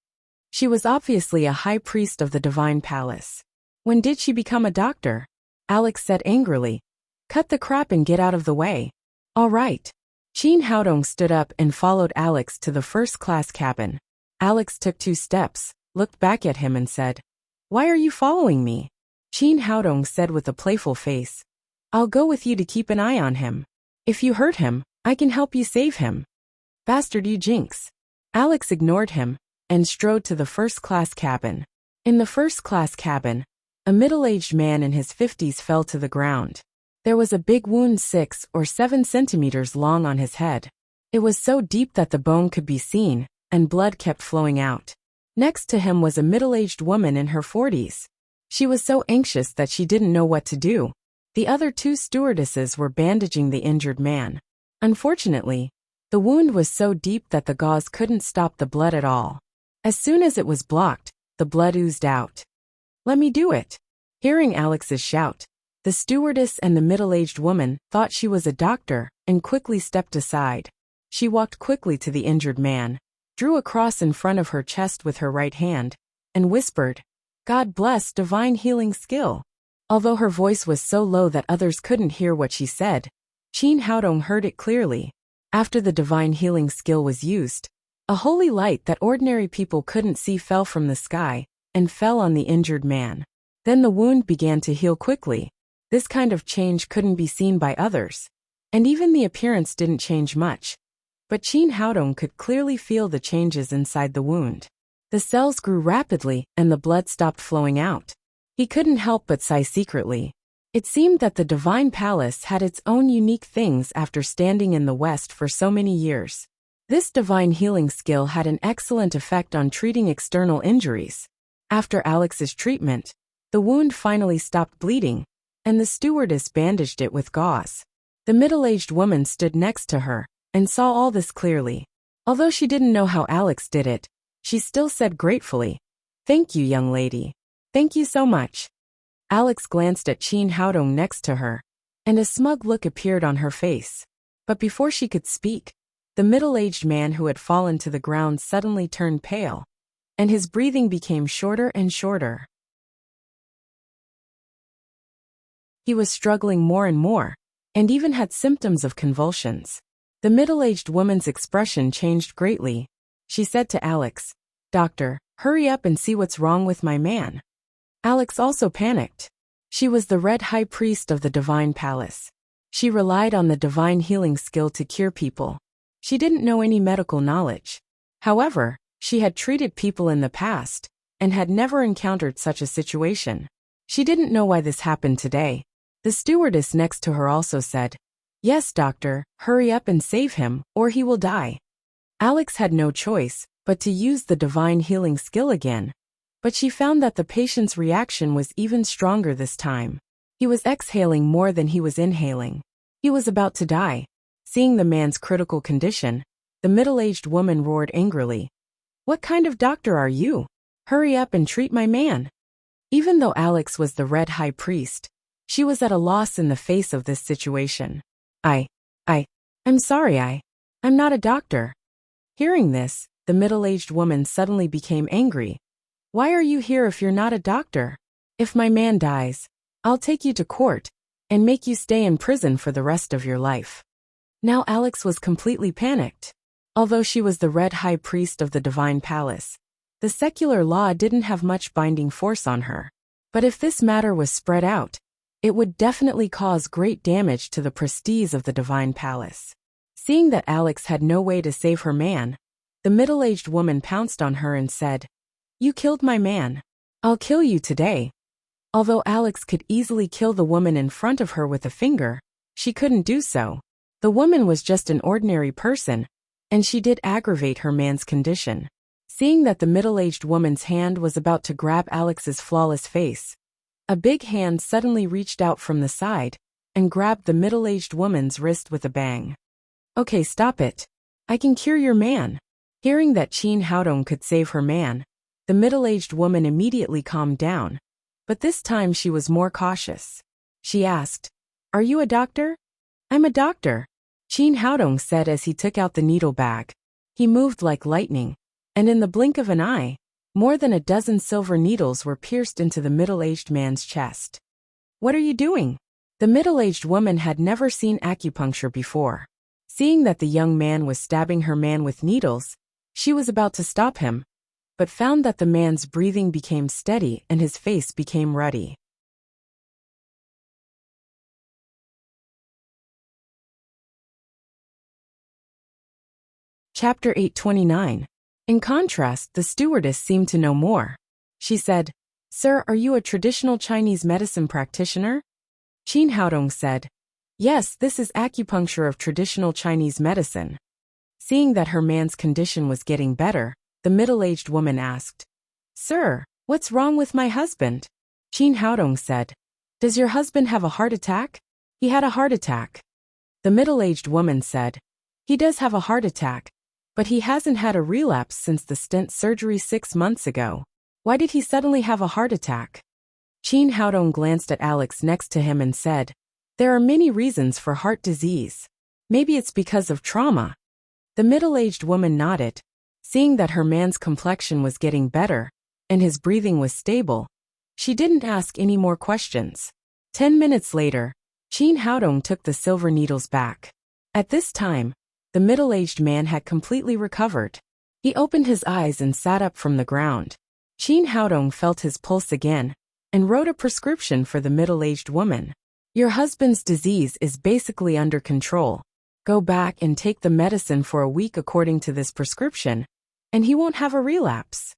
She was obviously a high priest of the divine palace. When did she become a doctor? Alex said angrily, "Cut the crap and get out of the way." "All right." Chin Haodong stood up and followed Alex to the first-class cabin. Alex took 2 steps, looked back at him and said, "Why are you following me?" Chin Haodong said with a playful face, "I'll go with you to keep an eye on him. If you hurt him, I can help you save him." "Bastard, you jinx." Alex ignored him and strode to the first-class cabin. In the first-class cabin, a middle-aged man in his 50s fell to the ground. There was a big wound 6 or 7 centimeters long on his head. It was so deep that the bone could be seen, and blood kept flowing out. Next to him was a middle-aged woman in her 40s. She was so anxious that she didn't know what to do. The other 2 stewardesses were bandaging the injured man. Unfortunately, the wound was so deep that the gauze couldn't stop the blood at all. As soon as it was blocked, the blood oozed out. "Let me do it." Hearing Alex's shout, the stewardess and the middle-aged woman thought she was a doctor and quickly stepped aside. She walked quickly to the injured man, drew a cross in front of her chest with her right hand, and whispered, "God bless divine healing skill." Although her voice was so low that others couldn't hear what she said, Chin Haodong heard it clearly. After the divine healing skill was used, a holy light that ordinary people couldn't see fell from the sky and fell on the injured man. Then the wound began to heal quickly. This kind of change couldn't be seen by others, and even the appearance didn't change much. But Chin Haodong could clearly feel the changes inside the wound. The cells grew rapidly and the blood stopped flowing out. He couldn't help but sigh secretly. It seemed that the divine palace had its own unique things after standing in the West for so many years. This divine healing skill had an excellent effect on treating external injuries. After Alex's treatment, the wound finally stopped bleeding, and the stewardess bandaged it with gauze. The middle-aged woman stood next to her and saw all this clearly. Although she didn't know how Alex did it, she still said gratefully, "Thank you, young lady. Thank you so much." Alex glanced at Chin Haodong next to her, and a smug look appeared on her face. But before she could speak, The middle-aged man who had fallen to the ground suddenly turned pale, and his breathing became shorter and shorter. He was struggling more and more, and even had symptoms of convulsions. The middle-aged woman's expression changed greatly. She said to Alex, "Doctor, hurry up and see what's wrong with my man." Alex also panicked. She was the Red High Priest of the Divine Palace. She relied on the divine healing skill to cure people. She didn't know any medical knowledge. However, she had treated people in the past, and had never encountered such a situation. She didn't know why this happened today. The stewardess next to her also said, "Yes, doctor, hurry up and save him, or he will die." Alex had no choice but to use the divine healing skill again. But she found that the patient's reaction was even stronger this time. He was exhaling more than he was inhaling. He was about to die. Seeing the man's critical condition, the middle-aged woman roared angrily, "What kind of doctor are you? Hurry up and treat my man." Even though Alex was the Red High Priest, she was at a loss in the face of this situation. I'm sorry, I'm not a doctor." Hearing this, the middle-aged woman suddenly became angry. "Why are you here if you're not a doctor? If my man dies, I'll take you to court and make you stay in prison for the rest of your life." Now Alex was completely panicked. Although she was the Red High Priest of the Divine Palace, the secular law didn't have much binding force on her. But if this matter was spread out, it would definitely cause great damage to the prestige of the Divine Palace. Seeing that Alex had no way to save her man, the middle-aged woman pounced on her and said, "You killed my man. I'll kill you today." Although Alex could easily kill the woman in front of her with a finger, she couldn't do so. The woman was just an ordinary person, and she did aggravate her man's condition. Seeing that the middle-aged woman's hand was about to grab Alex's flawless face, a big hand suddenly reached out from the side and grabbed the middle-aged woman's wrist with a bang. "Okay, stop it. I can cure your man." Hearing that Qin Haodong could save her man, the middle-aged woman immediately calmed down, but this time she was more cautious. She asked, "Are you a doctor?" "I'm a doctor," Qin Haodong said as he took out the needle bag. He moved like lightning, and in the blink of an eye, more than a dozen silver needles were pierced into the middle-aged man's chest. "What are you doing?" The middle-aged woman had never seen acupuncture before. Seeing that the young man was stabbing her man with needles, she was about to stop him, but found that the man's breathing became steady and his face became ruddy. Chapter 829. In contrast, the stewardess seemed to know more. She said, "Sir, are you a traditional Chinese medicine practitioner?" Qin Haodong said, "Yes, this is acupuncture of traditional Chinese medicine." Seeing that her man's condition was getting better, the middle-aged woman asked, "Sir, what's wrong with my husband?" Qin Haodong said, "Does your husband have a heart attack?" "He had a heart attack." The middle-aged woman said, "He does have a heart attack, but he hasn't had a relapse since the stent surgery 6 months ago. Why did he suddenly have a heart attack?" Qin Haodong glanced at Alex next to him and said, "There are many reasons for heart disease. Maybe it's because of trauma." The middle-aged woman nodded. Seeing that her man's complexion was getting better, and his breathing was stable, she didn't ask any more questions. 10 minutes later, Qin Haodong took the silver needles back. At this time, the middle-aged man had completely recovered. He opened his eyes and sat up from the ground. Qin Haodong felt his pulse again, and wrote a prescription for the middle-aged woman. "Your husband's disease is basically under control. Go back and take the medicine for a week according to this prescription, and he won't have a relapse."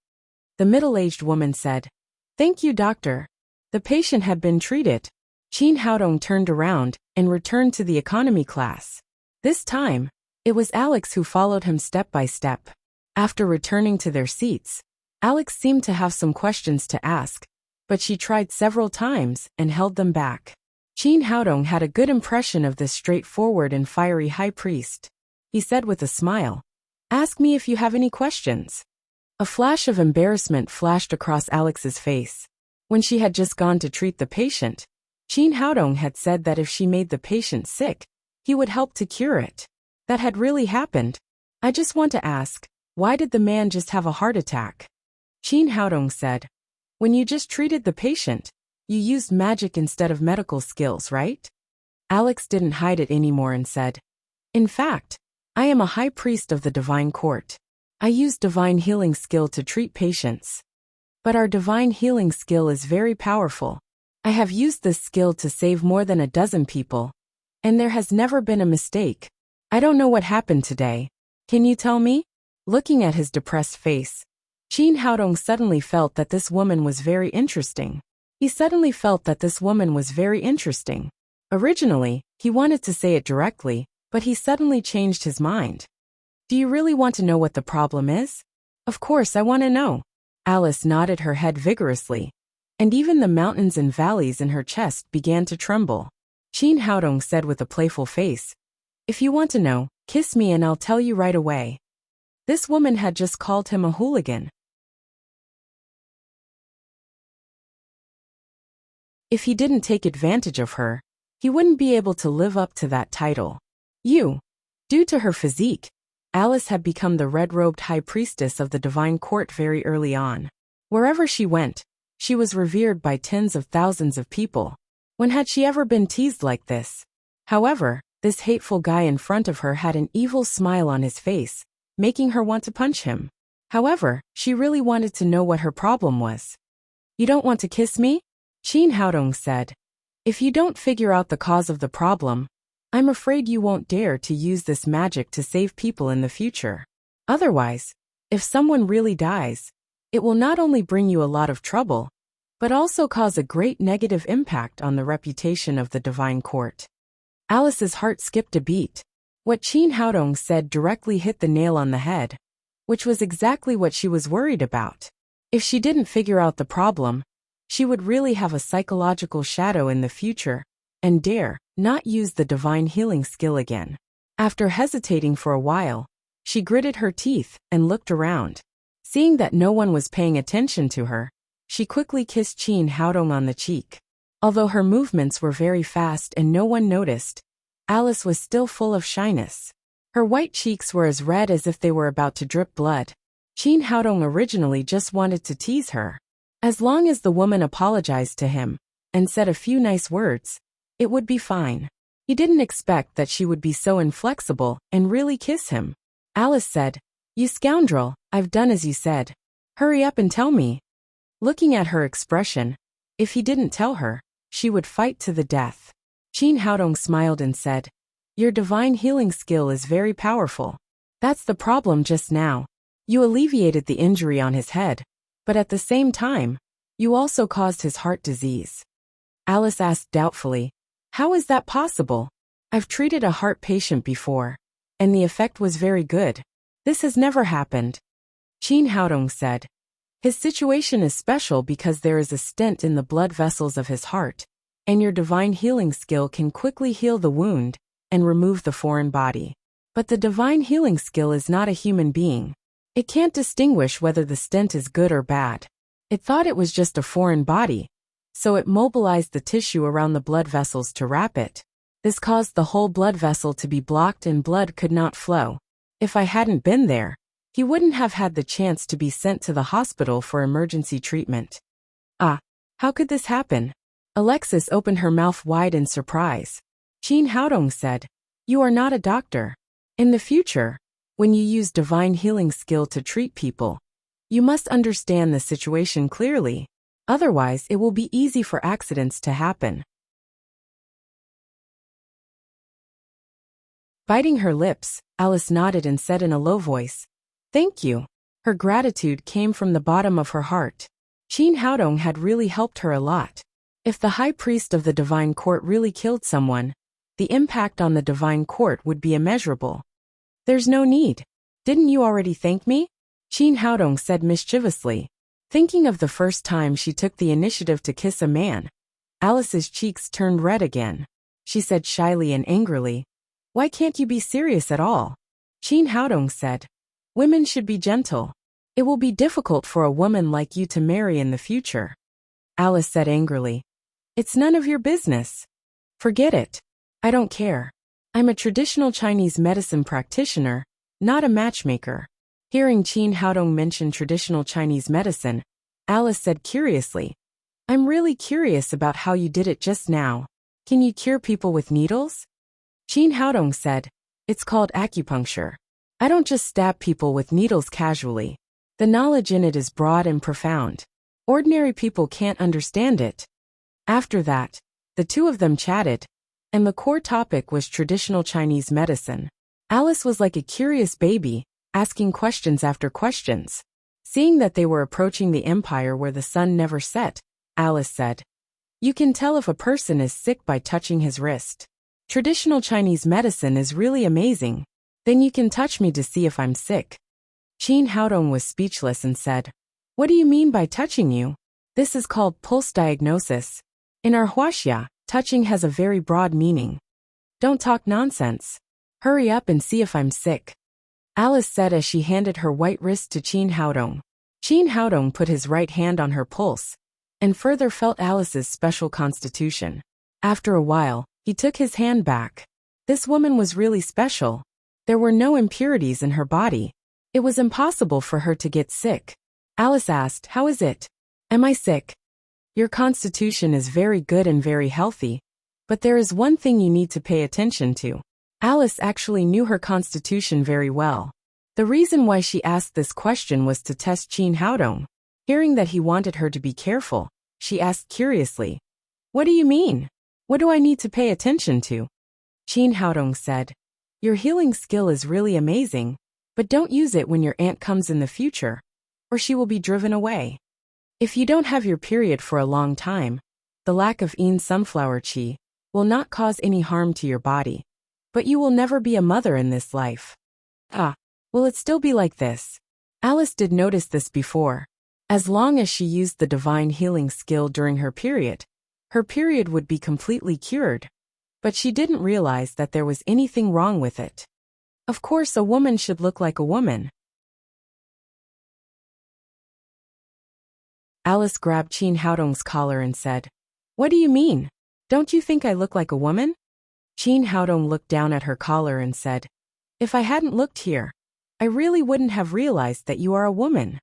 The middle-aged woman said, "Thank you, doctor." The patient had been treated. Qin Haodong turned around and returned to the economy class. This time, it was Alex who followed him step by step. After returning to their seats, Alex seemed to have some questions to ask, but she tried several times and held them back. Qin Haodong had a good impression of this straightforward and fiery high priest. He said with a smile, "Ask me if you have any questions." A flash of embarrassment flashed across Alex's face. When she had just gone to treat the patient, Qin Haodong had said that if she made the patient sick, he would help to cure it. That had really happened. I just want to ask, why did the man just have a heart attack? Qin Haodong said. When you just treated the patient, you used magic instead of medical skills, right? Alex didn't hide it anymore and said, in fact, I am a high priest of the divine court. I use divine healing skill to treat patients. But our divine healing skill is very powerful. I have used this skill to save more than a dozen people, and there has never been a mistake. I don't know what happened today. Can you tell me? Looking at his depressed face, Qin Haodong suddenly felt that this woman was very interesting. He suddenly felt that this woman was very interesting. Originally, he wanted to say it directly, but he suddenly changed his mind. Do you really want to know what the problem is? Of course I want to know. Alice nodded her head vigorously, and even the mountains and valleys in her chest began to tremble. Qin Haodong said with a playful face, if you want to know, kiss me and I'll tell you right away. This woman had just called him a hooligan. If he didn't take advantage of her, he wouldn't be able to live up to that title. Due to her physique, Alice had become the red-robed high priestess of the divine court very early on. Wherever she went, she was revered by tens of thousands of people. When had she ever been teased like this? However, this hateful guy in front of her had an evil smile on his face, making her want to punch him. However, she really wanted to know what her problem was. You don't want to kiss me? Qin Haodong said. If you don't figure out the cause of the problem, I'm afraid you won't dare to use this magic to save people in the future. Otherwise, if someone really dies, it will not only bring you a lot of trouble, but also cause a great negative impact on the reputation of the divine court. Alice's heart skipped a beat. What Qin Haodong said directly hit the nail on the head, which was exactly what she was worried about. If she didn't figure out the problem, she would really have a psychological shadow in the future, and dare not use the divine healing skill again. After hesitating for a while, she gritted her teeth and looked around. Seeing that no one was paying attention to her, she quickly kissed Qin Haodong on the cheek. Although her movements were very fast and no one noticed, Alice was still full of shyness. Her white cheeks were as red as if they were about to drip blood. Qin Haodong originally just wanted to tease her. As long as the woman apologized to him and said a few nice words, it would be fine. He didn't expect that she would be so inflexible and really kiss him. Alice said, "You scoundrel, I've done as you said. Hurry up and tell me." Looking at her expression, if he didn't tell her, she would fight to the death. Qin Haodong smiled and said, "Your divine healing skill is very powerful. That's the problem just now. You alleviated the injury on his head, but at the same time, you also caused his heart disease." Alice asked doubtfully, "How is that possible? I've treated a heart patient before, and the effect was very good. This has never happened." Qin Haodong said, "His situation is special because there is a stent in the blood vessels of his heart, and your divine healing skill can quickly heal the wound and remove the foreign body. But the divine healing skill is not a human being. It can't distinguish whether the stent is good or bad. It thought it was just a foreign body, so it mobilized the tissue around the blood vessels to wrap it. This caused the whole blood vessel to be blocked and blood could not flow. If I hadn't been there, he wouldn't have had the chance to be sent to the hospital for emergency treatment." "Ah, how could this happen?" Alexis opened her mouth wide in surprise. Qin Haodong said, "You are not a doctor. In the future, when you use divine healing skill to treat people, you must understand the situation clearly. Otherwise, it will be easy for accidents to happen." Biting her lips, Alice nodded and said in a low voice, "Thank you." Her gratitude came from the bottom of her heart. Qin Haodong had really helped her a lot. If the high priest of the divine court really killed someone, the impact on the divine court would be immeasurable. "There's no need. Didn't you already thank me?" Qin Haodong said mischievously. Thinking of the first time she took the initiative to kiss a man, Alice's cheeks turned red again. She said shyly and angrily, "Why can't you be serious at all?" Qin Haodong said, "Women should be gentle. It will be difficult for a woman like you to marry in the future." Alice said angrily, "It's none of your business. Forget it. I don't care. I'm a traditional Chinese medicine practitioner, not a matchmaker. Hearing Qin Haodong mention traditional Chinese medicine, Alice said curiously, I'm really curious about how you did it just now. Can you cure people with needles? Qin Haodong said, it's called acupuncture. I don't just stab people with needles casually. The knowledge in it is broad and profound. Ordinary people can't understand it. After that, the two of them chatted, and the core topic was traditional Chinese medicine. Alice was like a curious baby, asking questions after questions. Seeing that they were approaching the empire where the sun never set, Alice said, you can tell if a person is sick by touching his wrist. Traditional Chinese medicine is really amazing. Then you can touch me to see if I'm sick. Qin Haodong was speechless and said, what do you mean by touching you? This is called pulse diagnosis. In our Huaxia, touching has a very broad meaning. Don't talk nonsense. Hurry up and see if I'm sick. Alice said as she handed her white wrist to Qin Haodong. Qin Haodong put his right hand on her pulse, and further felt Alice's special constitution. After a while, he took his hand back. This woman was really special. There were no impurities in her body. It was impossible for her to get sick. Alice asked, how is it? Am I sick? Your constitution is very good and very healthy, but there is one thing you need to pay attention to. Alice actually knew her constitution very well. The reason why she asked this question was to test Qin Haodong. Hearing that he wanted her to be careful, she asked curiously, what do you mean? What do I need to pay attention to? Qin Haodong said, your healing skill is really amazing, but don't use it when your aunt comes in the future, or she will be driven away. If you don't have your period for a long time, the lack of yin sunflower qi will not cause any harm to your body, but you will never be a mother in this life. Will it still be like this? Alice did notice this before. As long as she used the divine healing skill during her period would be completely cured. But she didn't realize that there was anything wrong with it. Of course, a woman should look like a woman. Alice grabbed Qin Haodong's collar and said, what do you mean? Don't you think I look like a woman? Qin Haodong looked down at her collar and said, if I hadn't looked here, I really wouldn't have realized that you are a woman.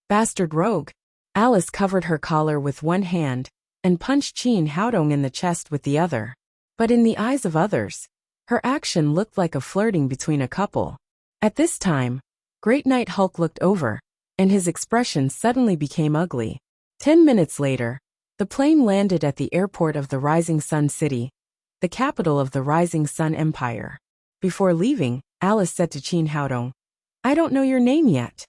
Bastard rogue. Alice covered her collar with one hand and punched Qin Haodong in the chest with the other. But in the eyes of others, her action looked like a flirting between a couple. At this time, Great Knight Hulk looked over, and his expression suddenly became ugly. 10 minutes later, the plane landed at the airport of the Rising Sun City, the capital of the Rising Sun Empire. Before leaving, Alice said to Qin Haodong, I don't know your name yet.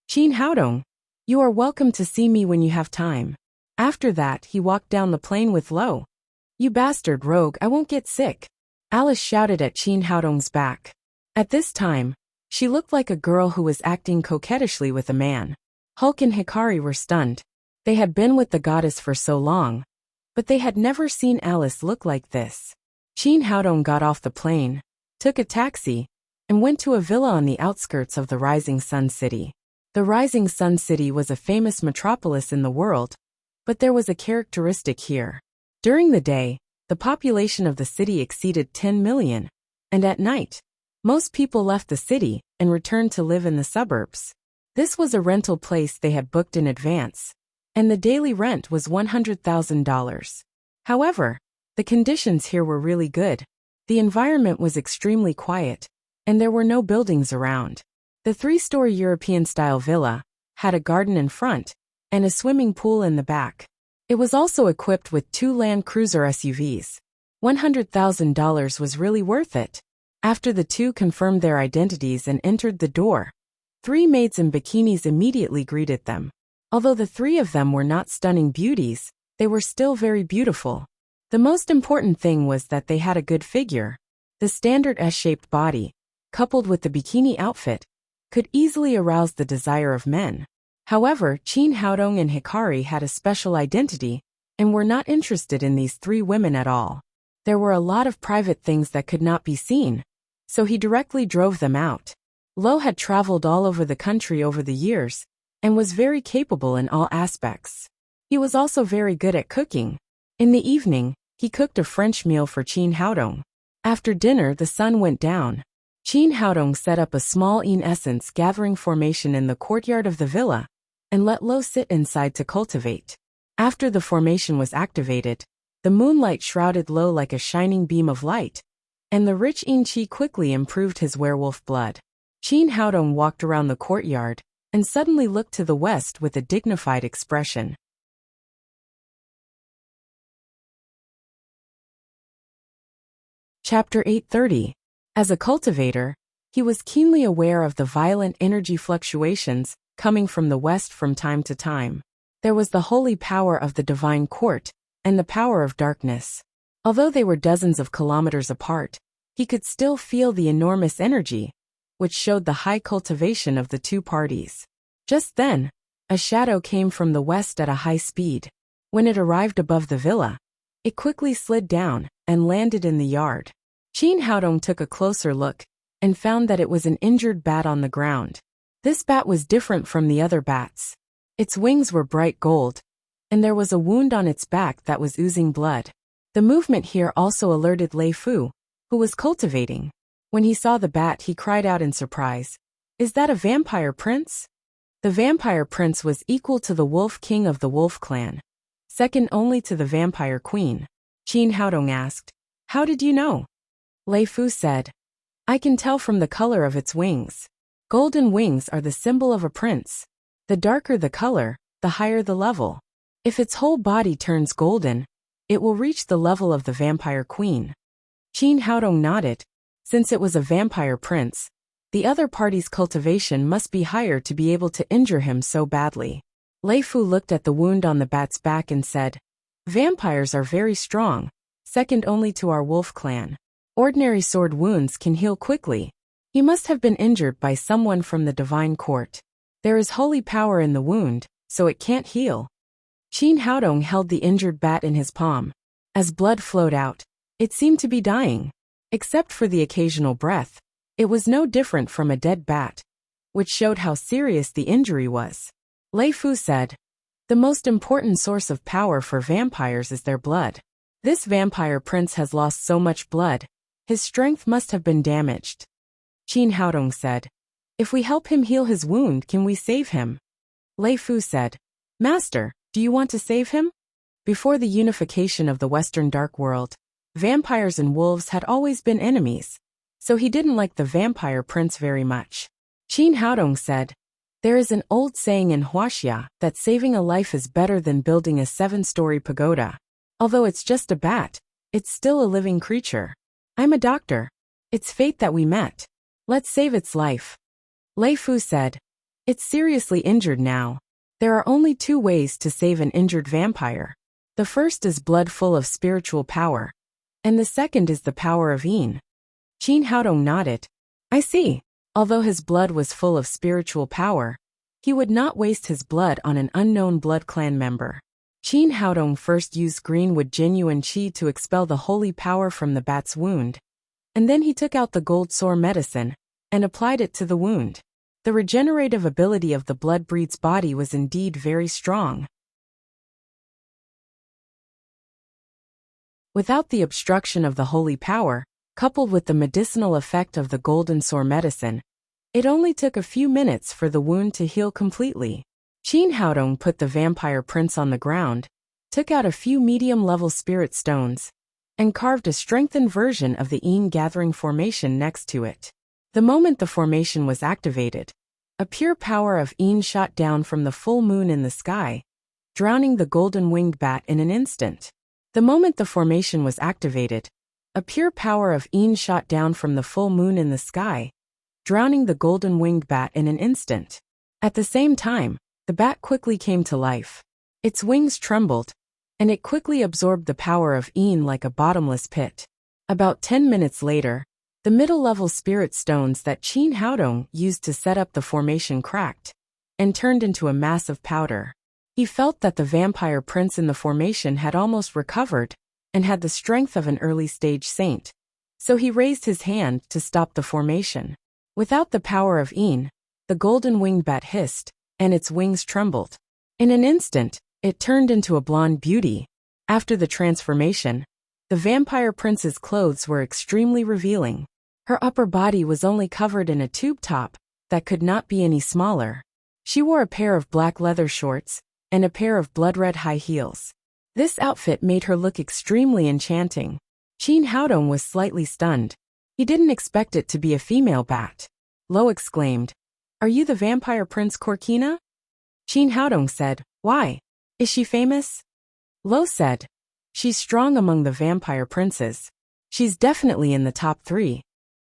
Qin Haodong, you are welcome to see me when you have time. After that, he walked down the plane with Lo. You bastard rogue, I won't get sick. Alice shouted at Qin Haodong's back. At this time, she looked like a girl who was acting coquettishly with a man. Hulk and Hikari were stunned. They had been with the goddess for so long, but they had never seen Alice look like this. Qin Haodong got off the plane, took a taxi, and went to a villa on the outskirts of the Rising Sun City. The Rising Sun City was a famous metropolis in the world, but there was a characteristic here. During the day, the population of the city exceeded 10 million, and at night, most people left the city and returned to live in the suburbs. This was a rental place they had booked in advance, and the daily rent was $100,000. However, the conditions here were really good. The environment was extremely quiet, and there were no buildings around. The 3-story European-style villa had a garden in front and a swimming pool in the back. It was also equipped with 2 Land Cruiser SUVs. $100,000 was really worth it. After the two confirmed their identities and entered the door, 3 maids in bikinis immediately greeted them. Although the 3 of them were not stunning beauties, they were still very beautiful. The most important thing was that they had a good figure. The standard S-shaped body, coupled with the bikini outfit, could easily arouse the desire of men. However, Qin Haodong and Hikari had a special identity and were not interested in these 3 women at all. There were a lot of private things that could not be seen, so he directly drove them out. Lo had traveled all over the country over the years and was very capable in all aspects. He was also very good at cooking. In the evening, he cooked a French meal for Qin Haodong. After dinner, the sun went down, Qin Haodong set up a small essence gathering formation in the courtyard of the villa and let Lo sit inside to cultivate. After the formation was activated, the moonlight shrouded Lo like a shining beam of light, and the rich yin qi quickly improved his werewolf blood. Qin Haodong walked around the courtyard and suddenly looked to the west with a dignified expression. Chapter 830. As a cultivator, he was keenly aware of the violent energy fluctuations coming from the west from time to time. There was the holy power of the divine court and the power of darkness. Although they were dozens of kilometers apart, he could still feel the enormous energy, which showed the high cultivation of the two parties. Just then, a shadow came from the west at a high speed. When it arrived above the villa, it quickly slid down and landed in the yard. Qin Haodong took a closer look and found that it was an injured bat on the ground. This bat was different from the other bats. Its wings were bright gold, and there was a wound on its back that was oozing blood. The movement here also alerted Lei Fu, who was cultivating. When he saw the bat, he cried out in surprise, "Is that a vampire prince?" The vampire prince was equal to the wolf king of the wolf clan, second only to the vampire queen. Qin Haodong asked, "How did you know?" Lei Fu said, "I can tell from the color of its wings. Golden wings are the symbol of a prince. The darker the color, the higher the level. If its whole body turns golden, it will reach the level of the vampire queen." Qin Haodong nodded. Since it was a vampire prince, the other party's cultivation must be higher to be able to injure him so badly. Lei Fu looked at the wound on the bat's back and said, "Vampires are very strong, second only to our wolf clan. Ordinary sword wounds can heal quickly. He must have been injured by someone from the divine court. There is holy power in the wound, so it can't heal." Qin Haodong held the injured bat in his palm. As blood flowed out, it seemed to be dying. Except for the occasional breath, it was no different from a dead bat, which showed how serious the injury was. Lei Fu said, "The most important source of power for vampires is their blood. This vampire prince has lost so much blood, his strength must have been damaged." Qin Haodong said, "If we help him heal his wound, can we save him?" Lei Fu said, "Master, do you want to save him?" Before the unification of the Western Dark World, vampires and wolves had always been enemies, so he didn't like the vampire prince very much. Qin Haodong said, "There is an old saying in Huaxia that saving a life is better than building a 7-story pagoda. Although it's just a bat, it's still a living creature. I'm a doctor. It's fate that we met. Let's save its life." Lei Fu said, "It's seriously injured now. There are only 2 ways to save an injured vampire. The first is blood full of spiritual power, and the second is the power of yin." Qin Haodong nodded. "I see." Although his blood was full of spiritual power, he would not waste his blood on an unknown blood clan member. Qin Haodong first used greenwood genuine qi to expel the holy power from the bat's wound, and then he took out the gold sore medicine and applied it to the wound. The regenerative ability of the blood breed's body was indeed very strong. Without the obstruction of the holy power, coupled with the medicinal effect of the golden sore medicine, it only took a few minutes for the wound to heal completely. Qin Haodong put the vampire prince on the ground, took out a few medium-level spirit stones, and carved a strengthened version of the yin gathering formation next to it. The moment the formation was activated, a pure power of yin shot down from the full moon in the sky, drowning the golden-winged bat in an instant. The moment the formation was activated, a pure power of yin shot down from the full moon in the sky, drowning the golden-winged bat in an instant. At the same time, the bat quickly came to life. Its wings trembled, and it quickly absorbed the power of yin like a bottomless pit. About 10 minutes later, the middle-level spirit stones that Qin Haodong used to set up the formation cracked and turned into a mass of powder. He felt that the vampire prince in the formation had almost recovered and had the strength of an early-stage saint, so he raised his hand to stop the formation. Without the power of yin, the golden-winged bat hissed, and its wings trembled. In an instant, it turned into a blonde beauty. After the transformation, the vampire prince's clothes were extremely revealing. Her upper body was only covered in a tube top that could not be any smaller. She wore a pair of black leather shorts and a pair of blood-red high heels. This outfit made her look extremely enchanting. Chin Haodong was slightly stunned. He didn't expect it to be a female bat. Lo exclaimed, "Are you the vampire prince Corkina?" Chin Haodong said, "Why? Is she famous?" Lo said, "She's strong among the vampire princes. She's definitely in the top 3.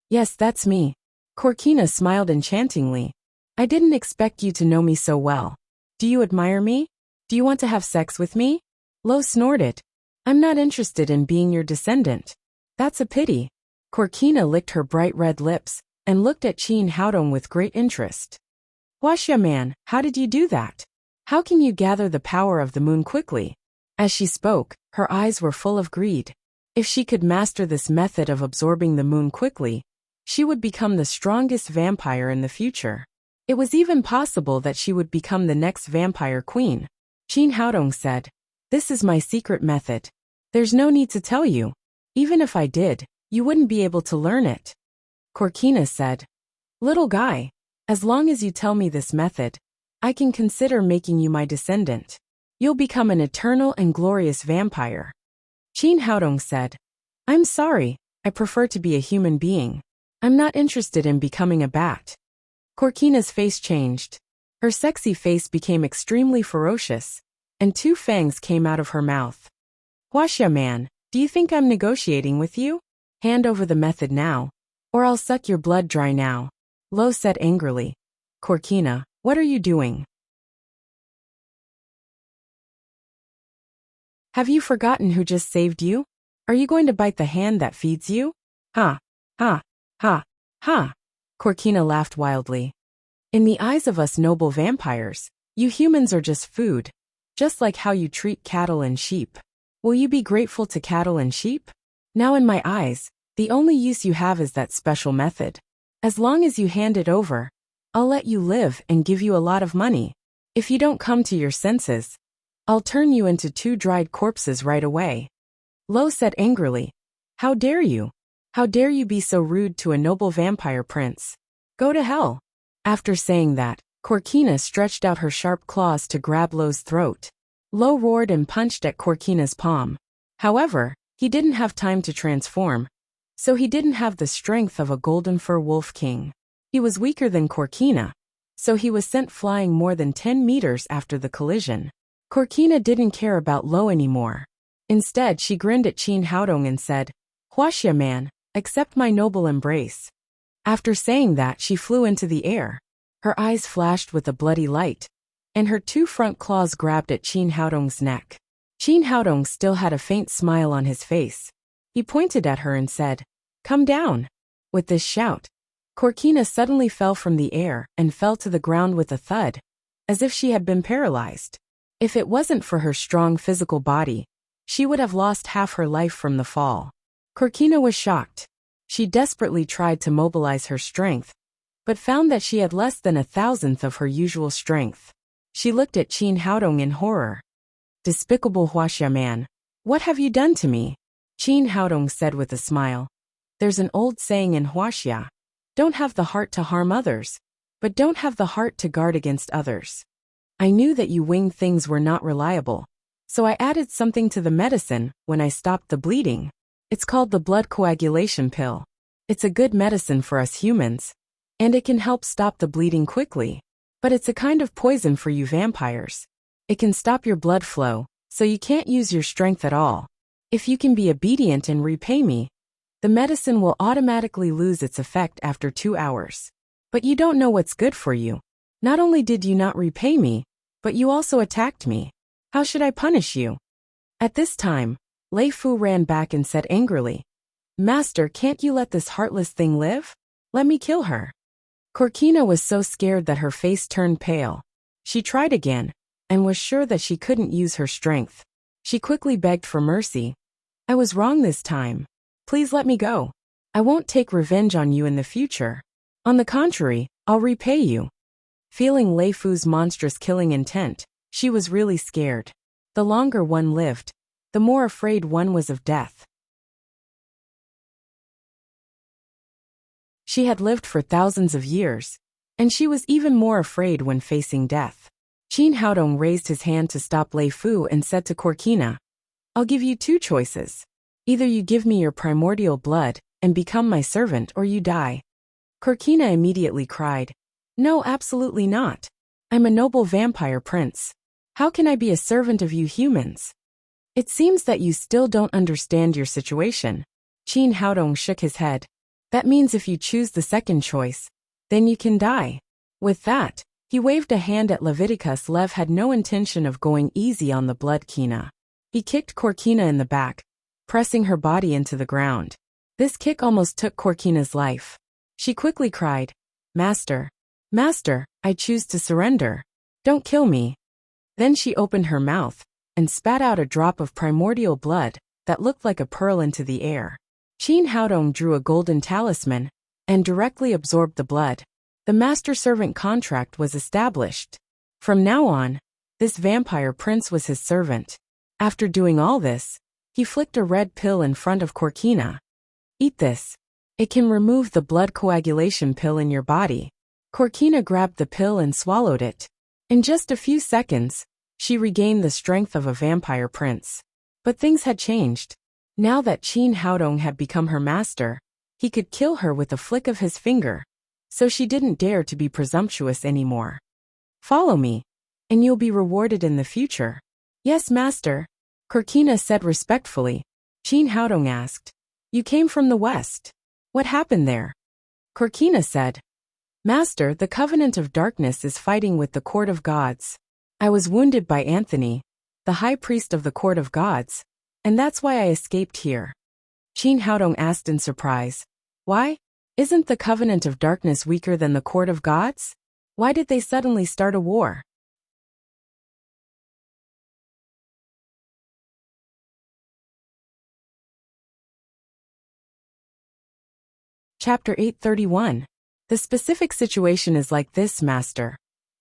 "Yes, that's me." Corkina smiled enchantingly. "I didn't expect you to know me so well. Do you admire me? Do you want to have sex with me?" Lo snorted. "I'm not interested in being your descendant." "That's a pity." Corkina licked her bright red lips and looked at Chin Haodong with great interest. "Huaxia man, how did you do that? How can you gather the power of the moon quickly?" As she spoke, her eyes were full of greed. If she could master this method of absorbing the moon quickly, she would become the strongest vampire in the future. It was even possible that she would become the next vampire queen. Chin Haodong said, "This is my secret method. There's no need to tell you. Even if I did, you wouldn't be able to learn it." Corkina said, "Little guy, as long as you tell me this method, I can consider making you my descendant. You'll become an eternal and glorious vampire." Chin Haodong said, "I'm sorry, I prefer to be a human being. I'm not interested in becoming a bat." Corkina's face changed. Her sexy face became extremely ferocious, and 2 fangs came out of her mouth. "Huaxia man, do you think I'm negotiating with you? Hand over the method now, or I'll suck your blood dry now." Lo said angrily. "Corkina, what are you doing? Have you forgotten who just saved you? Are you going to bite the hand that feeds you?" "Ha, ha, ha, ha." Corkina laughed wildly. "In the eyes of us noble vampires, you humans are just food, just like how you treat cattle and sheep. Will you be grateful to cattle and sheep? Now in my eyes, the only use you have is that special method. As long as you hand it over, I'll let you live and give you a lot of money. If you don't come to your senses, I'll turn you into 2 dried corpses right away." Lo said angrily, "How dare you? How dare you be so rude to a noble vampire prince? Go to hell." After saying that, Corkina stretched out her sharp claws to grab Lo's throat. Lo roared and punched at Corkina's palm. However, he didn't have time to transform, so he didn't have the strength of a golden fur wolf king. He was weaker than Corkina, so he was sent flying more than 10 meters after the collision. Corkina didn't care about Lo anymore. Instead, she grinned at Chin Haodong and said, "Huaxia man, accept my noble embrace." After saying that, she flew into the air. Her eyes flashed with a bloody light, and her 2 front claws grabbed at Chin Haodong's neck. Chin Haodong still had a faint smile on his face. He pointed at her and said, "Come down." With this shout, Corkina suddenly fell from the air and fell to the ground with a thud, as if she had been paralyzed. If it wasn't for her strong physical body, she would have lost half her life from the fall. Corkina was shocked. She desperately tried to mobilize her strength, but found that she had less than 1,000th of her usual strength. She looked at Chin Haodong in horror. "Despicable Huaxia man, what have you done to me?" Chin Haodong said with a smile. "There's an old saying in Huaxia, don't have the heart to harm others, but don't have the heart to guard against others. I knew that you winged things were not reliable, so I added something to the medicine when I stopped the bleeding. It's called the blood coagulation pill. It's a good medicine for us humans, and it can help stop the bleeding quickly. But it's a kind of poison for you vampires. It can stop your blood flow, so you can't use your strength at all. If you can be obedient and repay me, the medicine will automatically lose its effect after 2 hours. But you don't know what's good for you. Not only did you not repay me, but you also attacked me. How should I punish you?" At this time, Lei Fu ran back and said angrily, "Master, can't you let this heartless thing live? Let me kill her." Corkina was so scared that her face turned pale. She tried again, and was sure that she couldn't use her strength. She quickly begged for mercy. "I was wrong this time. Please let me go. I won't take revenge on you in the future. On the contrary, I'll repay you." Feeling Lei Fu's monstrous killing intent, she was really scared. The longer one lived, the more afraid one was of death. She had lived for thousands of years, and she was even more afraid when facing death. Qin Haodong raised his hand to stop Lei Fu and said to Corkina, "I'll give you two choices. Either you give me your primordial blood and become my servant, or you die." Corkina immediately cried, "No, absolutely not. I'm a noble vampire prince. How can I be a servant of you humans?" "It seems that you still don't understand your situation." Qin Haodong shook his head. "That means if you choose the second choice, then you can die." With that, he waved a hand at Leviticus. Lev had no intention of going easy on the blood Kina. He kicked Corkina in the back, pressing her body into the ground. This kick almost took Corkina's life. She quickly cried, "Master, Master, I choose to surrender. Don't kill me." Then she opened her mouth and spat out a drop of primordial blood that looked like a pearl into the air. Qin Haodong drew a golden talisman and directly absorbed the blood. The master-servant contract was established. From now on, this vampire prince was his servant. After doing all this, he flicked a red pill in front of Corkina. "Eat this. It can remove the blood coagulation pill in your body." Corkina grabbed the pill and swallowed it. In just a few seconds, she regained the strength of a vampire prince. But things had changed. Now that Qin Haodong had become her master, he could kill her with a flick of his finger. So she didn't dare to be presumptuous anymore. "Follow me, and you'll be rewarded in the future." "Yes, master," Corkina said respectfully. Qin Haodong asked, "You came from the west. What happened there?" Corkina said, "Master, the Covenant of Darkness is fighting with the Court of Gods. I was wounded by Anthony, the High Priest of the Court of Gods, and that's why I escaped here." Qin Haodong asked in surprise, "Why? Isn't the Covenant of Darkness weaker than the Court of Gods? Why did they suddenly start a war?" Chapter 831. "The specific situation is like this, Master,"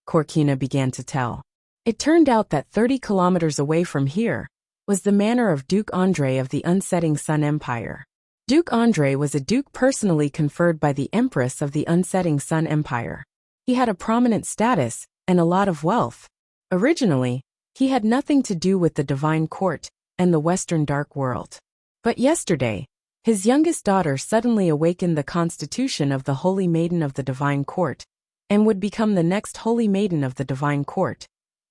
Corkina began to tell. "It turned out that 30 kilometers away from here was the manor of Duke Andre of the Unsetting Sun Empire. Duke Andre was a duke personally conferred by the Empress of the Unsetting Sun Empire. He had a prominent status and a lot of wealth. Originally, he had nothing to do with the Divine Court and the Western Dark World. But yesterday, his youngest daughter suddenly awakened the constitution of the Holy Maiden of the Divine Court and would become the next Holy Maiden of the Divine Court,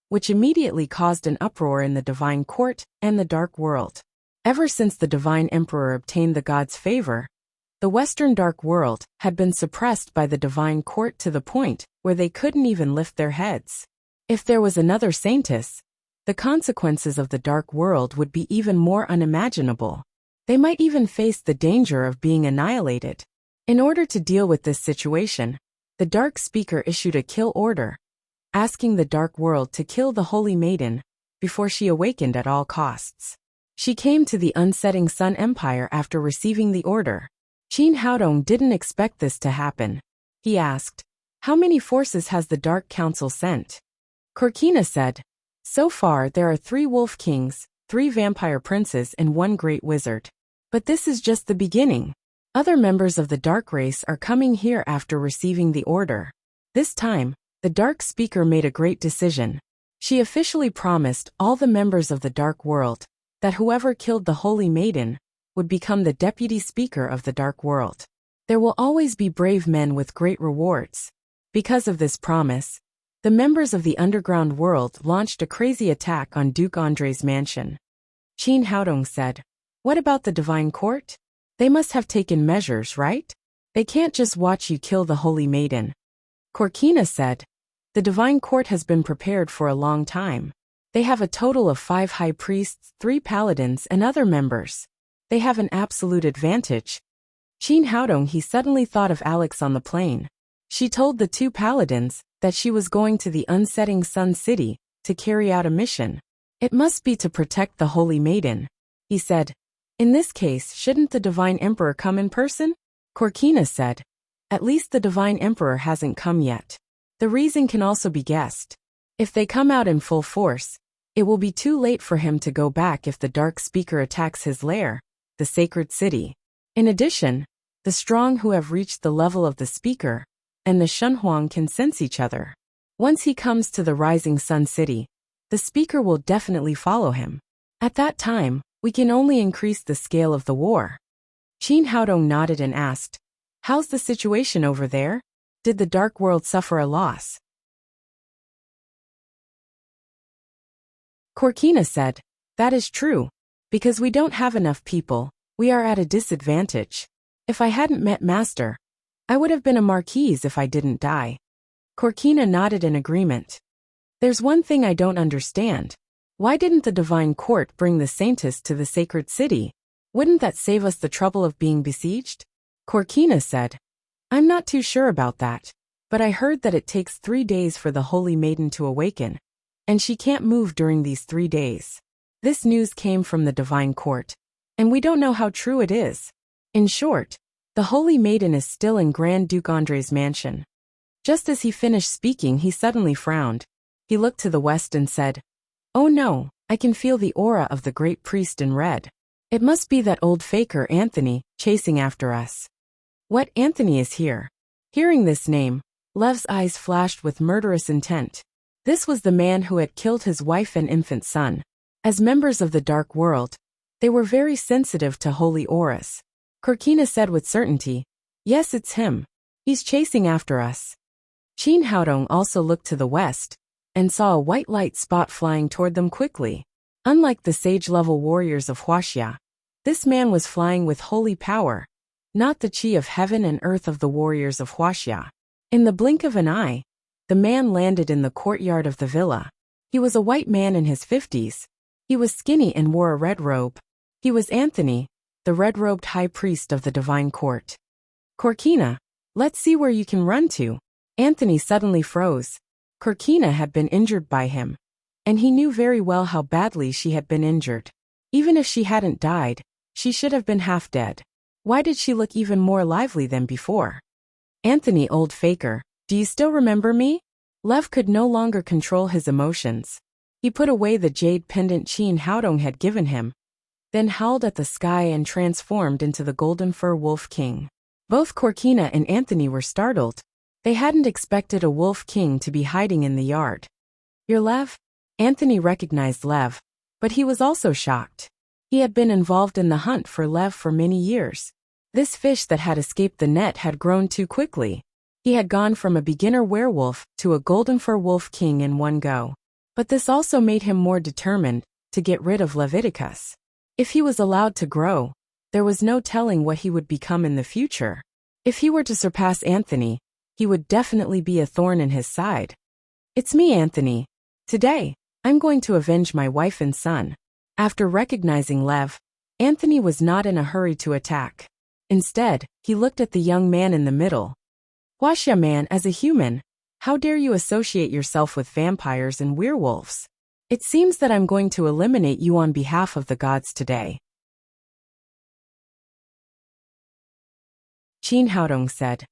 which immediately caused an uproar in the Divine Court and the Dark World. Ever since the Divine Emperor obtained the gods' favor, the Western Dark World had been suppressed by the Divine Court to the point where they couldn't even lift their heads. If there was another Saintess, the consequences of the Dark World would be even more unimaginable. They might even face the danger of being annihilated. In order to deal with this situation, the Dark Speaker issued a kill order, asking the Dark World to kill the Holy Maiden before she awakened at all costs. She came to the Unsetting Sun Empire after receiving the order. Qin Haodong didn't expect this to happen. He asked, "How many forces has the Dark Council sent?" Corkina said, "So far there are 3 wolf kings, 3 vampire princes and 1 great wizard. But this is just the beginning. Other members of the Dark race are coming here after receiving the order." This time, the Dark Speaker made a great decision. She officially promised all the members of the Dark World that whoever killed the Holy Maiden would become the Deputy Speaker of the Dark World. There will always be brave men with great rewards. Because of this promise, the members of the Underground World launched a crazy attack on Duke Andre's mansion. Qin Haodong said, "What about the Divine Court? They must have taken measures, right? They can't just watch you kill the Holy Maiden." Corkina said, "The Divine Court has been prepared for a long time. They have a total of 5 high priests, 3 paladins and other members. They have an absolute advantage." Qin Haodong he suddenly thought of Alex on the plane. She told the 2 paladins that she was going to the Unsetting Sun City to carry out a mission. "It must be to protect the Holy Maiden," he said. "In this case, shouldn't the Divine Emperor come in person?" Corkina said, "At least the Divine Emperor hasn't come yet. The reason can also be guessed. If they come out in full force, it will be too late for him to go back if the Dark Speaker attacks his lair, the Sacred City. In addition, The strong who have reached the level of the speaker, and the Shunhuang can sense each other. Once he comes to the rising sun city, the speaker will definitely follow him. At that time, we can only increase the scale of the war. Qin Haodong nodded and asked, "How's the situation over there? Did the Dark World suffer a loss?" Corkina said, "That is true. Because we don't have enough people, we are at a disadvantage. If I hadn't met Master, I would have been a marquise if I didn't die." Corkina nodded in agreement. "There's one thing I don't understand. Why didn't the divine court bring the saintess to the sacred city? Wouldn't that save us the trouble of being besieged?" Corkina said, "I'm not too sure about that, but I heard that it takes 3 days for the Holy Maiden to awaken, and she can't move during these 3 days. This news came from the divine court, and we don't know how true it is. In short, the Holy Maiden is still in Grand Duke Andre's mansion." Just as he finished speaking, he suddenly frowned. He looked to the west and said, "Oh no, I can feel the aura of the great priest in red. It must be that old faker Anthony, chasing after us." "What, Anthony is here?" Hearing this name, Lev's eyes flashed with murderous intent. This was the man who had killed his wife and infant son. As members of the Dark World, they were very sensitive to holy auras. Corkina said with certainty, "Yes, it's him. He's chasing after us." Qin Haodong also looked to the west, and saw a white light spot flying toward them quickly. Unlike the sage-level warriors of Huaxia, this man was flying with holy power, not the chi of heaven and earth of the warriors of Huaxia. In the blink of an eye, the man landed in the courtyard of the villa. He was a white man in his 50s. He was skinny and wore a red robe. He was Anthony, the red-robed high priest of the divine court. "Corkina, let's see where you can run to." Anthony suddenly froze. Corkina had been injured by him, and he knew very well how badly she had been injured. Even if she hadn't died, she should have been half dead. Why did she look even more lively than before? "Anthony, old faker, do you still remember me?" Lev could no longer control his emotions. He put away the jade pendant Qin Haodong had given him, then howled at the sky and transformed into the golden fur wolf king. Both Corkina and Anthony were startled. They hadn't expected a wolf king to be hiding in the yard. "You're Lev?" Anthony recognized Lev, but he was also shocked. He had been involved in the hunt for Lev for many years. This fish that had escaped the net had grown too quickly. He had gone from a beginner werewolf to a golden fur wolf king in one go. But this also made him more determined to get rid of Leviticus. If he was allowed to grow, there was no telling what he would become in the future. If he were to surpass Anthony, he would definitely be a thorn in his side. "It's me, Anthony. Today, I'm going to avenge my wife and son." After recognizing Lev, Anthony was not in a hurry to attack. Instead, he looked at the young man in the middle. "Huaxia man, as a human, how dare you associate yourself with vampires and werewolves? It seems that I'm going to eliminate you on behalf of the gods today." Qin Haodong said,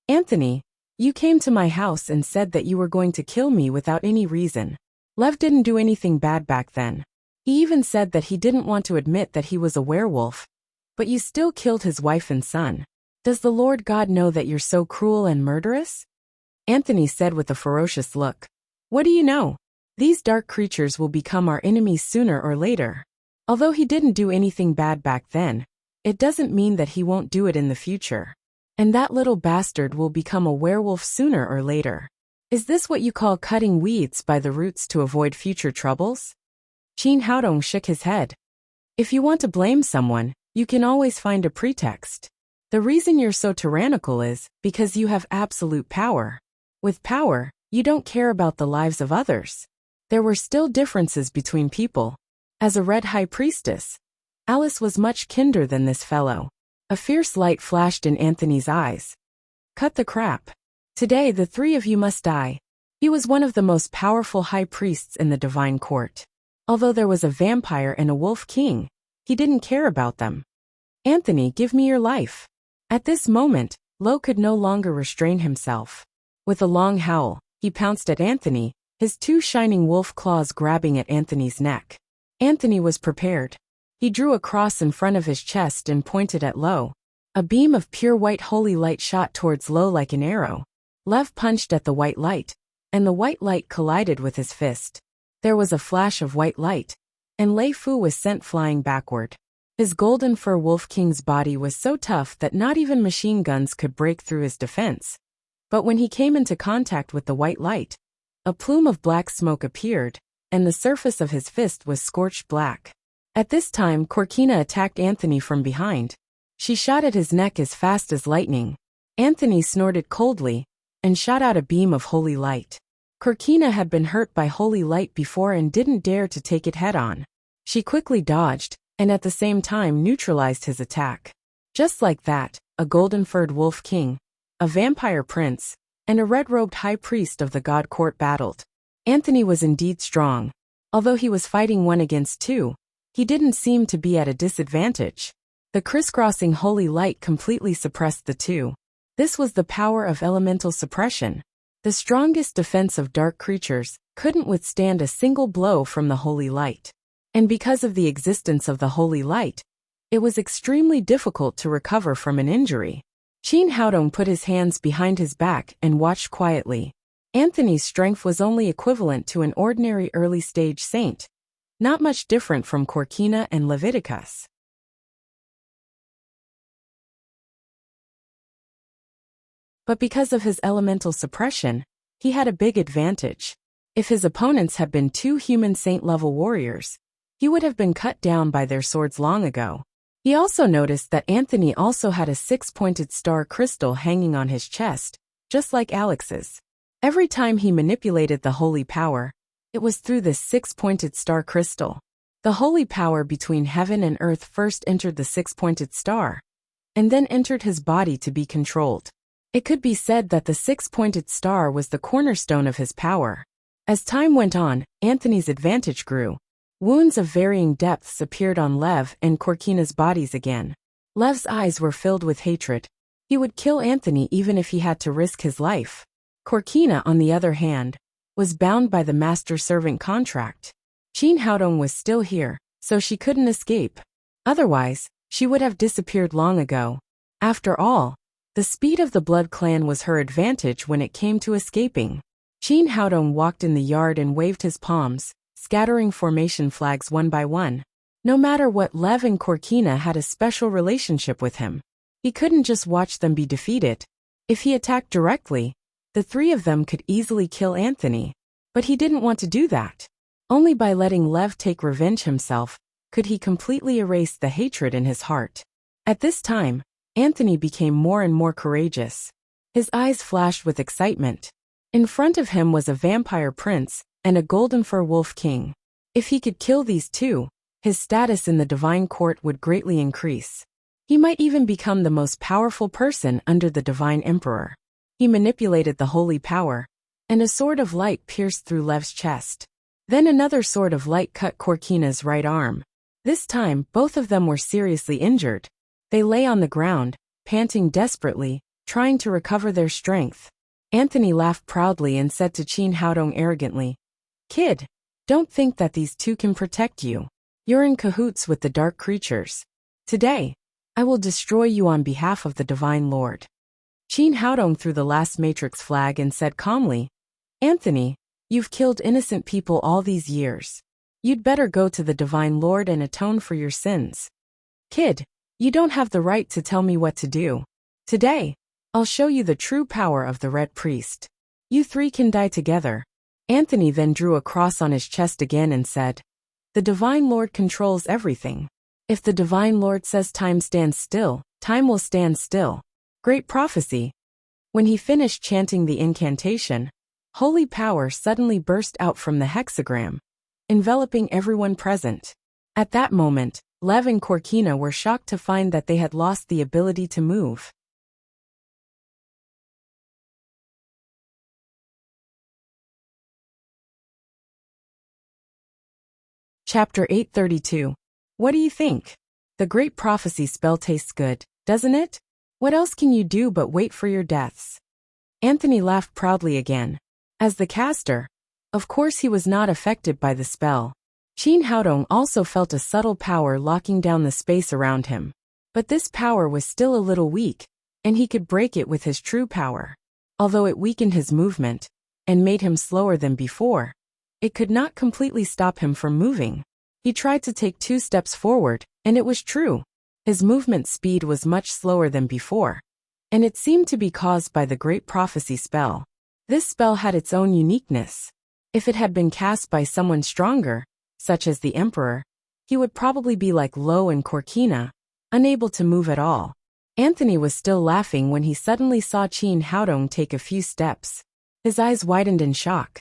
"Anthony, you came to my house and said that you were going to kill me without any reason. Lev didn't do anything bad back then. He even said that he didn't want to admit that he was a werewolf. But you still killed his wife and son. Does the Lord God know that you're so cruel and murderous?" Anthony said with a ferocious look, "What do you know? These dark creatures will become our enemies sooner or later. Although he didn't do anything bad back then, it doesn't mean that he won't do it in the future. And that little bastard will become a werewolf sooner or later. Is this what you call cutting weeds by the roots to avoid future troubles?" Qin Haodong shook his head. "If you want to blame someone, you can always find a pretext. The reason you're so tyrannical is because you have absolute power. With power, you don't care about the lives of others." There were still differences between people. As a red high priestess, Alice was much kinder than this fellow. A fierce light flashed in Anthony's eyes. "Cut the crap. Today the 3 of you must die." He was one of the most powerful high priests in the divine court. Although there was a vampire and a wolf king, he didn't care about them. "Anthony, give me your life." At this moment, Lo could no longer restrain himself. With a long howl, he pounced at Anthony, his 2 shining wolf claws grabbing at Anthony's neck. Anthony was prepared. He drew a cross in front of his chest and pointed at Lo. A beam of pure white holy light shot towards Lo like an arrow. Lev punched at the white light, and the white light collided with his fist. There was a flash of white light, and Lei Fu was sent flying backward. His golden fur wolf king's body was so tough that not even machine guns could break through his defense. But when he came into contact with the white light, a plume of black smoke appeared, and the surface of his fist was scorched black. At this time, Corkina attacked Anthony from behind. She shot at his neck as fast as lightning. Anthony snorted coldly and shot out a beam of holy light. Corkina had been hurt by holy light before and didn't dare to take it head-on. She quickly dodged, and at the same time neutralized his attack. Just like that, a golden-furred wolf king, a vampire prince, and a red-robed high priest of the god court battled. Anthony was indeed strong. Although he was fighting 1 against 2, he didn't seem to be at a disadvantage. The crisscrossing holy light completely suppressed the two. This was the power of elemental suppression. The strongest defense of dark creatures couldn't withstand a single blow from the holy light. And because of the existence of the holy light, it was extremely difficult to recover from an injury. Qin Haodong put his hands behind his back and watched quietly. Anthony's strength was only equivalent to an ordinary early-stage saint, not much different from Corkina and Leviticus. But because of his elemental suppression, he had a big advantage. If his opponents had been 2 human saint-level warriors, he would have been cut down by their swords long ago. He also noticed that Anthony also had a 6-pointed star crystal hanging on his chest, just like Alex's. Every time he manipulated the holy power, it was through this 6-pointed star crystal. The holy power between heaven and earth first entered the 6-pointed star, and then entered his body to be controlled. It could be said that the 6-pointed star was the cornerstone of his power. As time went on, Anthony's advantage grew. Wounds of varying depths appeared on Lev and Corkina's bodies again. Lev's eyes were filled with hatred. He would kill Anthony even if he had to risk his life. Corkina, on the other hand, was bound by the master-servant contract. Qin Haodong was still here, so she couldn't escape. Otherwise, she would have disappeared long ago. After all, the speed of the Blood Clan was her advantage when it came to escaping. Qin Haodong walked in the yard and waved his palms, scattering formation flags one by one. No matter what, Lev and Corkina had a special relationship with him. He couldn't just watch them be defeated. If he attacked directly, the 3 of them could easily kill Anthony. But he didn't want to do that. Only by letting Lev take revenge himself could he completely erase the hatred in his heart. At this time, Anthony became more and more courageous. His eyes flashed with excitement. In front of him was a vampire prince and a golden fur wolf king. If he could kill these 2, his status in the divine court would greatly increase. He might even become the most powerful person under the divine emperor. He manipulated the holy power, and a sword of light pierced through Lev's chest. Then another sword of light cut Corkina's right arm. This time, both of them were seriously injured. They lay on the ground, panting desperately, trying to recover their strength. Anthony laughed proudly and said to Qin Haodong arrogantly, "Kid, don't think that these 2 can protect you. You're in cahoots with the dark creatures. Today, I will destroy you on behalf of the Divine Lord." Qin Haodong threw the last matrix flag and said calmly, "Anthony, you've killed innocent people all these years. You'd better go to the Divine Lord and atone for your sins. Kid, you don't have the right to tell me what to do. Today, I'll show you the true power of the Red Priest. You 3 can die together." Anthony then drew a cross on his chest again and said, "The Divine Lord controls everything. If the Divine Lord says time stands still, time will stand still." Great prophecy. When he finished chanting the incantation, holy power suddenly burst out from the hexagram, enveloping everyone present. At that moment, Lev and Corkina were shocked to find that they had lost the ability to move. Chapter 832. What do you think? The great prophecy spell tastes good, doesn't it? What else can you do but wait for your deaths? Anthony laughed proudly again. As the caster, of course he was not affected by the spell. Qin Haodong also felt a subtle power locking down the space around him. But this power was still a little weak, and he could break it with his true power. Although it weakened his movement and made him slower than before, it could not completely stop him from moving. He tried to take 2 steps forward, and it was true. His movement speed was much slower than before, and it seemed to be caused by the Great Prophecy spell. This spell had its own uniqueness. If it had been cast by someone stronger, such as the Emperor, he would probably be like Lo and Corkina, unable to move at all. Anthony was still laughing when he suddenly saw Qin Haodong take a few steps. His eyes widened in shock.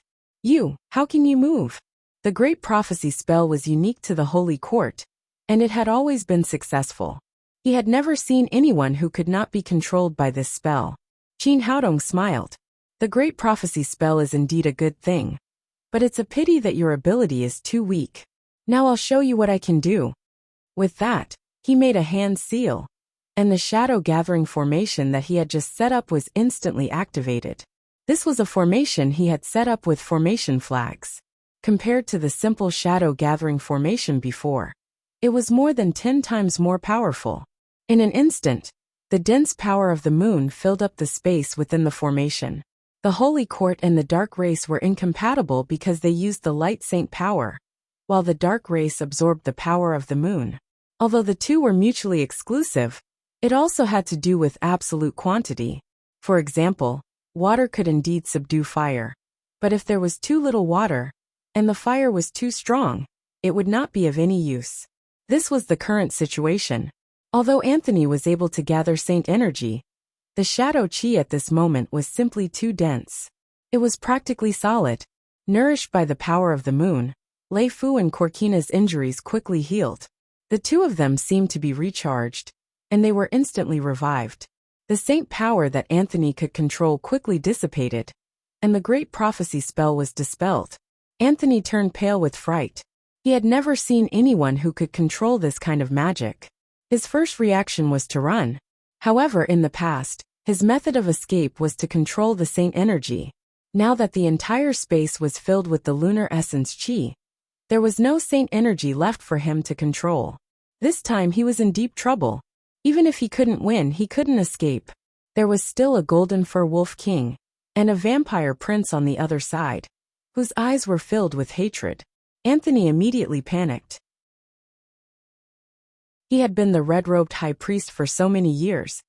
How can you move? The Great Prophecy spell was unique to the Holy Court, and it had always been successful. He had never seen anyone who could not be controlled by this spell. Qin Haodong smiled. The Great Prophecy spell is indeed a good thing, but it's a pity that your ability is too weak. Now I'll show you what I can do. With that, he made a hand seal, and the shadow gathering formation that he had just set up was instantly activated. This was a formation he had set up with formation flags. Compared to the simple shadow gathering formation before, it was more than 10 times more powerful. In an instant, the dense power of the moon filled up the space within the formation. The Holy Court and the Dark Race were incompatible because they used the light saint power, while the Dark Race absorbed the power of the moon. Although the two were mutually exclusive, it also had to do with absolute quantity. For example, water could indeed subdue fire, but if there was too little water, and the fire was too strong, it would not be of any use. This was the current situation. Although Anthony was able to gather saint energy, the shadow chi at this moment was simply too dense. It was practically solid. Nourished by the power of the moon, Lei Fu and Corkina's injuries quickly healed. The two of them seemed to be recharged, and they were instantly revived. The saint power that Anthony could control quickly dissipated, and the Great Prophecy spell was dispelled. Anthony turned pale with fright. He had never seen anyone who could control this kind of magic. His first reaction was to run. However, in the past, his method of escape was to control the saint energy. Now that the entire space was filled with the lunar essence chi, there was no saint energy left for him to control. This time he was in deep trouble. Even if he couldn't win, he couldn't escape. There was still a golden fur wolf king, and a vampire prince on the other side, whose eyes were filled with hatred. Anthony immediately panicked. He had been the red-robed high priest for so many years,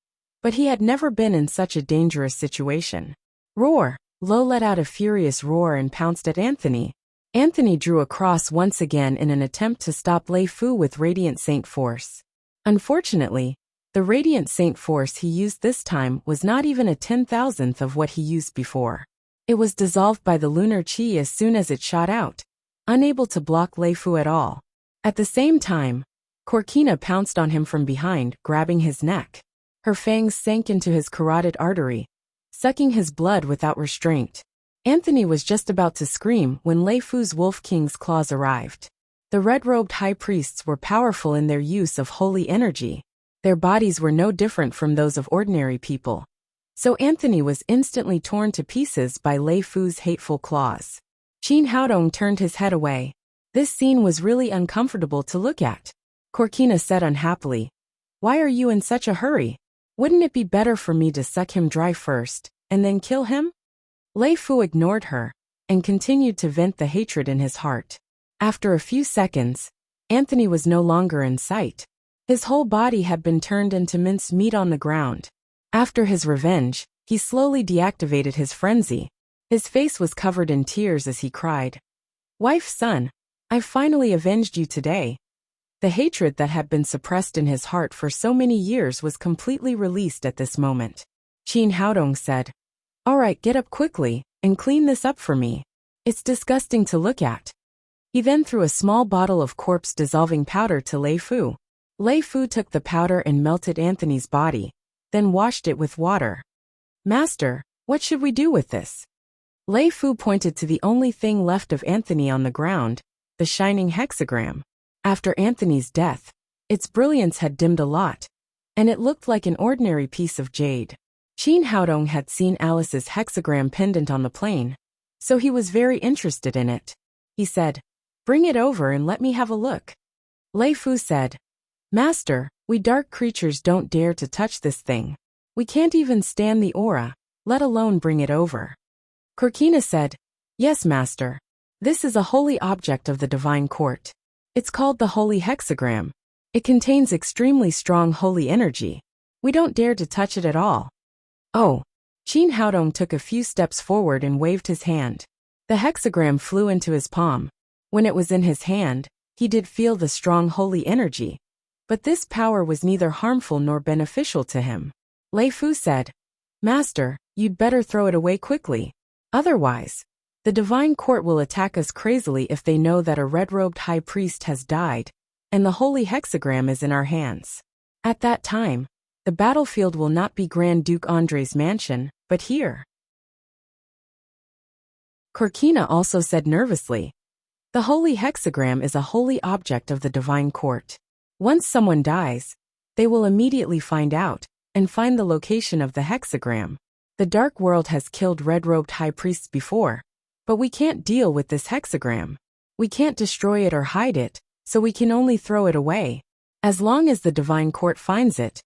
but he had never been in such a dangerous situation. Roar! Lo let out a furious roar and pounced at Anthony. Anthony drew a cross once again in an attempt to stop Lei Fu with Radiant Saint Force. Unfortunately, the Radiant Saint Force he used this time was not even a 10,000th of what he used before. It was dissolved by the lunar chi as soon as it shot out, unable to block Lei Fu at all. At the same time, Corkina pounced on him from behind, grabbing his neck. Her fangs sank into his carotid artery, sucking his blood without restraint. Anthony was just about to scream when Lei Fu's Wolf King's claws arrived. The red-robed high priests were powerful in their use of holy energy. Their bodies were no different from those of ordinary people. So Anthony was instantly torn to pieces by Lei Fu's hateful claws. Qin Haodong turned his head away. This scene was really uncomfortable to look at. Corkina said unhappily, "Why are you in such a hurry? Wouldn't it be better for me to suck him dry first, and then kill him?" Lei Fu ignored her, and continued to vent the hatred in his heart. After a few seconds, Anthony was no longer in sight. His whole body had been turned into minced meat on the ground. After his revenge, he slowly deactivated his frenzy. His face was covered in tears as he cried, "Wife, son, I've finally avenged you today." The hatred that had been suppressed in his heart for so many years was completely released at this moment. Qin Haodong said, "All right, get up quickly, and clean this up for me. It's disgusting to look at." He then threw a small bottle of corpse-dissolving powder to Lei Fu. Lei Fu took the powder and melted Anthony's body, then washed it with water. "Master, what should we do with this?" Lei Fu pointed to the only thing left of Anthony on the ground, the shining hexagram. After Anthony's death, its brilliance had dimmed a lot, and it looked like an ordinary piece of jade. Qin Haodong had seen Alice's hexagram pendant on the plane, so he was very interested in it. He said, "Bring it over and let me have a look." Lei Fu said, "Master, We dark creatures don't dare to touch this thing. We can't even stand the aura, let alone bring it over. Corkina said, Yes, Master. This is a holy object of the divine court. It's called the holy hexagram. It contains extremely strong holy energy. We don't dare to touch it at all. Oh. Qin Haodong took a few steps forward and waved his hand. The hexagram flew into his palm. When it was in his hand, he did feel the strong holy energy. But this power was neither harmful nor beneficial to him. Lei Fu said, Master, you'd better throw it away quickly. Otherwise, the divine court will attack us crazily if they know that a red-robed high priest has died, and the holy hexagram is in our hands. At that time, the battlefield will not be Grand Duke Andre's mansion, but here. Corkina also said nervously, The holy hexagram is a holy object of the divine court. Once someone dies, they will immediately find out, and find the location of the hexagram. The dark world has killed red-robed high priests before, but we can't deal with this hexagram. We can't destroy it or hide it, so we can only throw it away. As long as the divine court finds it,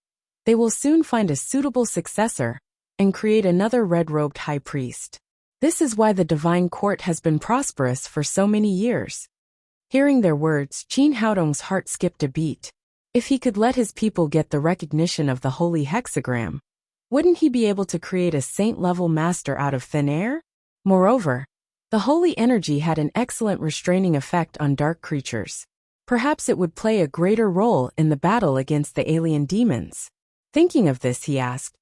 they will soon find a suitable successor, and create another red-robed high priest. This is why the divine court has been prosperous for so many years. Hearing their words, Qin Haodong's heart skipped a beat. If he could let his people get the recognition of the holy hexagram, wouldn't he be able to create a saint-level master out of thin air? Moreover, the holy energy had an excellent restraining effect on dark creatures. Perhaps it would play a greater role in the battle against the alien demons. Thinking of this, he asked,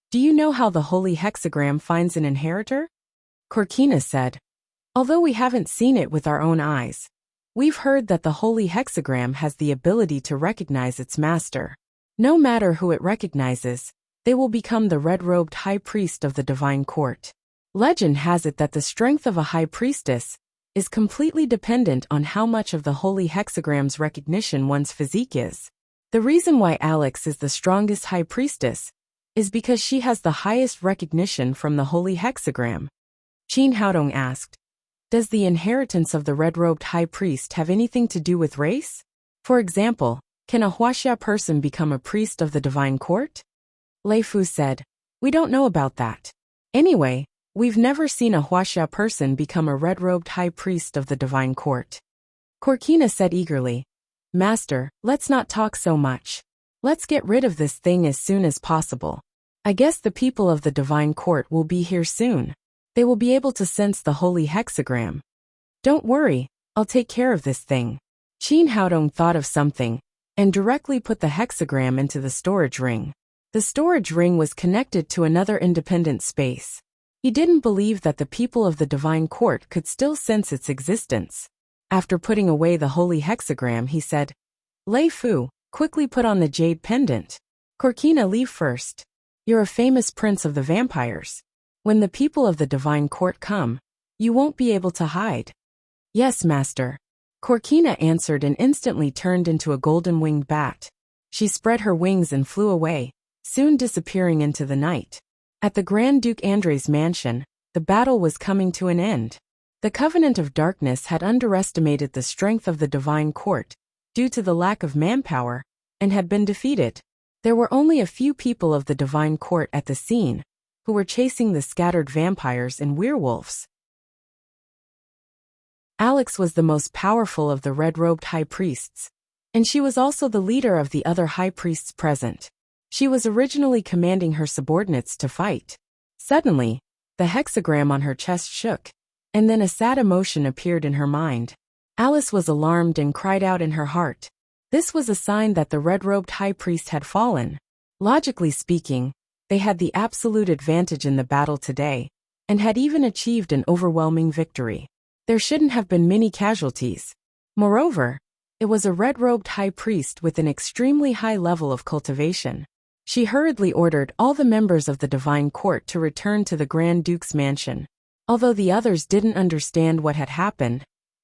Do you know how the holy hexagram finds an inheritor? Corkina said, Although we haven't seen it with our own eyes, we've heard that the holy hexagram has the ability to recognize its master. No matter who it recognizes, they will become the red-robed high priest of the divine court. Legend has it that the strength of a high priestess is completely dependent on how much of the holy hexagram's recognition one's physique is. The reason why Alex is the strongest high priestess is because she has the highest recognition from the holy hexagram. Qin Haodong asked, Does the inheritance of the red-robed high priest have anything to do with race? For example, can a Huaxia person become a priest of the divine court? Lei Fu said, We don't know about that. Anyway, we've never seen a Huaxia person become a red-robed high priest of the divine court. Corkina said eagerly, Master, let's not talk so much. Let's get rid of this thing as soon as possible. I guess the people of the divine court will be here soon. They will be able to sense the holy hexagram. Don't worry, I'll take care of this thing. Qin Haodong thought of something, and directly put the hexagram into the storage ring. The storage ring was connected to another independent space. He didn't believe that the people of the divine court could still sense its existence. After putting away the holy hexagram, he said, Lei Fu, quickly put on the jade pendant. Corkina, leave first. You're a famous prince of the vampires. When the people of the divine court come, you won't be able to hide. Yes, Master. Corkina answered and instantly turned into a golden-winged bat. She spread her wings and flew away, soon disappearing into the night. At the Grand Duke Andre's mansion, the battle was coming to an end. The Covenant of Darkness had underestimated the strength of the divine court, due to the lack of manpower, and had been defeated. There were only a few people of the divine court at the scene, who were chasing the scattered vampires and werewolves. Alex was the most powerful of the red-robed high priests, and she was also the leader of the other high priests present. She was originally commanding her subordinates to fight. Suddenly, the hexagram on her chest shook, and then a sad emotion appeared in her mind. Alice was alarmed and cried out in her heart. This was a sign that the red-robed high priest had fallen. Logically speaking, they had the absolute advantage in the battle today, and had even achieved an overwhelming victory. There shouldn't have been many casualties. Moreover, it was a red-robed high priest with an extremely high level of cultivation. She hurriedly ordered all the members of the divine court to return to the Grand Duke's mansion. Although the others didn't understand what had happened,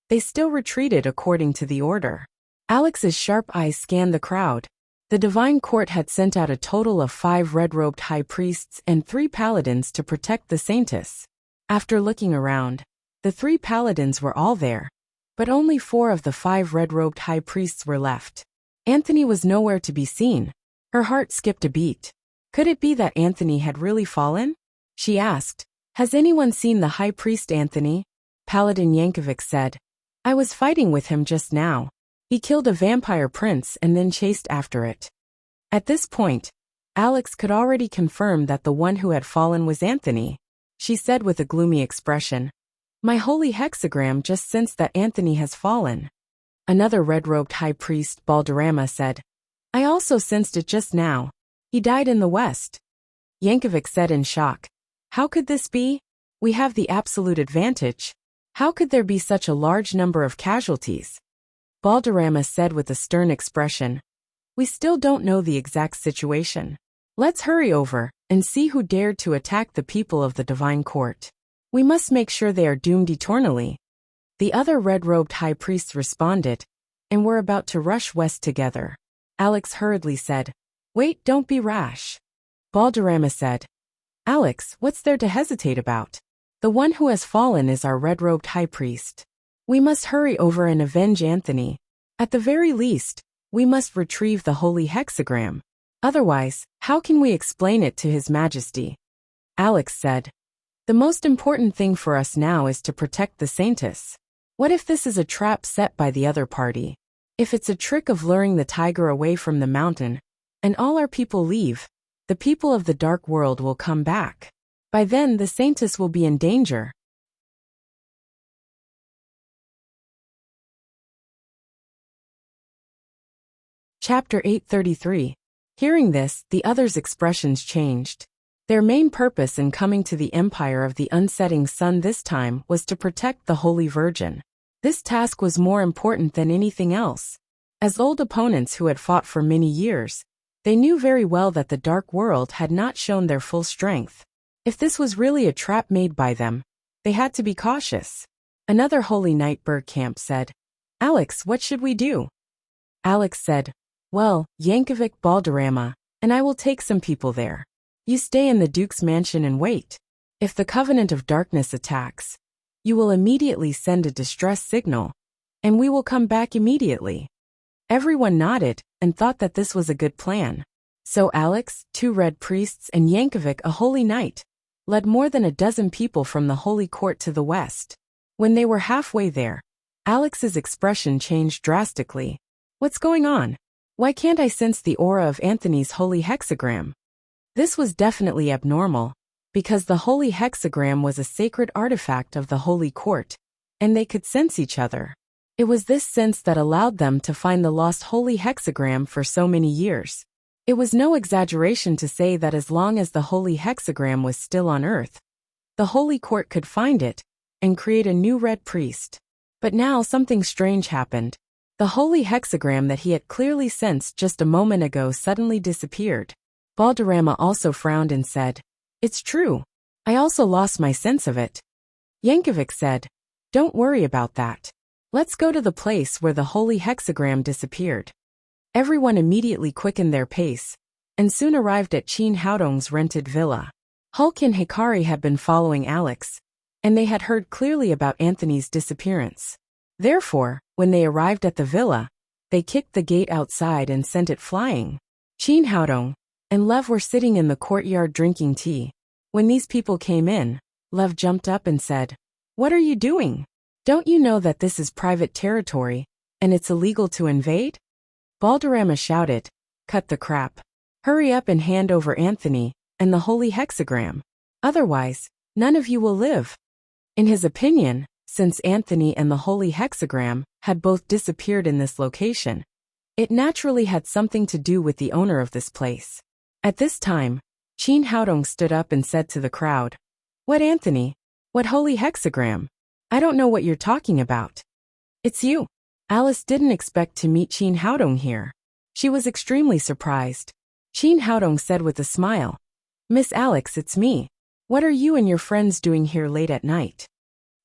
they still retreated according to the order. Alex's sharp eyes scanned the crowd. The divine court had sent out a total of 5 red-robed high priests and 3 paladins to protect the saintess. After looking around, the 3 paladins were all there, but only 4 of the 5 red-robed high priests were left. Anthony was nowhere to be seen. Her heart skipped a beat. Could it be that Anthony had really fallen? She asked, "Has anyone seen the High Priest Anthony?" Paladin Yankovic said, "I was fighting with him just now. He killed a vampire prince and then chased after it." At this point, Alex could already confirm that the one who had fallen was Anthony. She said with a gloomy expression, "My holy hexagram just sensed that Anthony has fallen." Another red-robed high priest, Balderrama, said, "I also sensed it just now. He died in the west." Yankovic said in shock, "How could this be? We have the absolute advantage. How could there be such a large number of casualties?" Balderrama said with a stern expression, "We still don't know the exact situation. Let's hurry over and see who dared to attack the people of the divine court. We must make sure they are doomed eternally." The other red-robed high priests responded, and were about to rush west together. Alex hurriedly said, "Wait, don't be rash." Balderrama said, "Alex, what's there to hesitate about? The one who has fallen is our red-robed high priest. We must hurry over and avenge Anthony. At the very least, we must retrieve the holy hexagram. Otherwise, how can we explain it to His Majesty?" Alex said, "The most important thing for us now is to protect the Saintess. What if this is a trap set by the other party? If it's a trick of luring the tiger away from the mountain, and all our people leave, the people of the dark world will come back. By then the Saintess will be in danger." Chapter 833. Hearing this, the others' expressions changed. Their main purpose in coming to the Empire of the Unsetting Sun this time was to protect the Holy Virgin. This task was more important than anything else. As old opponents who had fought for many years, they knew very well that the Dark World had not shown their full strength. If this was really a trap made by them, they had to be cautious. Another Holy Knight Bergkamp said, "Alex, what should we do?" Alex said, "Well, Yankovic, Balderrama, and I will take some people there. You stay in the Duke's mansion and wait. If the Covenant of Darkness attacks, you will immediately send a distress signal, and we will come back immediately." Everyone nodded and thought that this was a good plan. So Alex, 2 red priests, and Yankovic, a holy knight, led more than a dozen people from the holy court to the west. When they were halfway there, Alex's expression changed drastically. "What's going on? Why can't I sense the aura of Anthony's holy hexagram?" This was definitely abnormal, because the holy hexagram was a sacred artifact of the holy court, and they could sense each other. It was this sense that allowed them to find the lost holy hexagram for so many years. It was no exaggeration to say that as long as the holy hexagram was still on earth, the holy court could find it and create a new red priest. But now something strange happened. The holy hexagram that he had clearly sensed just a moment ago suddenly disappeared. Balderrama also frowned and said, "It's true. I also lost my sense of it." Yankovic said, "Don't worry about that. Let's go to the place where the holy hexagram disappeared." Everyone immediately quickened their pace, and soon arrived at Chin Haodong's rented villa. Hulk and Hikari had been following Alex, and they had heard clearly about Anthony's disappearance. Therefore, when they arrived at the villa, they kicked the gate outside and sent it flying. Chin Haodong and Lev were sitting in the courtyard drinking tea. When these people came in, Lev jumped up and said, "What are you doing? Don't you know that this is private territory, and it's illegal to invade?" Balderrama shouted, "Cut the crap. Hurry up and hand over Anthony and the holy hexagram. Otherwise, none of you will live." In his opinion, since Anthony and the holy hexagram had both disappeared in this location, it naturally had something to do with the owner of this place. At this time, Chin Haodong stood up and said to the crowd, "What Anthony? What holy hexagram? I don't know what you're talking about." "It's you." Alice didn't expect to meet Chin Haodong here. She was extremely surprised. Chin Haodong said with a smile, "Miss Alex, it's me. What are you and your friends doing here late at night?"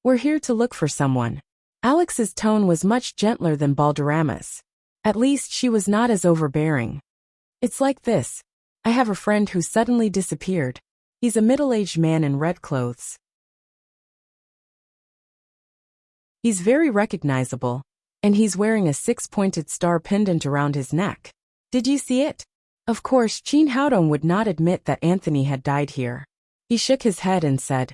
"We're here to look for someone." Alex's tone was much gentler than Balderrama's. At least she was not as overbearing. "It's like this. I have a friend who suddenly disappeared. He's a middle-aged man in red clothes. He's very recognizable. And he's wearing a 6-pointed star pendant around his neck. Did you see it? Of course, Qin Haodong would not admit that Anthony had died here. He shook his head and said,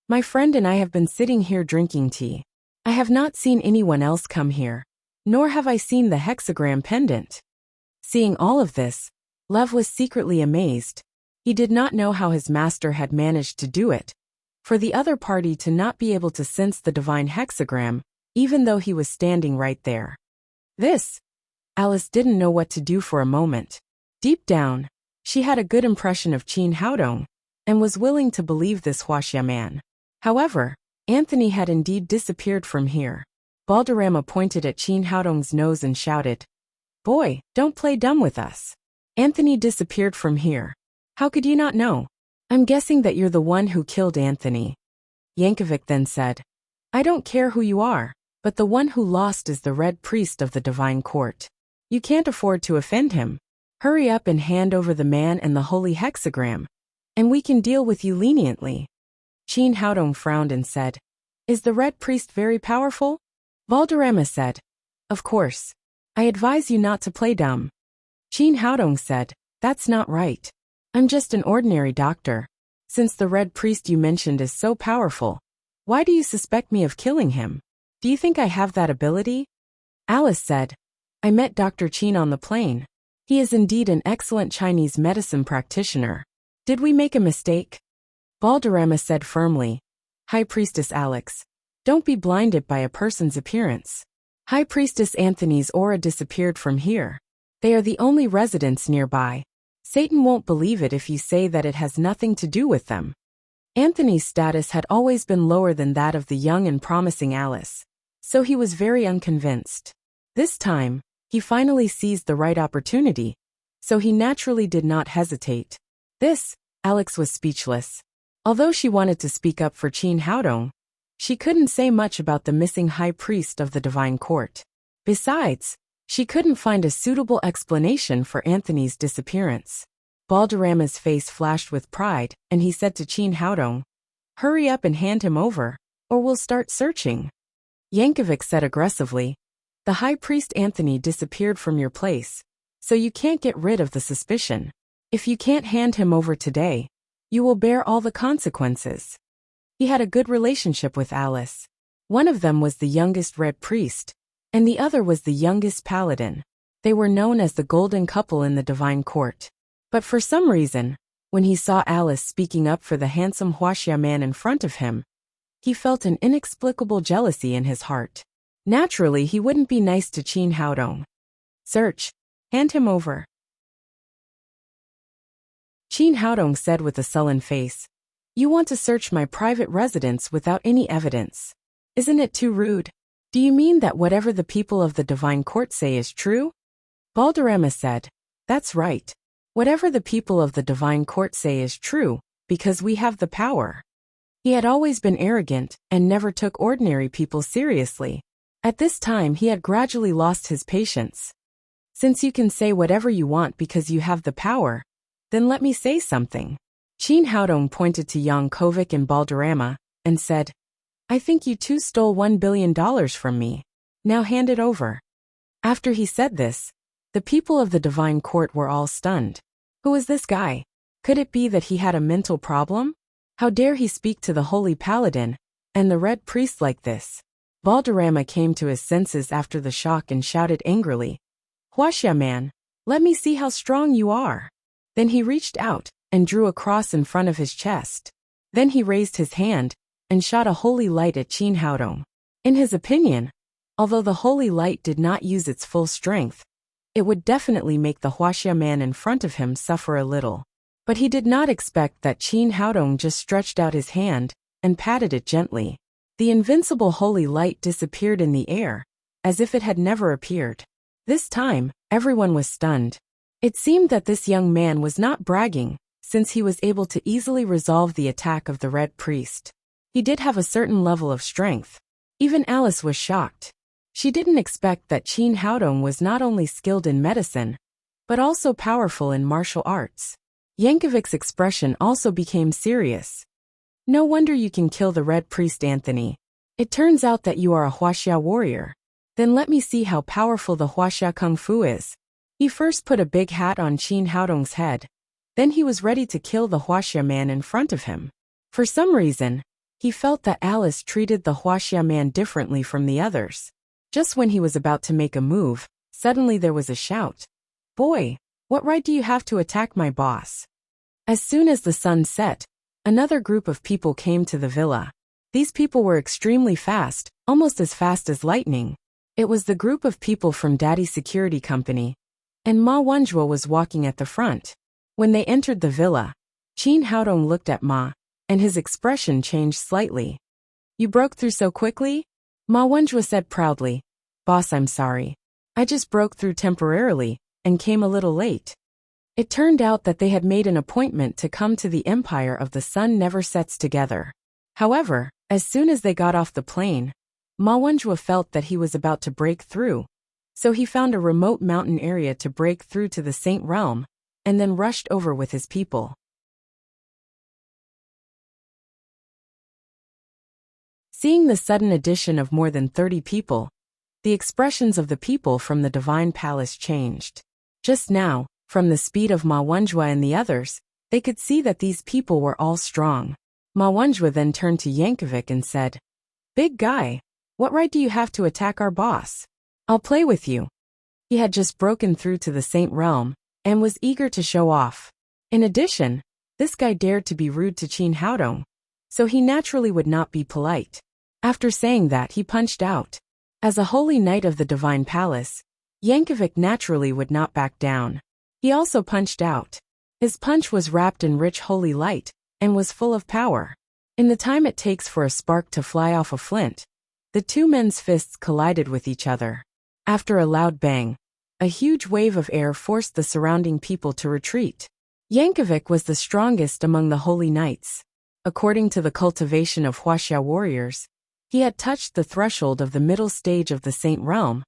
"My friend and I have been sitting here drinking tea. I have not seen anyone else come here, nor have I seen the hexagram pendant." Seeing all of this, Lev was secretly amazed. He did not know how his master had managed to do it. For the other party to not be able to sense the divine hexagram, even though he was standing right there. Alice didn't know what to do for a moment. Deep down, she had a good impression of Qin Haodong, and was willing to believe this Huaxia man. However, Anthony had indeed disappeared from here. Balderrama pointed at Qin Haodong's nose and shouted, "Boy, don't play dumb with us. Anthony disappeared from here. How could you not know? I'm guessing that you're the one who killed Anthony." Yankovic then said, "I don't care who you are, but the one who lost is the Red Priest of the Divine Court. You can't afford to offend him. Hurry up and hand over the man and the holy hexagram, and we can deal with you leniently." Qin Haodong frowned and said, "Is the Red Priest very powerful?" Valderrama said, "Of course. I advise you not to play dumb." Qin Haodong said, "That's not right. I'm just an ordinary doctor. Since the Red Priest you mentioned is so powerful, why do you suspect me of killing him? Do you think I have that ability?" Alice said, "I met Dr. Qin on the plane. He is indeed an excellent Chinese medicine practitioner. Did we make a mistake?" Balderrama said firmly, "High Priestess Alex, don't be blinded by a person's appearance. High Priestess Anthony's aura disappeared from here. They are the only residents nearby. Satan won't believe it if you say that it has nothing to do with them." Anthony's status had always been lower than that of the young and promising Alice, so he was very unconvinced. This time, he finally seized the right opportunity, so he naturally did not hesitate. Alex was speechless. Although she wanted to speak up for Qin Haodong, she couldn't say much about the missing high priest of the Divine Court. Besides, she couldn't find a suitable explanation for Anthony's disappearance. Balderrama's face flashed with pride, and he said to Qin Haodong, "Hurry up and hand him over, or we'll start searching." Yankovic said aggressively, "The high priest Anthony disappeared from your place, so you can't get rid of the suspicion. If you can't hand him over today, you will bear all the consequences." He had a good relationship with Alice. One of them was the youngest Red Priest, and the other was the youngest Paladin. They were known as the Golden Couple in the Divine Court. But for some reason, when he saw Alice speaking up for the handsome Huaxia man in front of him, he felt an inexplicable jealousy in his heart. Naturally, he wouldn't be nice to Qin Haodong. "Search. Hand him over." Qin Haodong said with a sullen face, "You want to search my private residence without any evidence. Isn't it too rude? Do you mean that whatever the people of the Divine Court say is true?" Balderrama said, "That's right. Whatever the people of the Divine Court say is true, because we have the power." He had always been arrogant and never took ordinary people seriously. At this time he had gradually lost his patience. "Since you can say whatever you want because you have the power, then let me say something." Qin Haodong pointed to Yankovic and Balderrama, and said, "I think you two stole $1 billion from me. Now hand it over." After he said this, the people of the Divine Court were all stunned. Who was this guy? Could it be that he had a mental problem? How dare he speak to the Holy Paladin and the Red Priest like this? Balderrama came to his senses after the shock and shouted angrily, "Huaxia man, let me see how strong you are." Then he reached out and drew a cross in front of his chest. Then he raised his hand and shot a holy light at Qin Haodong. In his opinion, although the holy light did not use its full strength, it would definitely make the Huaxia man in front of him suffer a little. But he did not expect that Qin Haodong just stretched out his hand and patted it gently. The invincible holy light disappeared in the air, as if it had never appeared. This time, everyone was stunned. It seemed that this young man was not bragging, since he was able to easily resolve the attack of the Red Priest. He did have a certain level of strength. Even Alice was shocked. She didn't expect that Qin Haodong was not only skilled in medicine, but also powerful in martial arts. Yankovic's expression also became serious. "No wonder you can kill the Red Priest Anthony. It turns out that you are a Huaxia warrior. Then let me see how powerful the Huaxia Kung Fu is. He first put a big hat on Qin Haodong's head. Then he was ready to kill the Huaxia man in front of him. For some reason, he felt that Alice treated the Huaxia man differently from the others. Just when he was about to make a move, suddenly there was a shout. "Boy, what right do you have to attack my boss?" As soon as the sun set, another group of people came to the villa. These people were extremely fast, almost as fast as lightning. It was the group of people from Daddy's security company, and Ma Wenjue was walking at the front. When they entered the villa, Qin Haodong looked at Ma, and his expression changed slightly. "You broke through so quickly?" Ma Wenjue said proudly. "Boss, I'm sorry. I just broke through temporarily, and came a little late." It turned out that they had made an appointment to come to the Empire of the Sun Never Sets together. However, as soon as they got off the plane, Ma Wenjue felt that he was about to break through, so he found a remote mountain area to break through to the Saint Realm, and then rushed over with his people. Seeing the sudden addition of more than 30 people, the expressions of the people from the Divine Palace changed. Just now, from the speed of Ma Wenjue and the others, they could see that these people were all strong. Ma Wenjue then turned to Yankovic and said, "Big guy, what right do you have to attack our boss? I'll play with you." He had just broken through to the Saint Realm, and was eager to show off. In addition, this guy dared to be rude to Qin Haodong, so he naturally would not be polite. After saying that, he punched out. As a holy knight of the Divine Palace, Yankovic naturally would not back down. He also punched out. His punch was wrapped in rich holy light, and was full of power. In the time it takes for a spark to fly off a flint, the two men's fists collided with each other. After a loud bang, a huge wave of air forced the surrounding people to retreat. Yankovic was the strongest among the holy knights. According to the cultivation of Huaxia warriors, he had touched the threshold of the middle stage of the Saint Realm,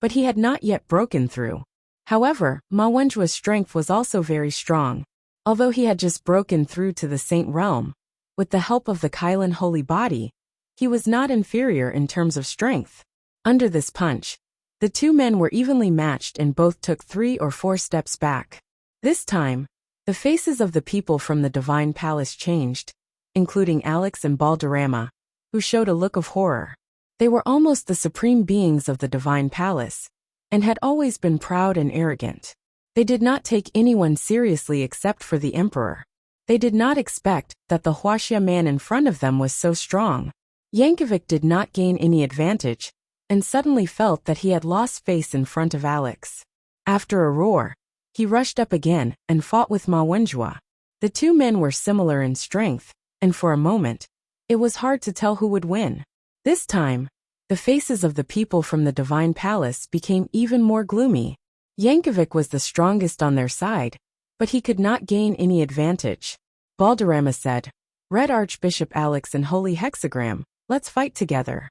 but he had not yet broken through. However, Ma Wenjue's strength was also very strong. Although he had just broken through to the Saint Realm, with the help of the Kailan holy body, he was not inferior in terms of strength. Under this punch, the two men were evenly matched and both took 3 or 4 steps back. This time, the faces of the people from the Divine Palace changed, including Alex and Balderrama, who showed a look of horror. They were almost the supreme beings of the Divine Palace, and had always been proud and arrogant. They did not take anyone seriously except for the emperor. They did not expect that the Huaxia man in front of them was so strong. Yankovic did not gain any advantage, and suddenly felt that he had lost face in front of Alex. After a roar, he rushed up again and fought with Ma Wenjue. The two men were similar in strength, and for a moment, it was hard to tell who would win. This time, the faces of the people from the Divine Palace became even more gloomy. Yankovic was the strongest on their side, but he could not gain any advantage. Balderrama said, "Red Archbishop Alex and Holy Hexagram, let's fight together."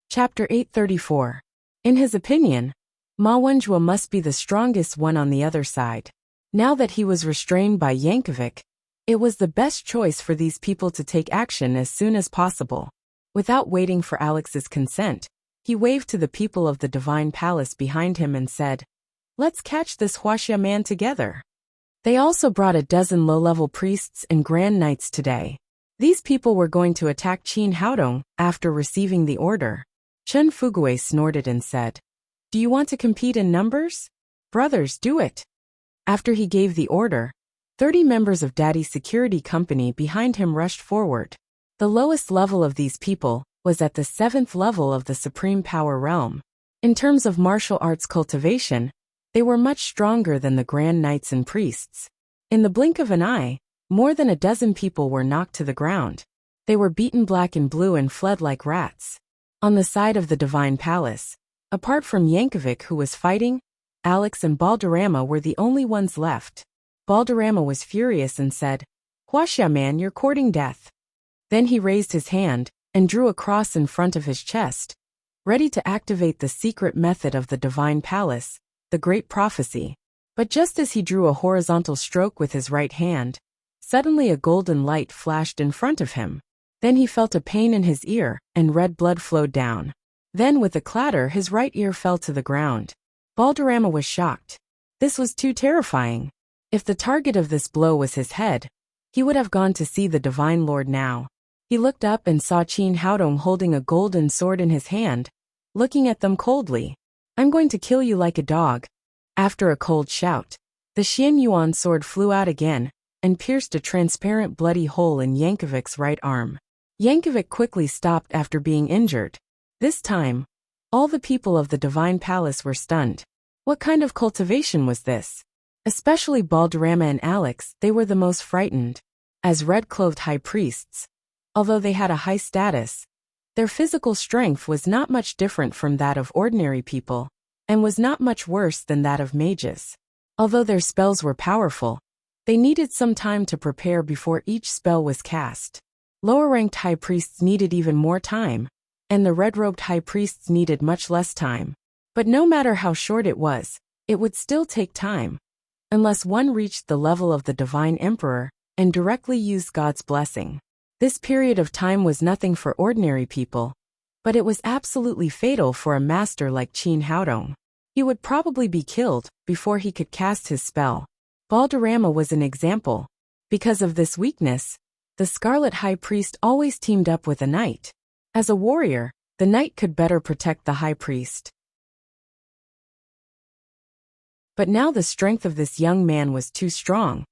Chapter 834. In his opinion, Ma Wenjue must be the strongest one on the other side. Now that he was restrained by Yankovic, it was the best choice for these people to take action as soon as possible. Without waiting for Alex's consent, he waved to the people of the Divine Palace behind him and said, "Let's catch this Huaxia man together." They also brought a dozen low-level priests and grand knights today. These people were going to attack Qin Haodong after receiving the order. Chen Fugue snorted and said, "Do you want to compete in numbers? Brothers, do it." After he gave the order, 30 members of Daddy's security company behind him rushed forward. The lowest level of these people was at the 7th level of the Supreme Power Realm. In terms of martial arts cultivation, they were much stronger than the Grand Knights and priests. In the blink of an eye, more than a dozen people were knocked to the ground. They were beaten black and blue and fled like rats. On the side of the Divine Palace, apart from Yankovic who was fighting, Alex and Balderrama were the only ones left. Balderrama was furious and said, "Huaxia man, you're courting death." Then he raised his hand and drew a cross in front of his chest, ready to activate the secret method of the Divine Palace, the Great Prophecy. But just as he drew a horizontal stroke with his right hand, suddenly a golden light flashed in front of him. Then he felt a pain in his ear, and red blood flowed down. Then with a clatter his right ear fell to the ground. Balderrama was shocked. This was too terrifying. If the target of this blow was his head, he would have gone to see the Divine Lord now. He looked up and saw Qin Haodong holding a golden sword in his hand, looking at them coldly. "I'm going to kill you like a dog." After a cold shout, the Xian Yuan sword flew out again, and pierced a transparent bloody hole in Yankovic's right arm. Yankovic quickly stopped after being injured. This time, all the people of the Divine Palace were stunned. What kind of cultivation was this? Especially Balderrama and Alex, they were the most frightened. As red-clothed high priests, although they had a high status, their physical strength was not much different from that of ordinary people, and was not much worse than that of mages. Although their spells were powerful, they needed some time to prepare before each spell was cast. Lower-ranked high priests needed even more time, and the red-robed high priests needed much less time. But no matter how short it would still take time, unless one reached the level of the Divine Emperor and directly used God's blessing. This period of time was nothing for ordinary people, but it was absolutely fatal for a master like Qin Haodong. He would probably be killed before he could cast his spell. Balderrama was an example. Because of this weakness, the Scarlet High Priest always teamed up with a knight. As a warrior, the knight could better protect the high priest. But now the strength of this young man was too strong.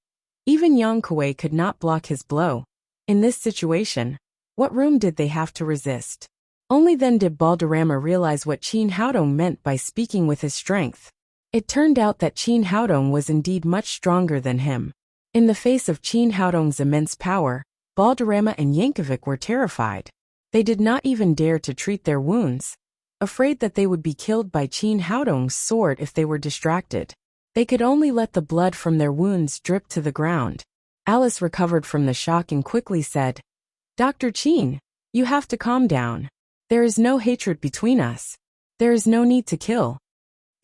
Even Yang Kuei could not block his blow. In this situation, what room did they have to resist? Only then did Balderrama realize what Qin Haodong meant by speaking with his strength. It turned out that Qin Haodong was indeed much stronger than him. In the face of Qin Haodong's immense power, Balderrama and Yankovic were terrified. They did not even dare to treat their wounds, afraid that they would be killed by Qin Haodong's sword if they were distracted. They could only let the blood from their wounds drip to the ground. Alice recovered from the shock and quickly said, "Dr. Qin, you have to calm down. There is no hatred between us. There is no need to kill."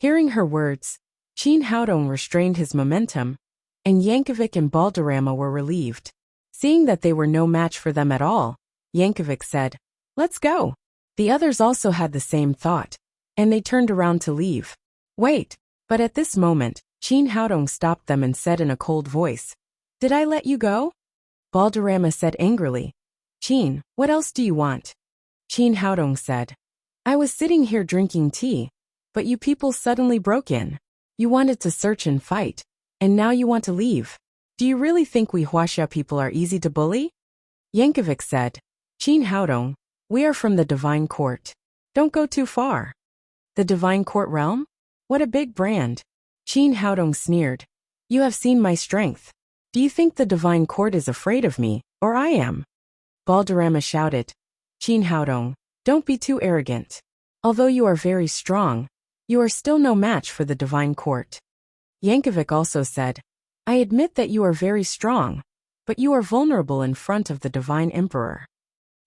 Hearing her words, Qin Haodong restrained his momentum, and Yankovic and Balderrama were relieved. Seeing that they were no match for them at all, Yankovic said, "Let's go." The others also had the same thought, and they turned around to leave. "Wait." But at this moment, Qin Haodong stopped them and said in a cold voice, "Did I let you go?" Balderrama said angrily, "Qin, what else do you want?" Qin Haodong said, "I was sitting here drinking tea, but you people suddenly broke in. You wanted to search and fight, and now you want to leave. Do you really think we Huaxia people are easy to bully?" Yankovic said, "Qin Haodong, we are from the Divine Court. Don't go too far." "The Divine Court realm? What a big brand." Qin Haodong sneered, "You have seen my strength. Do you think the Divine Court is afraid of me, or I am?" Balderrama shouted, "Qin Haodong, don't be too arrogant. Although you are very strong, you are still no match for the Divine Court." Yankovic also said, "I admit that you are very strong, but you are vulnerable in front of the Divine Emperor."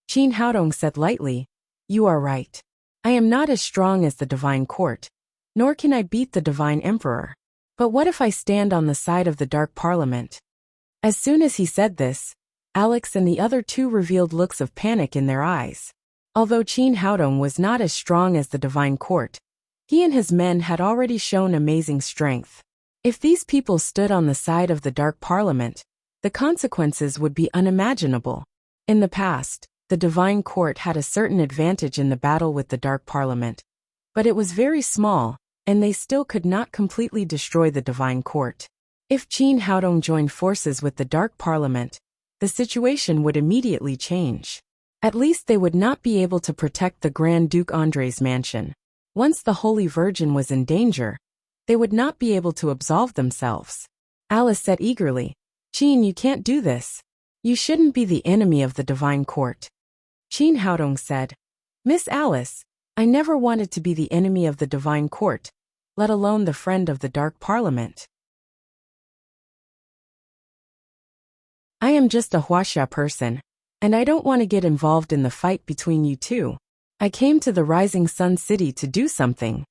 Qin Haodong said lightly, "You are right. I am not as strong as the Divine Court, nor can I beat the Divine Emperor. But what if I stand on the side of the Dark Parliament?" As soon as he said this, Alex and the other two revealed looks of panic in their eyes. Although Qin Haodong was not as strong as the Divine Court, he and his men had already shown amazing strength. If these people stood on the side of the Dark Parliament, the consequences would be unimaginable. In the past, the Divine Court had a certain advantage in the battle with the Dark Parliament, but it was very small, and they still could not completely destroy the Divine Court. If Qin Haodong joined forces with the Dark Parliament, the situation would immediately change. At least they would not be able to protect the Grand Duke Andre's mansion. Once the Holy Virgin was in danger, they would not be able to absolve themselves. Alice said eagerly, "Qin, you can't do this. You shouldn't be the enemy of the Divine Court." Qin Haodong said, "Miss Alice, I never wanted to be the enemy of the Divine Court, let alone the friend of the Dark Parliament. I am just a Huaxia person, and I don't want to get involved in the fight between you two. I came to the Rising Sun City to do something.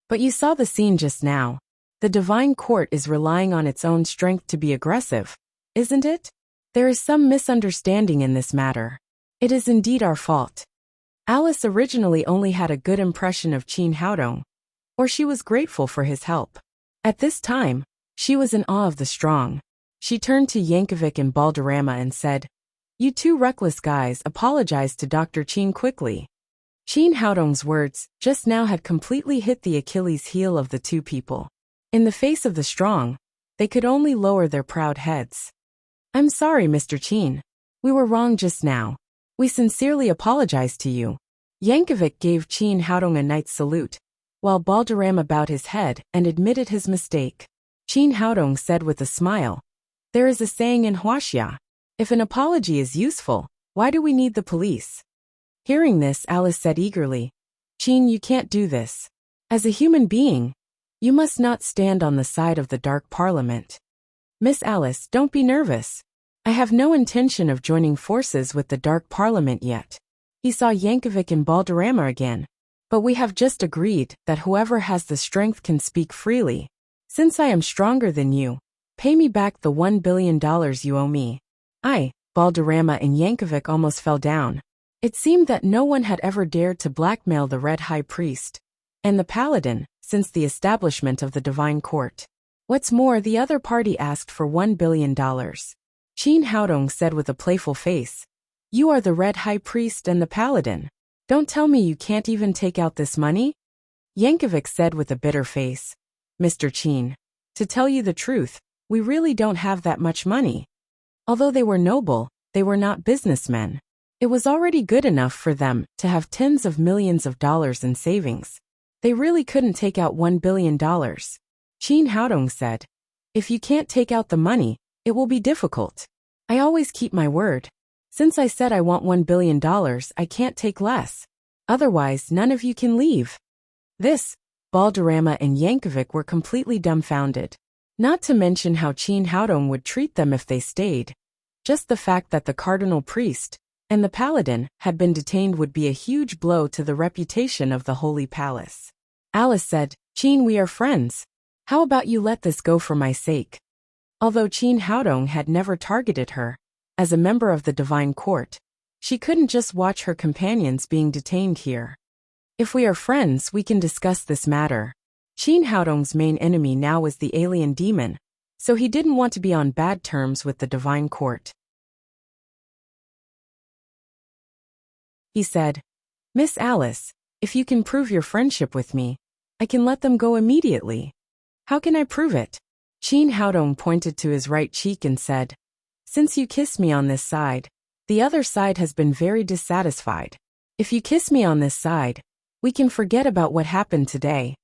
But you saw the scene just now. The Divine Court is relying on its own strength to be aggressive, isn't it? There is some misunderstanding in this matter. It is indeed our fault. Alice originally only had a good impression of Chin Haodong, or she was grateful for his help. At this time, she was in awe of the strong. She turned to Yankovic and Balderrama and said, "You two reckless guys, apologize to Dr. Chin quickly." Chin Haodong's words just now had completely hit the Achilles heel of the two people. In the face of the strong, they could only lower their proud heads. "I'm sorry, Mr. Chin. We were wrong just now. We sincerely apologize to you." Yankovic gave Chin Haodong a knight's salute, while Balderrama bowed his head and admitted his mistake. Chin Haodong said with a smile, "There is a saying in Huaxia, if an apology is useful, why do we need the police?" Hearing this, Alice said eagerly, "Chin, you can't do this. As a human being, you must not stand on the side of the Dark Parliament." "Miss Alice, don't be nervous. I have no intention of joining forces with the Dark Parliament yet." He saw Yankovic and Balderrama again. "But we have just agreed that whoever has the strength can speak freely. Since I am stronger than you, pay me back the $1 billion you owe me." Balderrama and Yankovic almost fell down. It seemed that no one had ever dared to blackmail the Red High Priest and the Paladin since the establishment of the Divine Court. What's more, the other party asked for $1 billion. Chin Haodong said with a playful face, "You are the Red High Priest and the Paladin. Don't tell me you can't even take out this money?" Yankovic said with a bitter face, "Mr. Chin, to tell you the truth, we really don't have that much money." Although they were noble, they were not businessmen. It was already good enough for them to have tens of millions of dollars in savings. They really couldn't take out $1 billion. Chin Haodong said, "If you can't take out the money, it will be difficult. I always keep my word. Since I said I want $1 billion, I can't take less. Otherwise, none of you can leave." This, Balderrama and Yankovic were completely dumbfounded. Not to mention how Chin Haodong would treat them if they stayed. Just the fact that the cardinal priest and the paladin had been detained would be a huge blow to the reputation of the Holy Palace. Alice said, "Chin, we are friends. How about you let this go for my sake?" Although Chin Haodong had never targeted her, as a member of the Divine Court, she couldn't just watch her companions being detained here. "If we are friends, we can discuss this matter." Chin Haodong's main enemy now was the alien demon, so he didn't want to be on bad terms with the Divine Court. He said, "Miss Alice, if you can prove your friendship with me, I can let them go immediately." "How can I prove it?" Chin Haodong pointed to his right cheek and said, "Since you kiss me on this side, the other side has been very dissatisfied. If you kiss me on this side, we can forget about what happened today."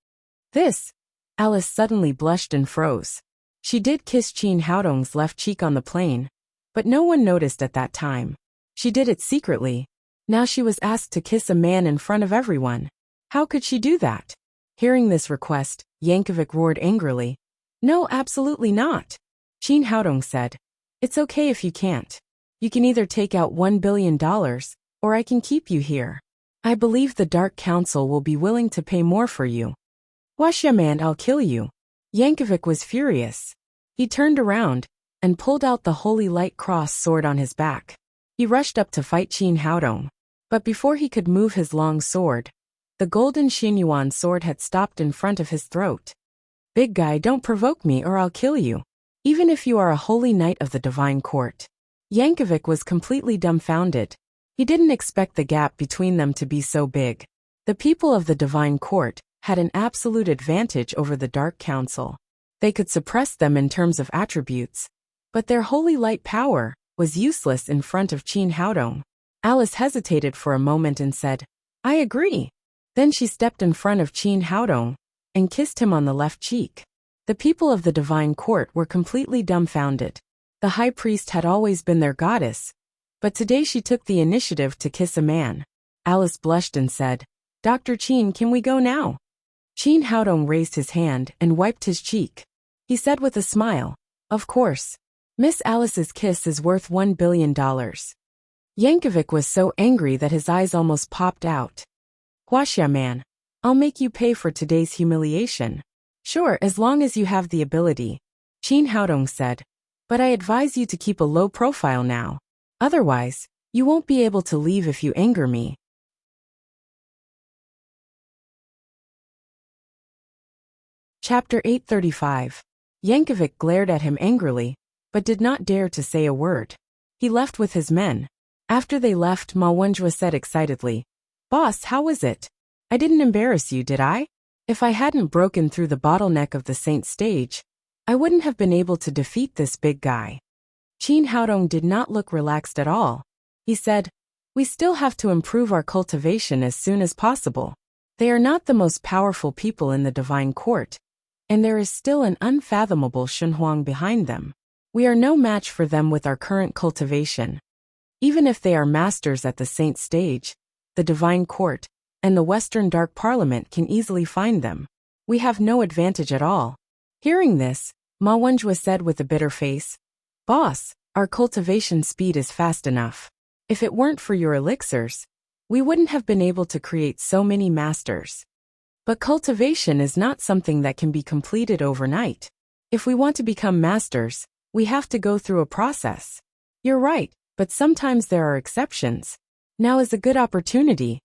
This, Alice suddenly blushed and froze. She did kiss Chin Haodong's left cheek on the plane, but no one noticed at that time. She did it secretly. Now she was asked to kiss a man in front of everyone. How could she do that? Hearing this request, Yankovic roared angrily, "No, absolutely not." Chin Haodong said, "It's okay if you can't. You can either take out $1 billion, or I can keep you here. I believe the Dark Council will be willing to pay more for you." "Huaxia man, I'll kill you." Yankovic was furious. He turned around and pulled out the Holy Light Cross sword on his back. He rushed up to fight Chin Haodong. But before he could move his long sword, the golden Xinyuan sword had stopped in front of his throat. "Big guy, don't provoke me or I'll kill you, even if you are a holy knight of the Divine Court." Yankovic was completely dumbfounded. He didn't expect the gap between them to be so big. The people of the Divine Court had an absolute advantage over the Dark Council. They could suppress them in terms of attributes, but their holy light power was useless in front of Chin Haodong. Alice hesitated for a moment and said, "I agree." Then she stepped in front of Chin Haodong and kissed him on the left cheek. The people of the Divine Court were completely dumbfounded. The High Priest had always been their goddess, but today she took the initiative to kiss a man. Alice blushed and said, "Dr. Chin, can we go now?" Chin Haodong raised his hand and wiped his cheek. He said with a smile, "Of course. Miss Alice's kiss is worth $1 billion. Yankovic was so angry that his eyes almost popped out. "Huaxia man, I'll make you pay for today's humiliation." "Sure, as long as you have the ability," Chin Haodong said, "but I advise you to keep a low profile now. Otherwise, You won't be able to leave if you anger me. Chapter 835. Yankovic glared at him angrily, but did not dare to say a word. He left with his men. After they left, Ma Wenzhua said excitedly, "Boss, how was it? I didn't embarrass you, did I? If I hadn't broken through the bottleneck of the Saint stage, I wouldn't have been able to defeat this big guy." Qin Haodong did not look relaxed at all. He said, "We still have to improve our cultivation as soon as possible. They are not the most powerful people in the divine court, and there is still an unfathomable Shenhuang behind them. We are no match for them with our current cultivation. Even if they are masters at the Saint stage, the divine court, and the Western Dark Parliament can easily find them. We have no advantage at all." Hearing this, Ma Wenzhua said with a bitter face, "Boss, our cultivation speed is fast enough. If it weren't for your elixirs, we wouldn't have been able to create so many masters. But cultivation is not something that can be completed overnight. If we want to become masters, we have to go through a process. You're right, but sometimes there are exceptions. Now is a good opportunity."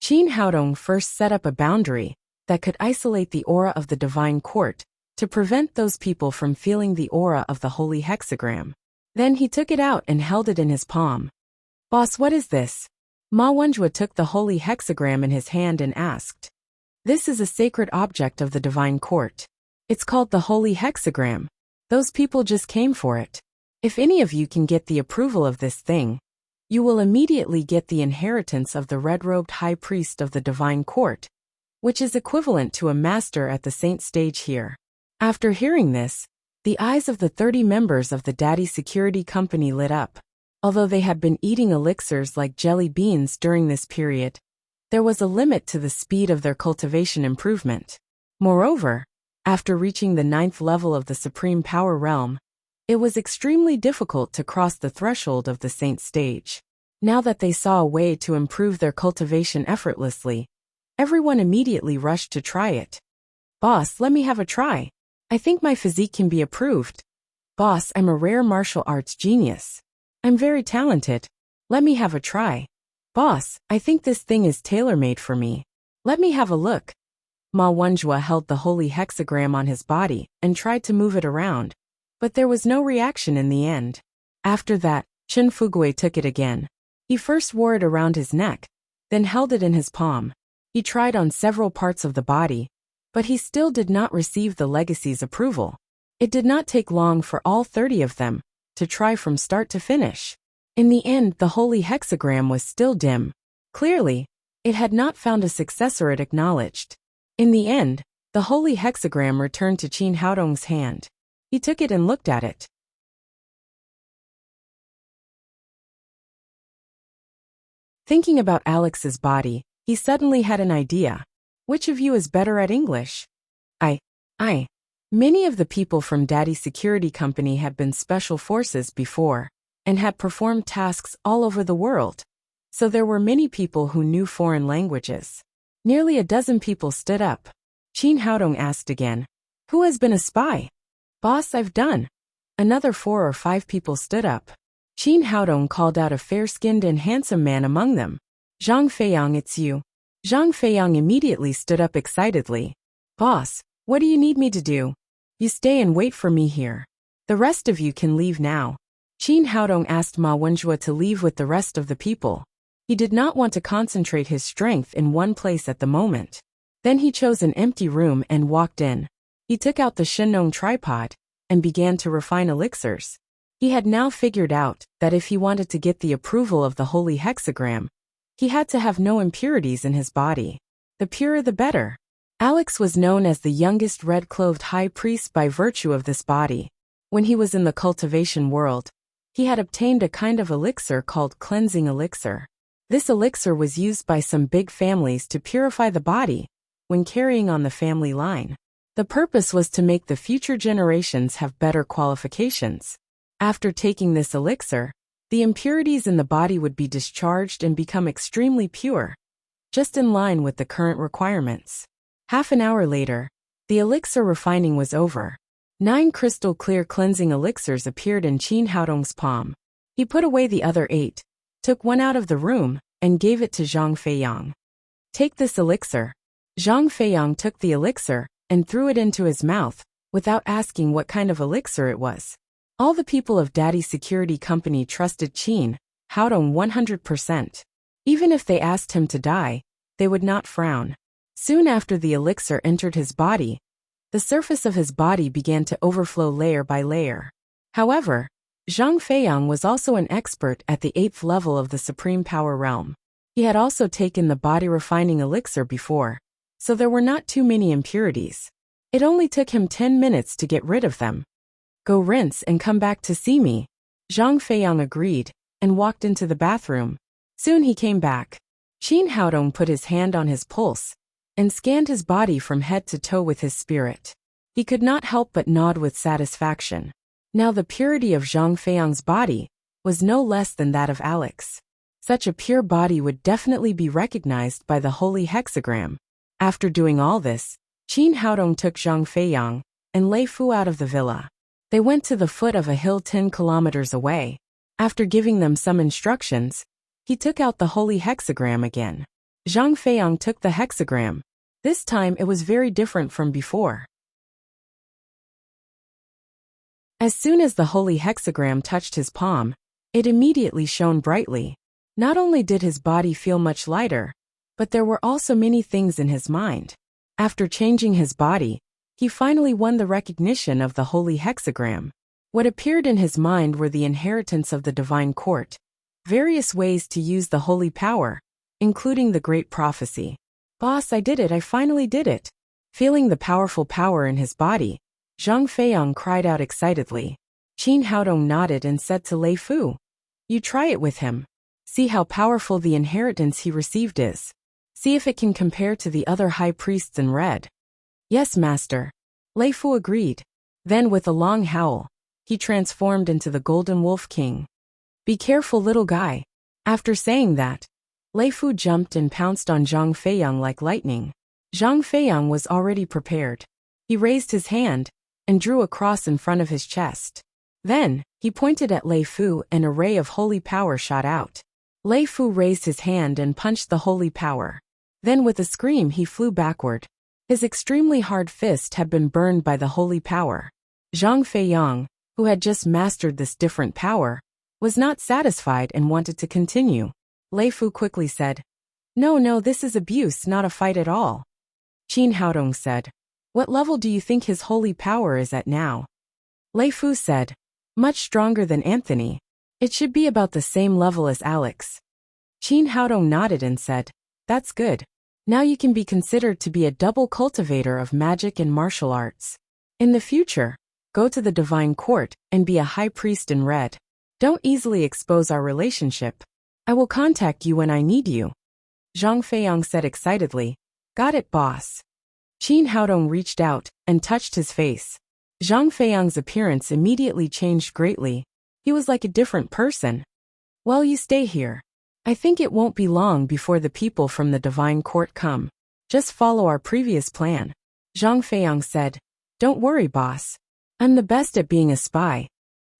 Qin Haodong first set up a boundary that could isolate the aura of the divine court to prevent those people from feeling the aura of the holy hexagram. Then he took it out and held it in his palm. "Boss, what is this?" Ma Wenzhua took the holy hexagram in his hand and asked. "This is a sacred object of the divine court. It's called the holy hexagram. Those people just came for it. If any of you can get the approval of this thing, you will immediately get the inheritance of the red-robed high priest of the divine court, which is equivalent to a master at the saint stage here." After hearing this, the eyes of the 30 members of the Daddy Security Company lit up. Although they had been eating elixirs like jelly beans during this period, there was a limit to the speed of their cultivation improvement. Moreover, after reaching the 9th level of the Supreme Power Realm, it was extremely difficult to cross the threshold of the Saint stage. Now that they saw a way to improve their cultivation effortlessly, everyone immediately rushed to try it. "Boss, let me have a try. I think my physique can be approved. Boss, I'm a rare martial arts genius. I'm very talented. Let me have a try. Boss, I think this thing is tailor-made for me. Let me have a look." Ma Wenzhua held the holy hexagram on his body and tried to move it around, but there was no reaction in the end. After that, Chen Fugui took it again. He first wore it around his neck, then held it in his palm. He tried on several parts of the body, but he still did not receive the legacy's approval. It did not take long for all 30 of them to try from start to finish. In the end, the holy hexagram was still dim. Clearly, it had not found a successor it acknowledged. In the end, the holy hexagram returned to Qin Haodong's hand. He took it and looked at it. Thinking about Alex's body, he suddenly had an idea. "Which of you is better at English?" I. Many of the people from Daddy Security Company had been special forces before, and had performed tasks all over the world, so there were many people who knew foreign languages. Nearly a dozen people stood up. Qin Haodong asked again, "Who has been a spy?" "Boss, I've done." Another 4 or 5 people stood up. Qin Haodong called out a fair-skinned and handsome man among them. "Zhang Feiyang, it's you." Zhang Feiyang immediately stood up excitedly. "Boss, what do you need me to do?" "You stay and wait for me here. The rest of you can leave now." Qin Haodong asked Ma Wenzhua to leave with the rest of the people. He did not want to concentrate his strength in one place at the moment. Then he chose an empty room and walked in. He took out the Shenong tripod and began to refine elixirs. He had now figured out that if he wanted to get the approval of the holy hexagram, he had to have no impurities in his body. The purer the better. Alex was known as the youngest red-clothed high priest by virtue of this body. When he was in the cultivation world, he had obtained a kind of elixir called cleansing elixir. This elixir was used by some big families to purify the body when carrying on the family line. The purpose was to make the future generations have better qualifications. After taking this elixir, the impurities in the body would be discharged and become extremely pure, just in line with the current requirements. Half an hour later, the elixir refining was over. 9 crystal-clear cleansing elixirs appeared in Qin Haodong's palm. He put away the other 8, took one out of the room, and gave it to Zhang Feiyang. Take this elixir. Zhang Feiyang took the elixir and threw it into his mouth, without asking what kind of elixir it was. All the people of Daddy's security company trusted Qin Haodong 100%. Even if they asked him to die, they would not frown. Soon after the elixir entered his body, the surface of his body began to overflow layer by layer. However, Zhang Feiyang was also an expert at the 8th level of the Supreme Power Realm. He had also taken the body-refining elixir before, so there were not too many impurities. It only took him 10 minutes to get rid of them. Go rinse and come back to see me. Zhang Feiyang agreed, and walked into the bathroom. Soon he came back. Qin Haodong put his hand on his pulse, and scanned his body from head to toe with his spirit. He could not help but nod with satisfaction. Now the purity of Zhang Feiyang's body was no less than that of Alex. Such a pure body would definitely be recognized by the holy hexagram. After doing all this, Qin Haodong took Zhang Feiyang and Lei Fu out of the villa. They went to the foot of a hill 10 kilometers away. After giving them some instructions, he took out the holy hexagram again. Zhang Feiyang took the hexagram. This time it was very different from before. As soon as the holy hexagram touched his palm, it immediately shone brightly. Not only did his body feel much lighter, but there were also many things in his mind. After changing his body, he finally won the recognition of the holy hexagram. What appeared in his mind were the inheritance of the divine court, various ways to use the holy power, including the great prophecy. Boss, I did it, I finally did it. Feeling the powerful power in his body, Zhang Feiyang cried out excitedly. Qin Haodong nodded and said to Lei Fu, "You try it with him. See how powerful the inheritance he received is. See if it can compare to the other high priests in red." "Yes, master." Lei Fu agreed. Then with a long howl, he transformed into the Golden Wolf King. "Be careful, little guy." After saying that, Lei Fu jumped and pounced on Zhang Feiyang like lightning. Zhang Feiyang was already prepared. He raised his hand and drew a cross in front of his chest. Then, he pointed at Lei Fu and a ray of holy power shot out. Lei Fu raised his hand and punched the holy power. Then with a scream he flew backward. His extremely hard fist had been burned by the holy power. Zhang Feiyang, who had just mastered this different power, was not satisfied and wanted to continue. Lei Fu quickly said, No, this is abuse, not a fight at all." Qin Haodong said, "What level do you think his holy power is at now?" Lei Fu said, "Much stronger than Anthony. It should be about the same level as Alex." Qin Haodong nodded and said, "That's good. Now you can be considered to be a double cultivator of magic and martial arts. In the future, go to the divine court and be a high priest in red. Don't easily expose our relationship. I will contact you when I need you." Zhang Feiyang said excitedly, "Got it, boss." Qin Haodong reached out and touched his face. Zhang Feiyang's appearance immediately changed greatly. He was like a different person. "Well, you stay here. I think it won't be long before the people from the divine court come. Just follow our previous plan." Zhang Feiyang said, "Don't worry, boss. I'm the best at being a spy."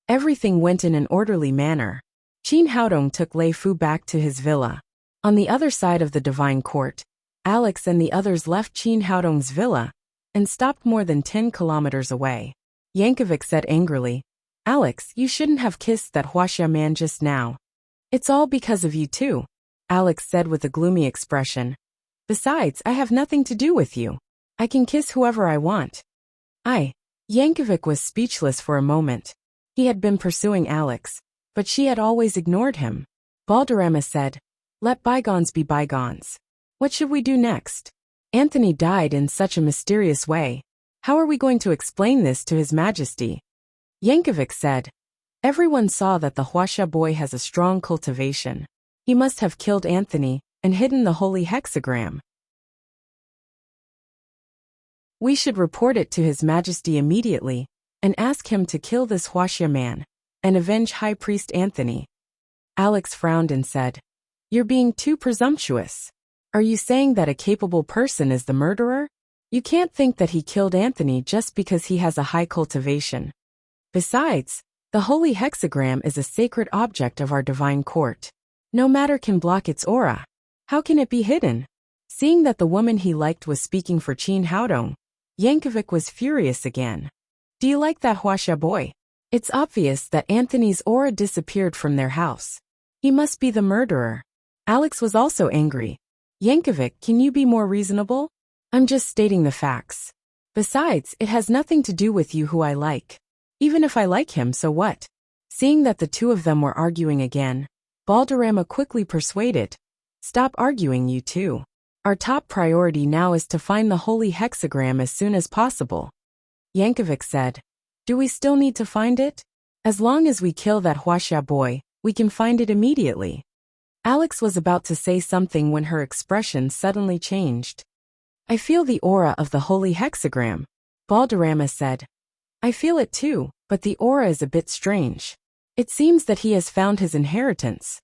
Everything went in an orderly manner. Qin Haodong took Lei Fu back to his villa. On the other side of the divine court, Alex and the others left Qin Haodong's villa and stopped more than 10 kilometers away. Yankovic said angrily, "Alex, you shouldn't have kissed that Huaxia man just now." "It's all because of you too," Alex said with a gloomy expression. "Besides, I have nothing to do with you. I can kiss whoever I want." Yankovic was speechless for a moment. He had been pursuing Alex, but she had always ignored him. Balderrama said, "Let bygones be bygones. What should we do next? Anthony died in such a mysterious way. How are we going to explain this to His Majesty?" Yankovic said, "Everyone saw that the Huaxia boy has a strong cultivation. He must have killed Anthony and hidden the holy hexagram. We should report it to His Majesty immediately and ask him to kill this Huaxia man and avenge High Priest Anthony." Alex frowned and said, "You're being too presumptuous. Are you saying that a capable person is the murderer? You can't think that he killed Anthony just because he has a high cultivation. Besides, the holy hexagram is a sacred object of our divine court. No matter can block its aura. How can it be hidden? Seeing that the woman he liked was speaking for Qin Haodong, Yankovic was furious again. Do you like that Huaxia boy? It's obvious that Anthony's aura disappeared from their house. He must be the murderer. Alex was also angry. Yankovic, can you be more reasonable? I'm just stating the facts. Besides, it has nothing to do with you who I like. Even if I like him, so what? Seeing that the two of them were arguing again, Balderrama quickly persuaded. Stop arguing, you two. Our top priority now is to find the holy hexagram as soon as possible. Yankovic said. Do we still need to find it? As long as we kill that Huaxia boy, we can find it immediately. Alex was about to say something when her expression suddenly changed. I feel the aura of the holy hexagram, Balderrama said. I feel it too, but the aura is a bit strange. It seems that he has found his inheritance.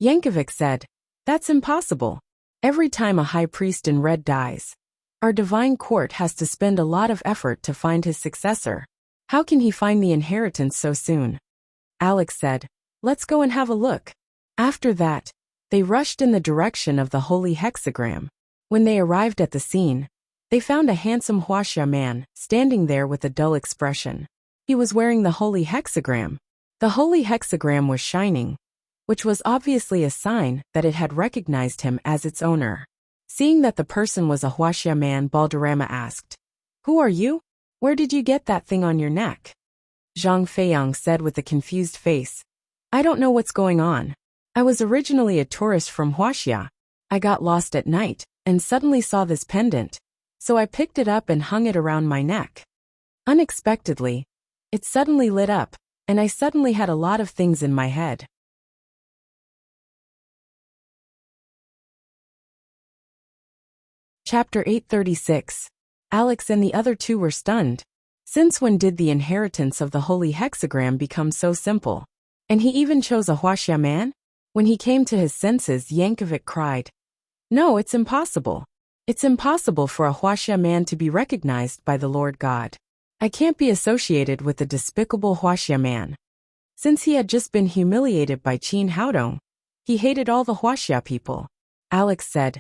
Yankovic said. That's impossible. Every time a high priest in red dies, our divine court has to spend a lot of effort to find his successor. How can he find the inheritance so soon? Alex said. Let's go and have a look. After that, they rushed in the direction of the holy hexagram. When they arrived at the scene, they found a handsome Huaxia man standing there with a dull expression. He was wearing the holy hexagram. The holy hexagram was shining, which was obviously a sign that it had recognized him as its owner. Seeing that the person was a Huaxia man, Balderrama asked, Who are you? Where did you get that thing on your neck? Zhang Feiyang said with a confused face. I don't know what's going on. I was originally a tourist from Huaxia. I got lost at night and suddenly saw this pendant, so I picked it up and hung it around my neck. Unexpectedly, it suddenly lit up, and I suddenly had a lot of things in my head. Chapter 836. Alex and the other two were stunned. Since when did the inheritance of the holy hexagram become so simple? And he even chose a Huaxia man? When he came to his senses, Yankovic cried. No, it's impossible. It's impossible for a Huaxia man to be recognized by the Lord God. I can't be associated with the despicable Huaxia man. Since he had just been humiliated by Qin Haodong, he hated all the Huaxia people. Alex said,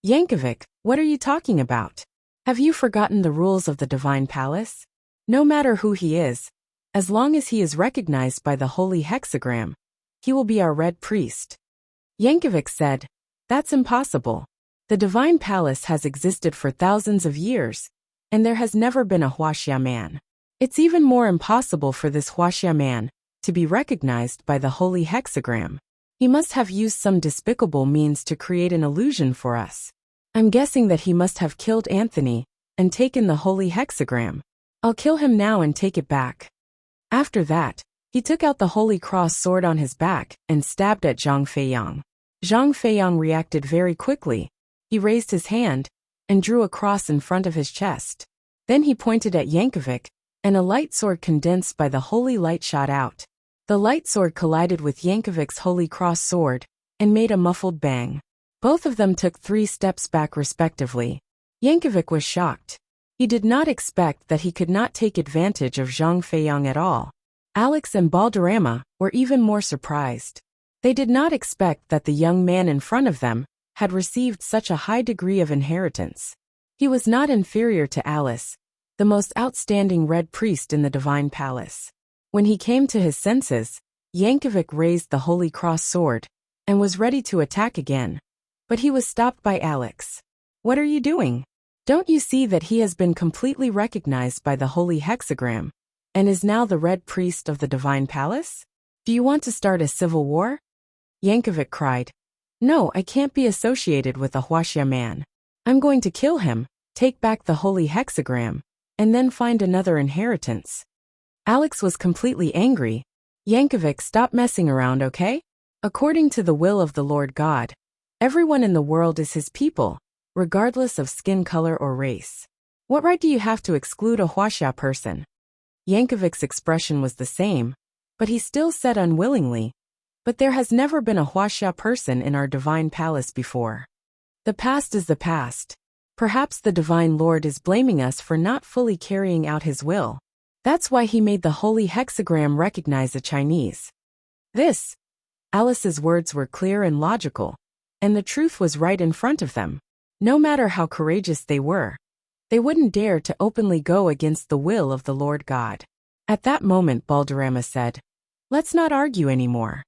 Yankovic, what are you talking about? Have you forgotten the rules of the divine palace? No matter who he is, as long as he is recognized by the holy hexagram, he will be our red priest. Yankovic said, That's impossible. The divine palace has existed for thousands of years, and there has never been a Huaxia man. It's even more impossible for this Huaxia man to be recognized by the holy hexagram. He must have used some despicable means to create an illusion for us. I'm guessing that he must have killed Anthony and taken the holy hexagram. I'll kill him now and take it back. After that, he took out the holy cross sword on his back and stabbed at Zhang Feiyang. Zhang Feiyang reacted very quickly. He raised his hand and drew a cross in front of his chest. Then he pointed at Yankovic, and a light sword condensed by the holy light shot out. The light sword collided with Yankovic's holy cross sword and made a muffled bang. Both of them took 3 steps back respectively. Yankovic was shocked. He did not expect that he could not take advantage of Zhang Feiyang at all. Alex and Balderrama were even more surprised. They did not expect that the young man in front of them had received such a high degree of inheritance. He was not inferior to Alice, the most outstanding red priest in the divine palace. When he came to his senses, Yankovic raised the holy cross sword and was ready to attack again. But he was stopped by Alex. What are you doing? Don't you see that he has been completely recognized by the holy hexagram and is now the red priest of the divine palace? Do you want to start a civil war? Yankovic cried. No, I can't be associated with a Huaxia man. I'm going to kill him, take back the holy hexagram, and then find another inheritance. Alex was completely angry. Yankovic, stop messing around, okay? According to the will of the Lord God, everyone in the world is his people, regardless of skin color or race. What right do you have to exclude a Huaxia person? Yankovic's expression was the same, but he still said unwillingly, but there has never been a Huaxia person in our divine palace before. The past is the past. Perhaps the divine Lord is blaming us for not fully carrying out his will. That's why he made the holy hexagram recognize a Chinese. This Alice's words were clear and logical, and the truth was right in front of them. No matter how courageous they were, they wouldn't dare to openly go against the will of the Lord God. At that moment Balderrama said, "Let's not argue anymore.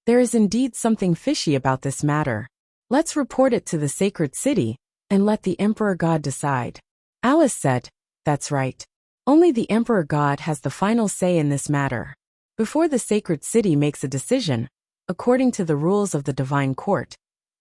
There is indeed something fishy about this matter. Let's report it to the sacred city, and let the Emperor God decide." Alice said, "That's right. Only the Emperor God has the final say in this matter. Before the sacred city makes a decision, according to the rules of the divine court,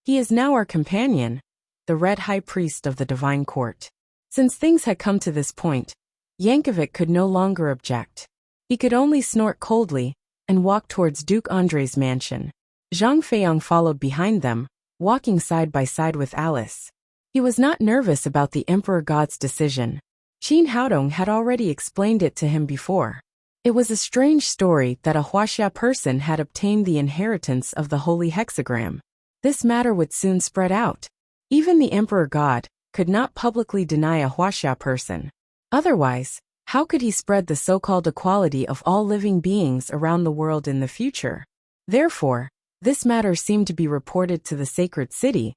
he is now our companion, the Red High Priest of the divine court." Since things had come to this point, Yankovic could no longer object. He could only snort coldly and walk towards Duke Andrei's mansion. Zhang Feiyang followed behind them, walking side by side with Alice. He was not nervous about the Emperor God's decision. Qin Haodong had already explained it to him before. It was a strange story that a Huaxia person had obtained the inheritance of the holy hexagram. This matter would soon spread out. Even the Emperor God could not publicly deny a Huaxia person. Otherwise, how could he spread the so-called equality of all living beings around the world in the future? Therefore, this matter seemed to be reported to the sacred city,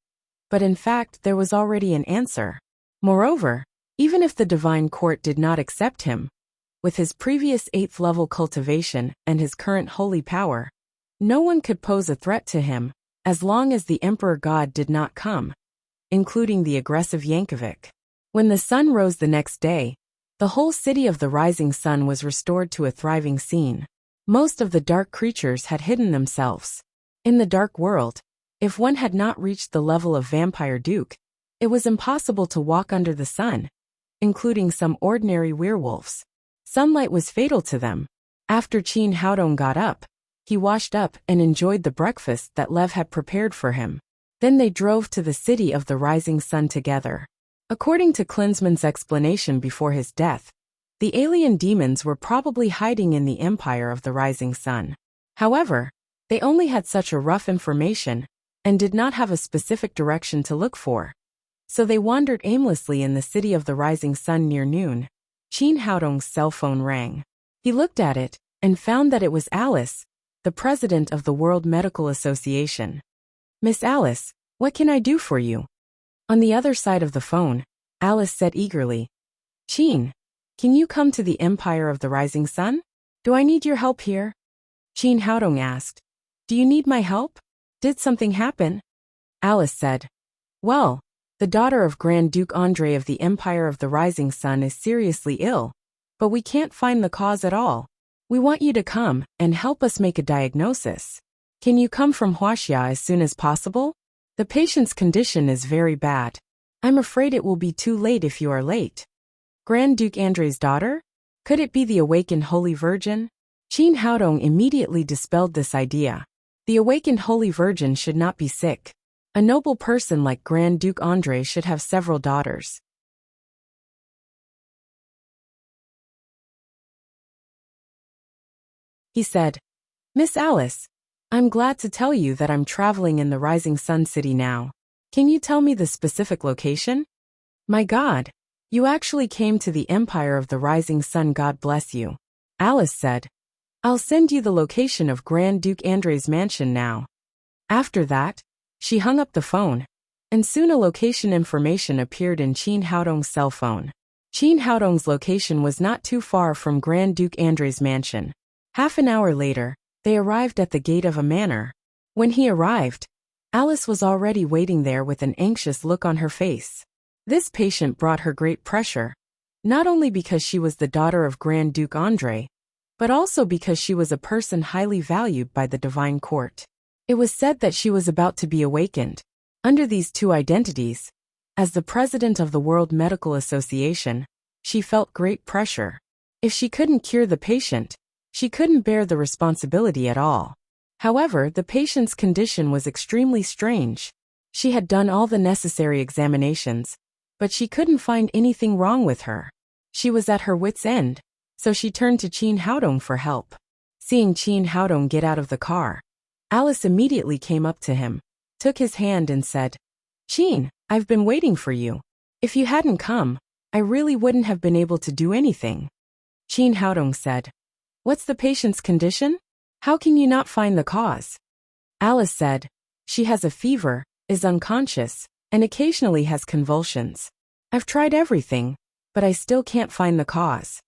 but in fact there was already an answer. Moreover, even if the divine court did not accept him, with his previous 8th level cultivation and his current holy power, no one could pose a threat to him, as long as the Emperor God did not come, including the aggressive Yankovic. When the sun rose the next day, the whole city of the rising sun was restored to a thriving scene. Most of the dark creatures had hidden themselves. In the dark world, if one had not reached the level of Vampire Duke, it was impossible to walk under the sun, including some ordinary werewolves. Sunlight was fatal to them. After Qin Haodong got up, he washed up and enjoyed the breakfast that Lev had prepared for him. Then they drove to the city of the rising sun together. According to Klinsmann's explanation before his death, the alien demons were probably hiding in the empire of the rising sun. However, they only had such a rough information and did not have a specific direction to look for. So they wandered aimlessly in the city of the rising sun near noon. Qin Haodong's cell phone rang. He looked at it and found that it was Alice, the president of the World Medical Association. "Miss Alice, what can I do for you?" On the other side of the phone, Alice said eagerly, "Qin, can you come to the Empire of the Rising Sun? Do I need your help here?" Qin Haodong asked, "Do you need my help? Did something happen?" Alice said, "Well, the daughter of Grand Duke Andrei of the Empire of the Rising Sun is seriously ill, but we can't find the cause at all. We want you to come and help us make a diagnosis. Can you come from Huaxia as soon as possible? The patient's condition is very bad. I'm afraid it will be too late if you are late." Grand Duke Andrei's daughter? Could it be the awakened Holy Virgin? Qin Haodong immediately dispelled this idea. The awakened Holy Virgin should not be sick. A noble person like Grand Duke Andrei should have several daughters. He said, "Miss Alice, I'm glad to tell you that I'm traveling in the Rising Sun City now. Can you tell me the specific location?" "My God, you actually came to the Empire of the Rising Sun, God bless you." Alice said, "I'll send you the location of Grand Duke Andrei's mansion now." After that, she hung up the phone, and soon a location information appeared in Qin Haodong's cell phone. Qin Haodong's location was not too far from Grand Duke Andrei's mansion. Half an hour later, they arrived at the gate of a manor. When he arrived, Alice was already waiting there with an anxious look on her face. This patient brought her great pressure, not only because she was the daughter of Grand Duke Andrei, but also because she was a person highly valued by the divine court. It was said that she was about to be awakened. Under these two identities, as the president of the World Medical Association, she felt great pressure. If she couldn't cure the patient, she couldn't bear the responsibility at all. However, the patient's condition was extremely strange. She had done all the necessary examinations, but she couldn't find anything wrong with her. She was at her wit's end, so she turned to Qin Haodong for help. Seeing Qin Haodong get out of the car, Alice immediately came up to him, took his hand and said, "Qin, I've been waiting for you. If you hadn't come, I really wouldn't have been able to do anything." Qin Haodong said, "What's the patient's condition?" How can you not find the cause? Alice said, she has a fever, is unconscious, and occasionally has convulsions. I've tried everything, but I still can't find the cause.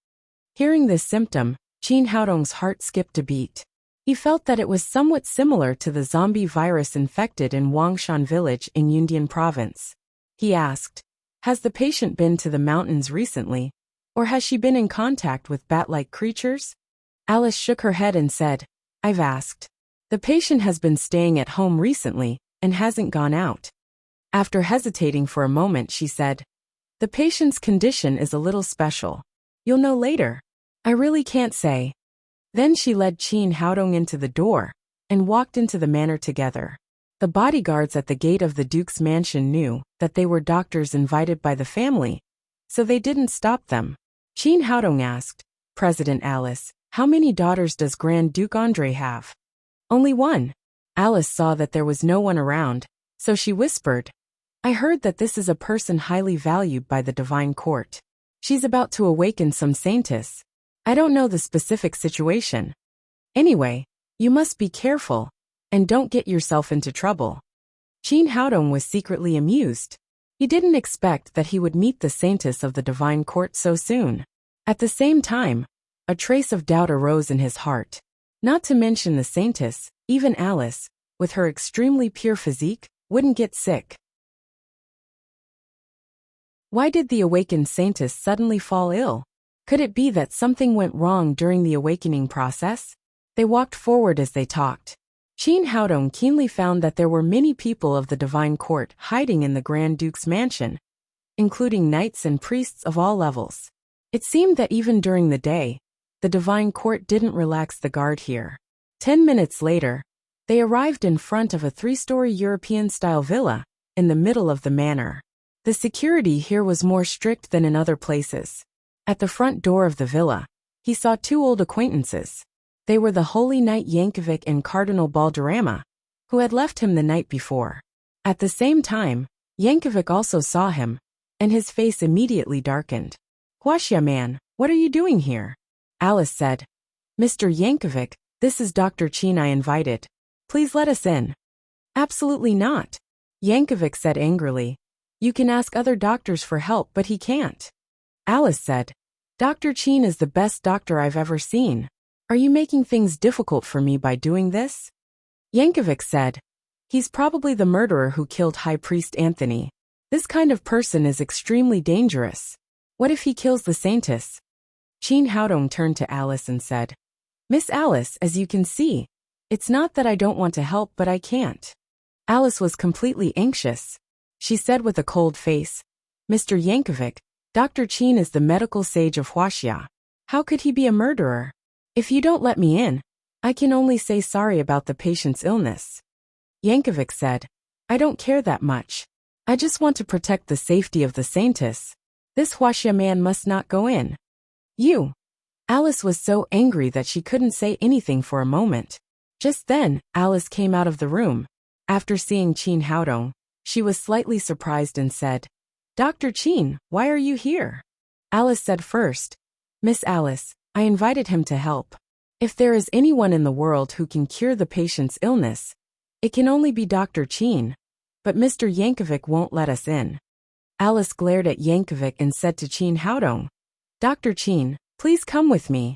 Hearing this symptom, Qin Haodong's heart skipped a beat. He felt that it was somewhat similar to the zombie virus infected in Wangshan village in Yundian province. He asked, has the patient been to the mountains recently, or has she been in contact with bat-like creatures? Alice shook her head and said, I've asked. The patient has been staying at home recently and hasn't gone out. After hesitating for a moment, she said, the patient's condition is a little special. You'll know later. I really can't say. Then she led Qin Haodong into the door and walked into the manor together. The bodyguards at the gate of the Duke's mansion knew that they were doctors invited by the family, so they didn't stop them. Qin Haodong asked, President Alice, how many daughters does Grand Duke André have? Only one. Alice saw that there was no one around, so she whispered, I heard that this is a person highly valued by the divine court. She's about to awaken some saintess. I don't know the specific situation. Anyway, you must be careful, and don't get yourself into trouble. Qin Haodong was secretly amused. He didn't expect that he would meet the saintess of the divine court so soon. At the same time, a trace of doubt arose in his heart. Not to mention the saintess, even Alice, with her extremely pure physique, wouldn't get sick. Why did the awakened saintess suddenly fall ill? Could it be that something went wrong during the awakening process? They walked forward as they talked. Qin Haodong keenly found that there were many people of the divine court hiding in the Grand Duke's mansion, including knights and priests of all levels. It seemed that even during the day, the divine court didn't relax the guard here. 10 minutes later, they arrived in front of a 3-story European-style villa in the middle of the manor. The security here was more strict than in other places. At the front door of the villa, he saw 2 old acquaintances. They were the Holy Knight Yankovic and Cardinal Balderrama, who had left him the night before. At the same time, Yankovic also saw him, and his face immediately darkened. Huaxia man, what are you doing here? Alice said, Mr. Yankovic, this is Dr. Qin I invited. Please let us in. Absolutely not. Yankovic said angrily. You can ask other doctors for help, but he can't. Alice said, Dr. Qin is the best doctor I've ever seen. Are you making things difficult for me by doing this? Yankovic said, he's probably the murderer who killed High Priest Anthony. This kind of person is extremely dangerous. What if he kills the saintess? Qin Haodong turned to Alice and said, Miss Alice, as you can see, it's not that I don't want to help, but I can't. Alice was completely anxious. She said with a cold face, Mr. Yankovic, Dr. Qin is the medical sage of Huaxia. How could he be a murderer? If you don't let me in, I can only say sorry about the patient's illness. Yankovic said, I don't care that much. I just want to protect the safety of the saintess. This Huaxia man must not go in. You. Alice was so angry that she couldn't say anything for a moment. Just then, Alice came out of the room. After seeing Qin Haodong, she was slightly surprised and said, Dr. Qin, why are you here? Alice said first, Miss Alice, I invited him to help. If there is anyone in the world who can cure the patient's illness, it can only be Dr. Qin, but Mr. Yankovic won't let us in. Alice glared at Yankovic and said to Qin Haodong, Dr. Qin, please come with me.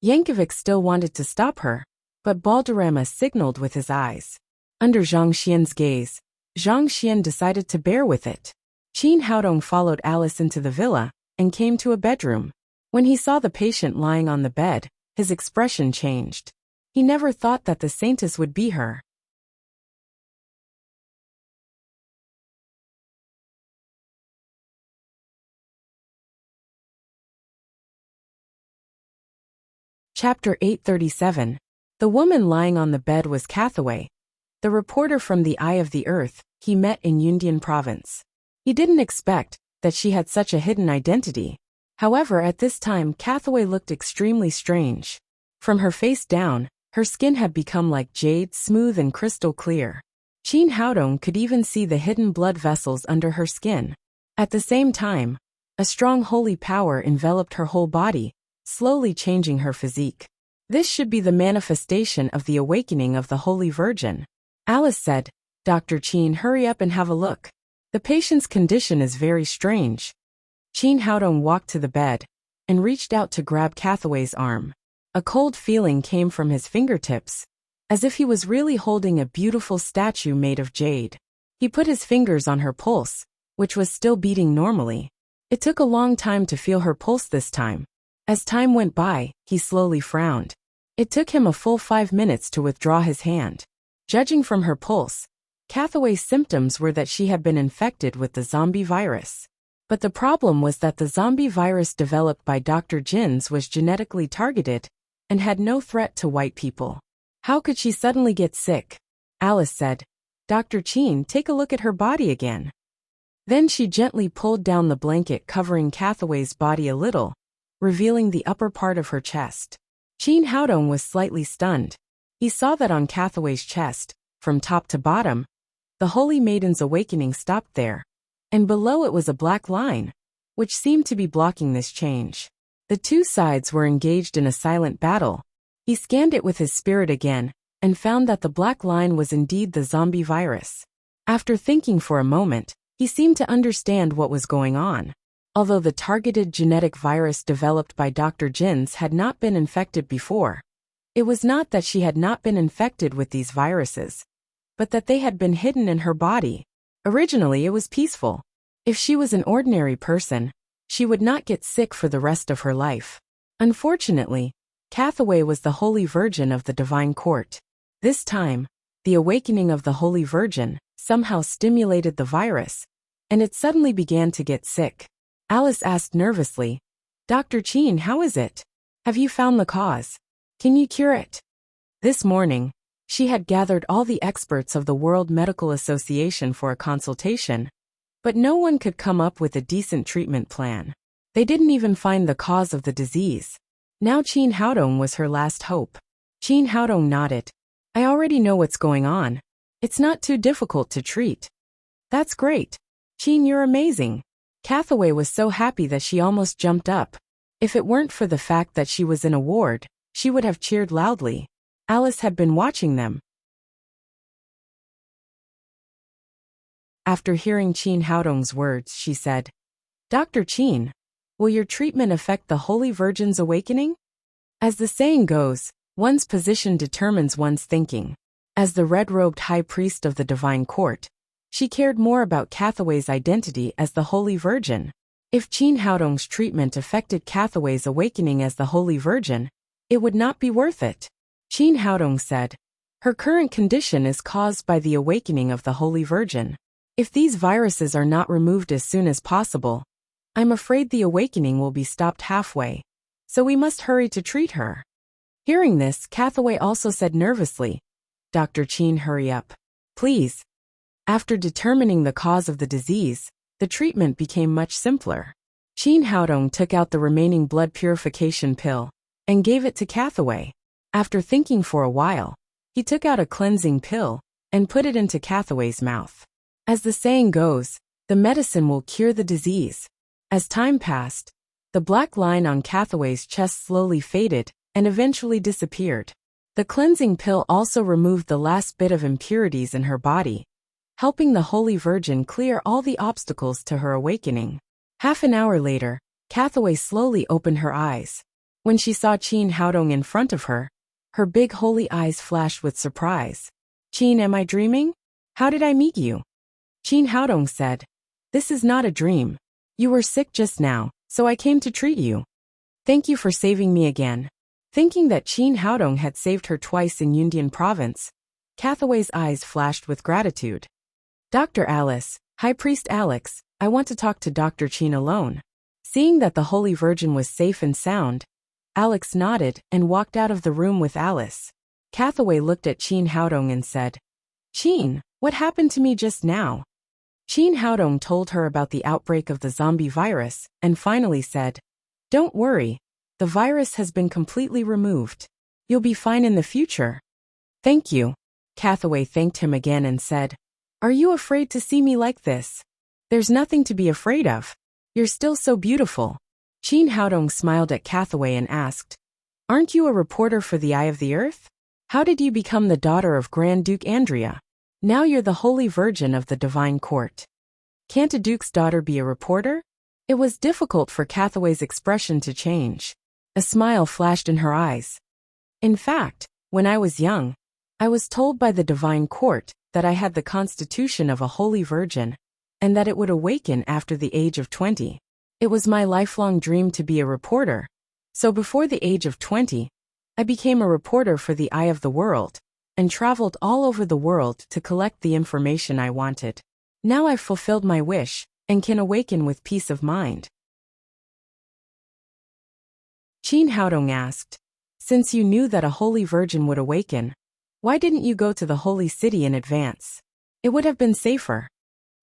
Yankovic still wanted to stop her, but Balderrama signaled with his eyes. Under Zhang Xian's gaze, Zhang Xian decided to bear with it. Qin Haodong followed Alice into the villa and came to a bedroom. When he saw the patient lying on the bed, his expression changed. He never thought that the saintess would be her. Chapter 837. The woman lying on the bed was Cathaway, the reporter from the Eye of the Earth he met in Yundian province. He didn't expect that she had such a hidden identity. However, at this time Cathaway looked extremely strange. From her face down, her skin had become like jade, smooth and crystal clear. Qin Haodong could even see the hidden blood vessels under her skin. At the same time, a strong holy power enveloped her whole body, slowly changing her physique. This should be the manifestation of the awakening of the Holy Virgin. Alice said, Dr. Chin, hurry up and have a look. The patient's condition is very strange. Chin Haodong walked to the bed and reached out to grab Cathaway's arm. A cold feeling came from his fingertips, as if he was really holding a beautiful statue made of jade. He put his fingers on her pulse, which was still beating normally. It took a long time to feel her pulse this time. As time went by, he slowly frowned. It took him a full 5 minutes to withdraw his hand. Judging from her pulse, Cathaway's symptoms were that she had been infected with the zombie virus. But the problem was that the zombie virus developed by Dr. Jin's was genetically targeted and had no threat to white people. How could she suddenly get sick? Alice said, Dr. Chin, take a look at her body again. Then she gently pulled down the blanket covering Cathaway's body a little, revealing the upper part of her chest. Chin Haodong was slightly stunned. He saw that on Cathaway's chest, from top to bottom, the Holy Maiden's awakening stopped there, and below it was a black line, which seemed to be blocking this change. The two sides were engaged in a silent battle. He scanned it with his spirit again, and found that the black line was indeed the zombie virus. After thinking for a moment, he seemed to understand what was going on. Although the targeted genetic virus developed by Dr. Jin's had not been infected before, it was not that she had not been infected with these viruses, but that they had been hidden in her body. Originally it was peaceful. If she was an ordinary person, she would not get sick for the rest of her life. Unfortunately, Cathaway was the Holy Virgin of the Divine Court. This time, the awakening of the Holy Virgin somehow stimulated the virus, and it suddenly began to get sick. Alice asked nervously, Dr. Chin, how is it? Have you found the cause? Can you cure it? This morning, she had gathered all the experts of the World Medical Association for a consultation, but no one could come up with a decent treatment plan. They didn't even find the cause of the disease. Now Chin Haodong was her last hope. Chin Haodong nodded. I already know what's going on. It's not too difficult to treat. That's great. Chin, you're amazing. Cathaway was so happy that she almost jumped up. If it weren't for the fact that she was in a ward, she would have cheered loudly. Alice had been watching them. After hearing Chin Haodong's words, she said, Dr. Chin, will your treatment affect the Holy Virgin's awakening? As the saying goes, one's position determines one's thinking. As the red-robed high priest of the Divine Court, she cared more about Cathaway's identity as the Holy Virgin. If Chin Haodong's treatment affected Cathaway's awakening as the Holy Virgin, it would not be worth it. Chin Haodong said, her current condition is caused by the awakening of the Holy Virgin. If these viruses are not removed as soon as possible, I'm afraid the awakening will be stopped halfway, so we must hurry to treat her. Hearing this, Cathaway also said nervously, Dr. Chin, hurry up. Please. After determining the cause of the disease, the treatment became much simpler. Chin Haodong took out the remaining blood purification pill and gave it to Cathaway. After thinking for a while, he took out a cleansing pill and put it into Cathaway's mouth. As the saying goes, the medicine will cure the disease. As time passed, the black line on Cathaway's chest slowly faded and eventually disappeared. The cleansing pill also removed the last bit of impurities in her body, helping the Holy Virgin clear all the obstacles to her awakening. Half an hour later, Cathaway slowly opened her eyes. When she saw Chin Haodong in front of her, her big holy eyes flashed with surprise. Chin, am I dreaming? How did I meet you? Chin Haodong said, This is not a dream. You were sick just now, so I came to treat you. Thank you for saving me again. Thinking that Chin Haodong had saved her twice in Yundian province, Cathaway's eyes flashed with gratitude. Dr. Alice, High Priest Alex, I want to talk to Dr. Chin alone. Seeing that the Holy Virgin was safe and sound, Alex nodded and walked out of the room with Alice. Cathaway looked at Chin Haodong and said, Chin, what happened to me just now? Chin Haodong told her about the outbreak of the zombie virus and finally said, Don't worry, the virus has been completely removed. You'll be fine in the future. Thank you. Cathaway thanked him again and said, Are you afraid to see me like this? There's nothing to be afraid of. You're still so beautiful. Chin Haodong smiled at Cathaway and asked, Aren't you a reporter for the Eye of the Earth? How did you become the daughter of Grand Duke Andrea? Now you're the Holy Virgin of the Divine Court. Can't a duke's daughter be a reporter? It was difficult for Cathaway's expression to change. A smile flashed in her eyes. In fact, when I was young, I was told by the Divine Court that I had the constitution of a Holy Virgin, and that it would awaken after the age of 20. It was my lifelong dream to be a reporter, so before the age of 20, I became a reporter for the Eye of the World, and traveled all over the world to collect the information I wanted. Now I've fulfilled my wish, and can awaken with peace of mind. Qin Haodong asked, since you knew that a Holy Virgin would awaken, why didn't you go to the Holy City in advance? It would have been safer.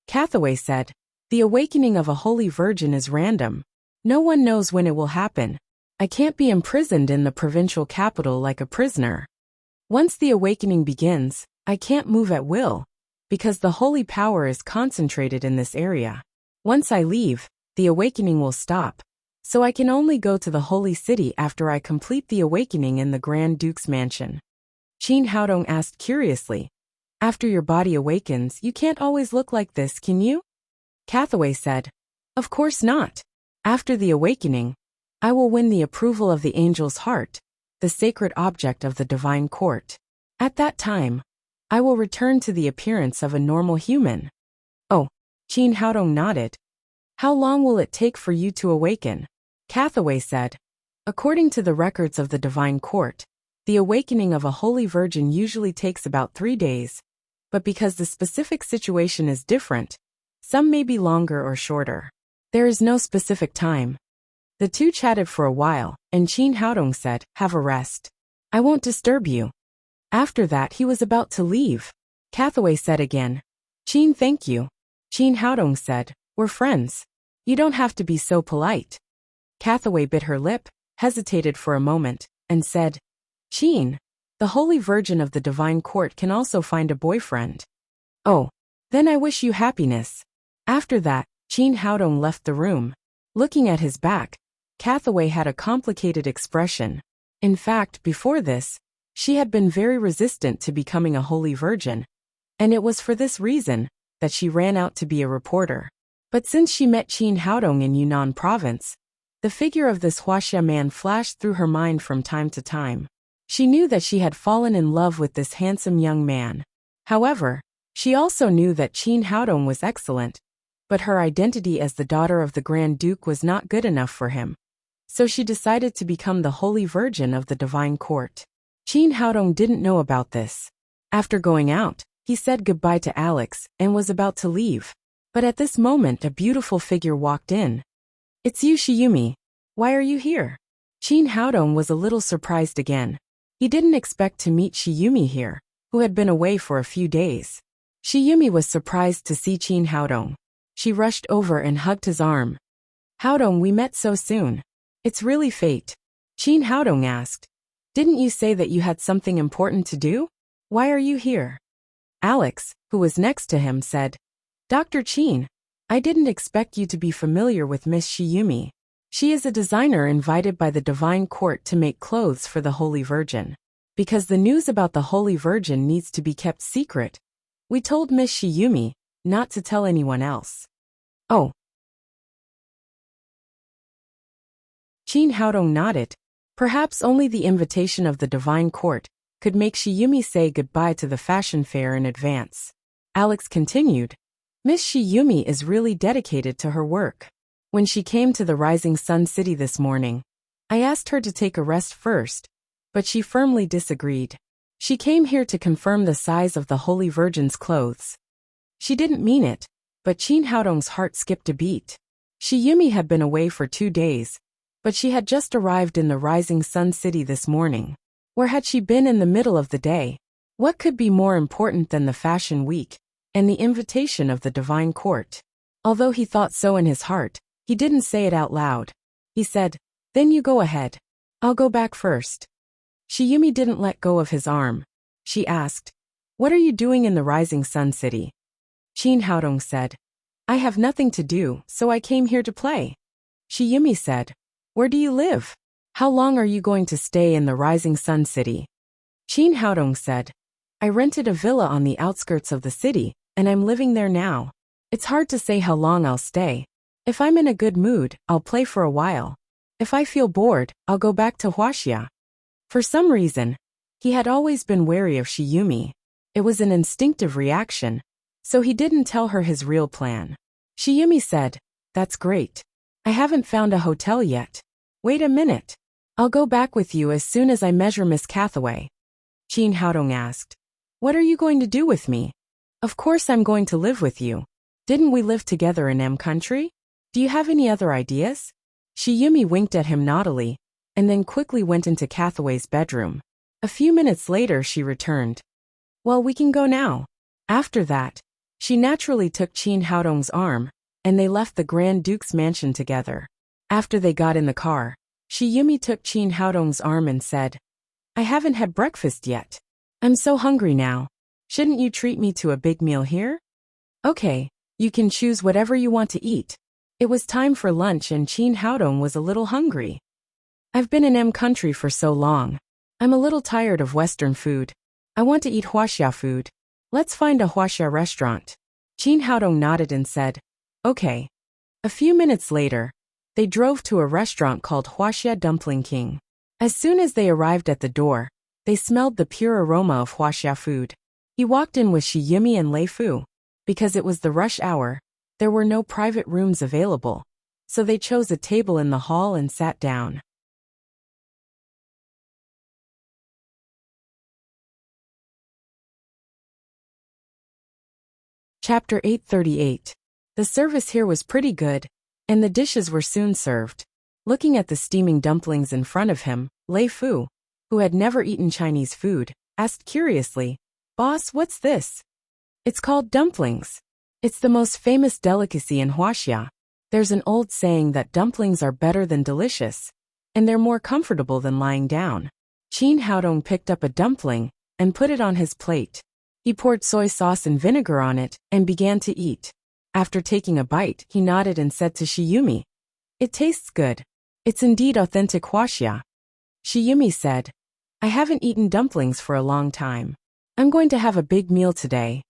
Cathaway said, the awakening of a Holy Virgin is random. No one knows when it will happen. I can't be imprisoned in the provincial capital like a prisoner. Once the awakening begins, I can't move at will, because the holy power is concentrated in this area. Once I leave, the awakening will stop, so I can only go to the Holy City after I complete the awakening in the Grand Duke's mansion. Qin Haodong asked curiously, after your body awakens, you can't always look like this, can you? Cathaway said, of course not. After the awakening, I will win the approval of the angel's heart, the sacred object of the Divine Court. At that time, I will return to the appearance of a normal human. Oh, Qin Haodong nodded. How long will it take for you to awaken? Cathaway said, according to the records of the Divine Court, the awakening of a Holy Virgin usually takes about 3 days, but because the specific situation is different, some may be longer or shorter. There is no specific time. The two chatted for a while, and Qin Haodong said, have a rest. I won't disturb you. After that he was about to leave. Cathaway said again, Qin, thank you. Qin Haodong said, we're friends. You don't have to be so polite. Cathaway bit her lip, hesitated for a moment, and said, Qin, the Holy Virgin of the Divine Court can also find a boyfriend. Oh, then I wish you happiness. After that, Qin Haodong left the room. Looking at his back, Cathaway had a complicated expression. In fact, before this, she had been very resistant to becoming a Holy Virgin, and it was for this reason that she ran out to be a reporter. But since she met Qin Haodong in Yunnan province, the figure of this Huaxia man flashed through her mind from time to time. She knew that she had fallen in love with this handsome young man. However, she also knew that Qin Haodong was excellent, but her identity as the daughter of the Grand Duke was not good enough for him. So she decided to become the Holy Virgin of the Divine Court. Qin Haodong didn't know about this. After going out, he said goodbye to Alex and was about to leave. But at this moment a beautiful figure walked in. It's you, Shiyumi. Why are you here? Qin Haodong was a little surprised again. He didn't expect to meet Shiyumi here, who had been away for a few days. Shiyumi was surprised to see Qin Haodong. She rushed over and hugged his arm. Haodong, we met so soon. It's really fate. Qin Haodong asked, didn't you say that you had something important to do? Why are you here? Alex, who was next to him, said, Dr. Qin, I didn't expect you to be familiar with Miss Shiyumi. She is a designer invited by the Divine Court to make clothes for the Holy Virgin. Because the news about the Holy Virgin needs to be kept secret, we told Miss Shiyumi not to tell anyone else. Oh. Qin Haodong nodded. Perhaps only the invitation of the Divine Court could make Shiyumi say goodbye to the fashion fair in advance. Alex continued, Miss Shiyumi is really dedicated to her work. When she came to the Rising Sun City this morning, I asked her to take a rest first, but she firmly disagreed. She came here to confirm the size of the Holy Virgin's clothes. She didn't mean it, but Qin Haodong's heart skipped a beat. Shiyumi had been away for 2 days, but she had just arrived in the Rising Sun City this morning. Where had she been in the middle of the day? What could be more important than the Fashion Week and the invitation of the Divine Court? Although he thought so in his heart, he didn't say it out loud. He said, then you go ahead. I'll go back first. Shiyumi didn't let go of his arm. She asked, what are you doing in the Rising Sun City? Qin Haodong said, I have nothing to do, so I came here to play. Shiyumi said, where do you live? How long are you going to stay in the Rising Sun City? Qin Haodong said. I rented a villa on the outskirts of the city, and I'm living there now. It's hard to say how long I'll stay. If I'm in a good mood, I'll play for a while. If I feel bored, I'll go back to Huaxia. For some reason, he had always been wary of Shiyumi. It was an instinctive reaction, so he didn't tell her his real plan. Shiyumi said, That's great. I haven't found a hotel yet. Wait a minute. I'll go back with you as soon as I measure Miss Cathaway. Qin Haodong asked, What are you going to do with me? Of course I'm going to live with you. Didn't we live together in M country? Do you have any other ideas? Shiyumi winked at him naughtily, and then quickly went into Cathaway's bedroom. A few minutes later she returned. Well, we can go now. After that, she naturally took Qin Haodong's arm, and they left the Grand Duke's mansion together. After they got in the car, Shiyumi took Qin Haodong's arm and said, I haven't had breakfast yet. I'm so hungry now. Shouldn't you treat me to a big meal here? Okay, you can choose whatever you want to eat. It was time for lunch and Qin Haodong was a little hungry. I've been in M country for so long. I'm a little tired of Western food. I want to eat Huaxia food. Let's find a Huaxia restaurant. Qin Haodong nodded and said, Okay. A few minutes later, they drove to a restaurant called Huaxia Dumpling King. As soon as they arrived at the door, they smelled the pure aroma of Huaxia food. He walked in with Shiyumi and Lei Fu. Because it was the rush hour, there were no private rooms available, so they chose a table in the hall and sat down. Chapter 838. The service here was pretty good, and the dishes were soon served. Looking at the steaming dumplings in front of him, Lei Fu, who had never eaten Chinese food, asked curiously, Boss, what's this? It's called dumplings. It's the most famous delicacy in Huaxia. There's an old saying that dumplings are better than delicious, and they're more comfortable than lying down. Qin Haodong picked up a dumpling and put it on his plate. He poured soy sauce and vinegar on it and began to eat. After taking a bite, he nodded and said to Shiyumi, It tastes good. It's indeed authentic Huaxia. Shiyumi said, I haven't eaten dumplings for a long time. I'm going to have a big meal today.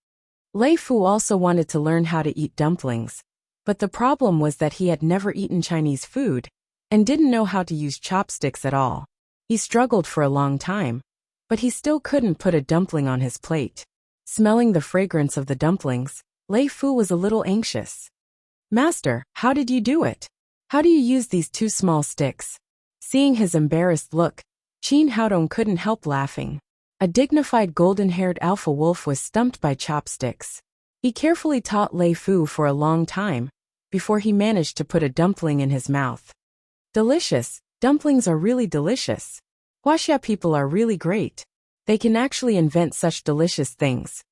Lei Fu also wanted to learn how to eat dumplings, but the problem was that he had never eaten Chinese food and didn't know how to use chopsticks at all. He struggled for a long time, but he still couldn't put a dumpling on his plate. Smelling the fragrance of the dumplings, Lei Fu was a little anxious. Master, how did you do it? How do you use these two small sticks? Seeing his embarrassed look, Qin Haodong couldn't help laughing. A dignified golden-haired alpha wolf was stumped by chopsticks. He carefully taught Lei Fu for a long time, before he managed to put a dumpling in his mouth. Delicious, dumplings are really delicious. Huaxia people are really great. They can actually invent such delicious things.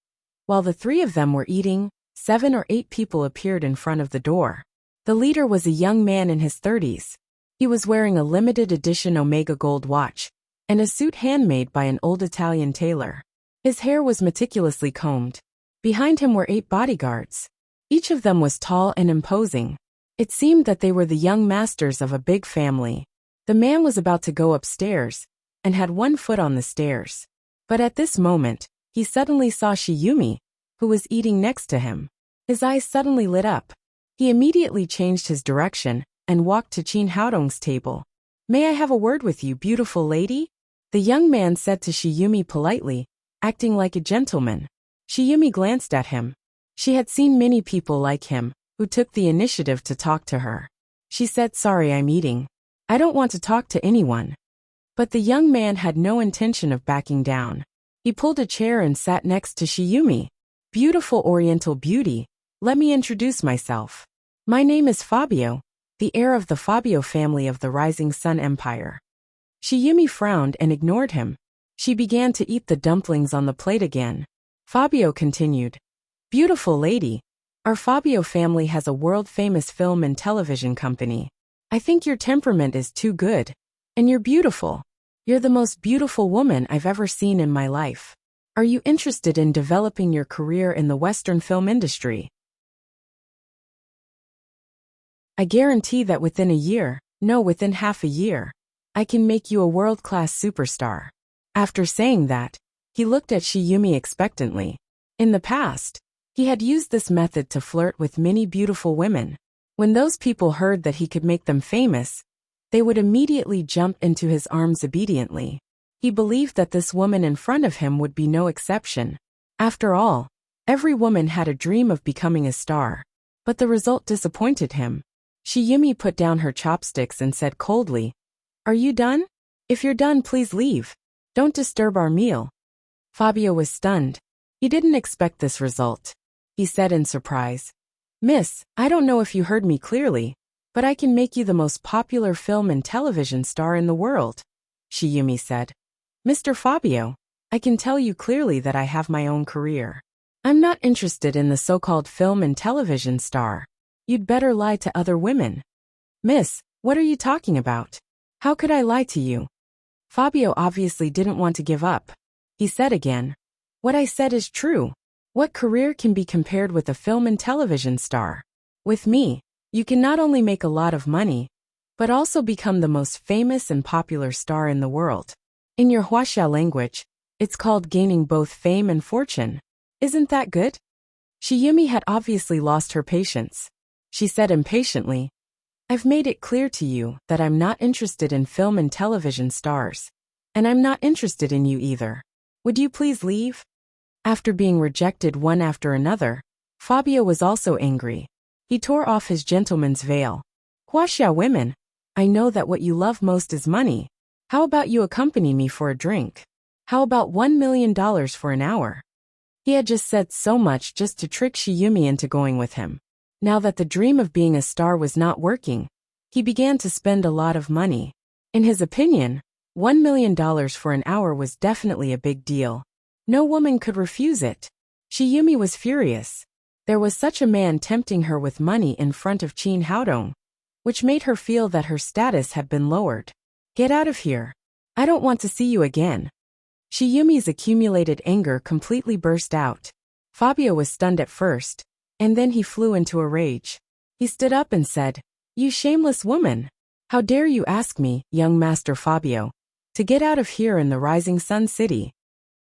While the three of them were eating, 7 or 8 people appeared in front of the door. The leader was a young man in his 30s. He was wearing a limited edition Omega gold watch, and a suit handmade by an old Italian tailor. His hair was meticulously combed. Behind him were 8 bodyguards. Each of them was tall and imposing. It seemed that they were the young masters of a big family. The man was about to go upstairs, and had one foot on the stairs. But at this moment, he suddenly saw Shiyumi, who was eating next to him. His eyes suddenly lit up. He immediately changed his direction and walked to Qin Haodong's table. May I have a word with you, beautiful lady? The young man said to Shiyumi politely, acting like a gentleman. Shiyumi glanced at him. She had seen many people like him, who took the initiative to talk to her. She said, Sorry, I'm eating. I don't want to talk to anyone. But the young man had no intention of backing down. He pulled a chair and sat next to Shiyumi. Beautiful Oriental beauty, let me introduce myself. My name is Fabio, the heir of the Fabio family of the Rising Sun Empire. Shiyumi frowned and ignored him. She began to eat the dumplings on the plate again. Fabio continued. Beautiful lady, our Fabio family has a world-famous film and television company. I think your temperament is too good. And you're beautiful. You're the most beautiful woman I've ever seen in my life. Are you interested in developing your career in the Western film industry? I guarantee that within half a year, I can make you a world-class superstar. After saying that, he looked at Shiyumi expectantly. In the past, he had used this method to flirt with many beautiful women. When those people heard that he could make them famous, they would immediately jump into his arms obediently. He believed that this woman in front of him would be no exception. After all, every woman had a dream of becoming a star. But the result disappointed him. Shiyumi put down her chopsticks and said coldly, "Are you done? If you're done, please leave. Don't disturb our meal." Fabio was stunned. He didn't expect this result. He said in surprise, "Miss, I don't know if you heard me clearly, but I can make you the most popular film and television star in the world." Shiyumi said, "Mr. Fabio, I can tell you clearly that I have my own career. I'm not interested in the so-called film and television star. You'd better lie to other women." "Miss, what are you talking about? How could I lie to you?" Fabio obviously didn't want to give up. He said again, "What I said is true. What career can be compared with a film and television star? With me, you can not only make a lot of money, but also become the most famous and popular star in the world. In your Huaxia language, it's called gaining both fame and fortune. Isn't that good?" Shiyumi had obviously lost her patience. She said impatiently, "I've made it clear to you that I'm not interested in film and television stars. And I'm not interested in you either. Would you please leave?" After being rejected one after another, Fabio was also angry. He tore off his gentleman's veil. "Huaxia women, I know that what you love most is money. How about you accompany me for a drink? How about $1 million for an hour?" He had just said so much just to trick Shiyumi into going with him. Now that the dream of being a star was not working, he began to spend a lot of money. In his opinion, $1 million for an hour was definitely a big deal. No woman could refuse it. Shiyumi was furious. There was such a man tempting her with money in front of Qin Haodong, which made her feel that her status had been lowered. "Get out of here. I don't want to see you again." Shiyumi's accumulated anger completely burst out. Fabio was stunned at first, and then he flew into a rage. He stood up and said, "You shameless woman! How dare you ask me, young Master Fabio, to get out of here in the Rising Sun City?"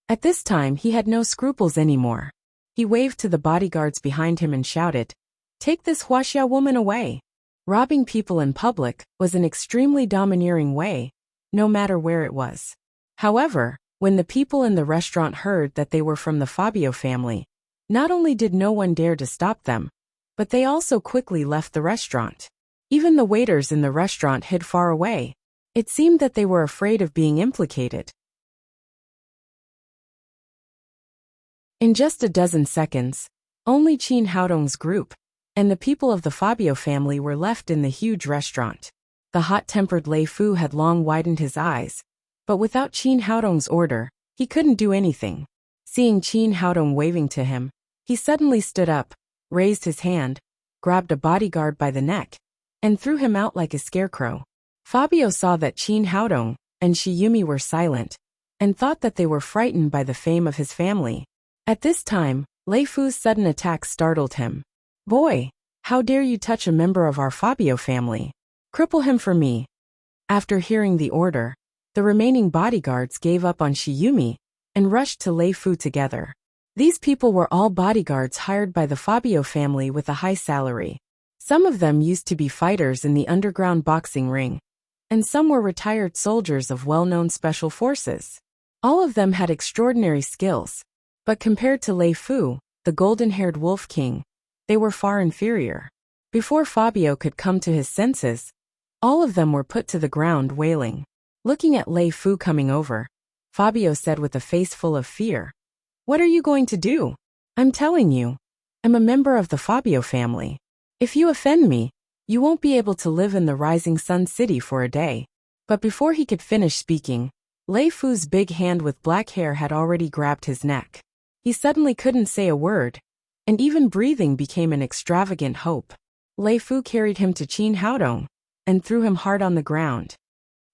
At this time he had no scruples anymore. He waved to the bodyguards behind him and shouted, "Take this Huaxia woman away." Robbing people in public was an extremely domineering way, no matter where it was. However, when the people in the restaurant heard that they were from the Fabio family, not only did no one dare to stop them, but they also quickly left the restaurant. Even the waiters in the restaurant hid far away. It seemed that they were afraid of being implicated. In just a dozen seconds, only Qin Haodong's group and the people of the Fabio family were left in the huge restaurant. The hot-tempered Lei Fu had long widened his eyes, but without Qin Haodong's order, he couldn't do anything. Seeing Qin Haodong waving to him, he suddenly stood up, raised his hand, grabbed a bodyguard by the neck, and threw him out like a scarecrow. Fabio saw that Qin Haodong and Shiyumi were silent, and thought that they were frightened by the fame of his family. At this time, Lei Fu's sudden attack startled him. "Boy, how dare you touch a member of our Fabio family? Cripple him for me." After hearing the order, the remaining bodyguards gave up on Shiyumi and rushed to Lei Fu together. These people were all bodyguards hired by the Fabio family with a high salary. Some of them used to be fighters in the underground boxing ring, and some were retired soldiers of well-known special forces. All of them had extraordinary skills, but compared to Lei Fu, the golden-haired Wolf King, they were far inferior. Before Fabio could come to his senses, all of them were put to the ground wailing. Looking at Lei Fu coming over, Fabio said with a face full of fear, "What are you going to do? I'm telling you, I'm a member of the Fabio family. If you offend me, you won't be able to live in the Rising Sun City for a day." But before he could finish speaking, Lei Fu's big hand with black hair had already grabbed his neck. He suddenly couldn't say a word, and even breathing became an extravagant hope. Lei Fu carried him to Qin Haodong and threw him hard on the ground.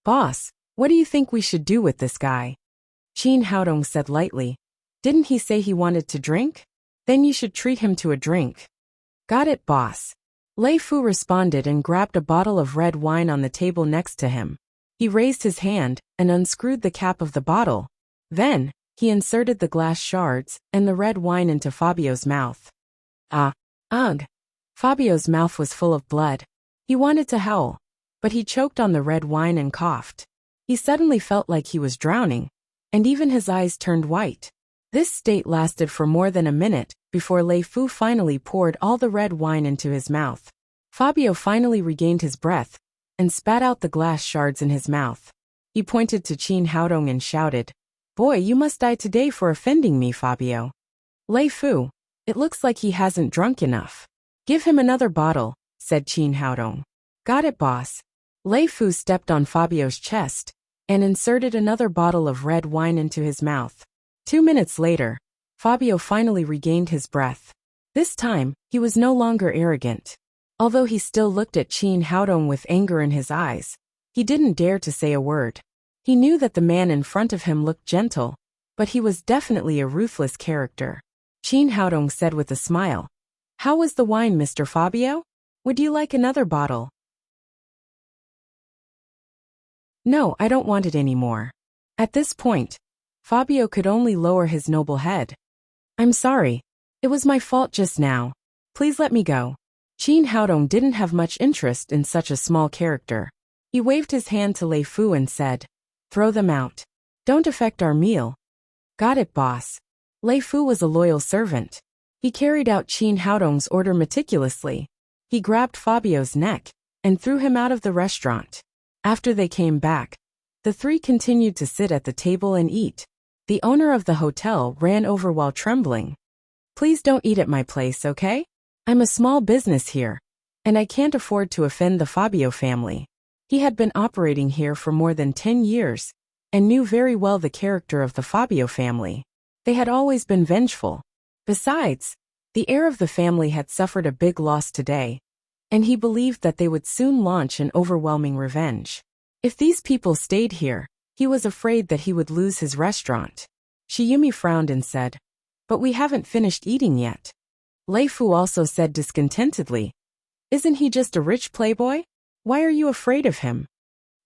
"Boss, what do you think we should do with this guy?" Qin Haodong said lightly, "Didn't he say he wanted to drink? Then you should treat him to a drink." "Got it, boss." Lei Fu responded and grabbed a bottle of red wine on the table next to him. He raised his hand and unscrewed the cap of the bottle. Then, he inserted the glass shards and the red wine into Fabio's mouth. Ugh. Fabio's mouth was full of blood. He wanted to howl, but he choked on the red wine and coughed. He suddenly felt like he was drowning, and even his eyes turned white. This state lasted for more than a minute before Lei Fu finally poured all the red wine into his mouth. Fabio finally regained his breath and spat out the glass shards in his mouth. He pointed to Qin Haodong and shouted, "Boy, you must die today for offending me, Fabio." "Lei Fu, it looks like he hasn't drunk enough. Give him another bottle," said Qin Haodong. "Got it, boss." Lei Fu stepped on Fabio's chest and inserted another bottle of red wine into his mouth. 2 minutes later, Fabio finally regained his breath. This time, he was no longer arrogant. Although he still looked at Qin Haodong with anger in his eyes, he didn't dare to say a word. He knew that the man in front of him looked gentle, but he was definitely a ruthless character. Qin Haodong said with a smile, "How was the wine, Mr. Fabio? Would you like another bottle?" "No, I don't want it anymore." At this point, Fabio could only lower his noble head. "I'm sorry. It was my fault just now. Please let me go." Qin Haodong didn't have much interest in such a small character. He waved his hand to Lei Fu and said, "Throw them out. Don't affect our meal." "Got it, boss." Lei Fu was a loyal servant. He carried out Qin Haodong's order meticulously. He grabbed Fabio's neck and threw him out of the restaurant. After they came back, the three continued to sit at the table and eat. The owner of the hotel ran over while trembling. "Please don't eat at my place, okay? I'm a small business here, and I can't afford to offend the Fabio family." He had been operating here for more than 10 years and knew very well the character of the Fabio family. They had always been vengeful. Besides, the heir of the family had suffered a big loss today, and he believed that they would soon launch an overwhelming revenge. If these people stayed here, he was afraid that he would lose his restaurant. Shiyumi frowned and said, "But we haven't finished eating yet." Lei Fu also said discontentedly, "Isn't he just a rich playboy? Why are you afraid of him?"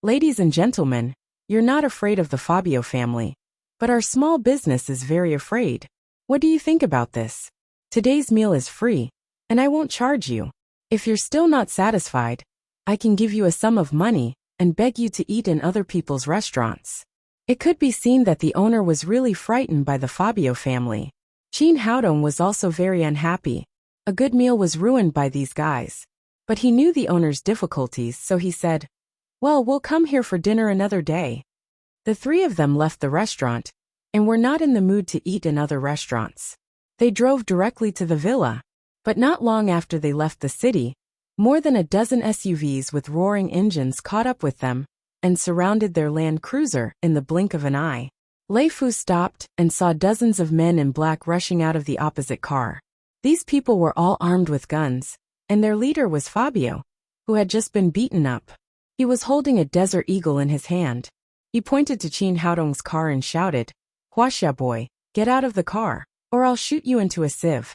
"Ladies and gentlemen, you're not afraid of the Fabio family, but our small business is very afraid. What do you think about this? Today's meal is free, and I won't charge you. If you're still not satisfied, I can give you a sum of money and beg you to eat in other people's restaurants." It could be seen that the owner was really frightened by the Fabio family. Qin Haodong was also very unhappy. A good meal was ruined by these guys. But he knew the owner's difficulties, so he said, "Well, we'll come here for dinner another day." The three of them left the restaurant and were not in the mood to eat in other restaurants. They drove directly to the villa. But not long after they left the city, more than a dozen SUVs with roaring engines caught up with them and surrounded their Land Cruiser in the blink of an eye. Lei Fu stopped and saw dozens of men in black rushing out of the opposite car. These people were all armed with guns, and their leader was Fabio, who had just been beaten up. He was holding a Desert Eagle in his hand. He pointed to Qin Haodong's car and shouted, "Huaxia boy, get out of the car, or I'll shoot you into a sieve."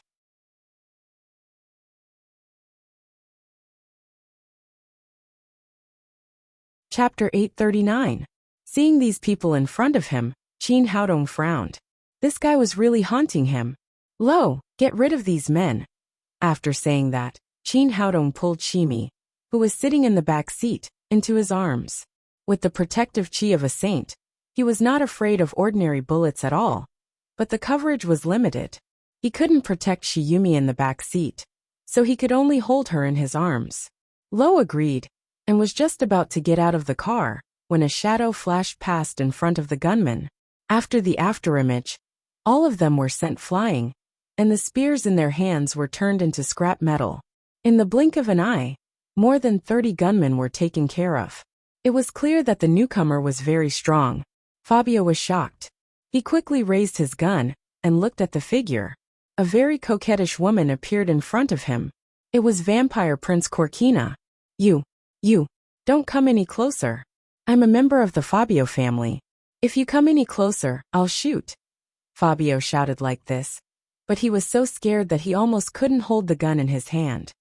Chapter 839. Seeing these people in front of him, Qin Haodong frowned. This guy was really haunting him. "Lo, get rid of these men." After saying that, Qin Haodong pulled Shimi, who was sitting in the back seat, into his arms. With the protective chi of a saint, he was not afraid of ordinary bullets at all. But the coverage was limited. He couldn't protect Shiyumi in the back seat, so he could only hold her in his arms. Lo agreed, and was just about to get out of the car, when a shadow flashed past in front of the gunman. After the afterimage, all of them were sent flying, and the spears in their hands were turned into scrap metal. In the blink of an eye, more than 30 gunmen were taken care of. It was clear that the newcomer was very strong. Fabio was shocked. He quickly raised his gun and looked at the figure. A very coquettish woman appeared in front of him. It was Vampire Prince Corkina. You, don't come any closer. I'm a member of the Fabio family. If you come any closer, I'll shoot." Fabio shouted like this, but he was so scared that he almost couldn't hold the gun in his hand.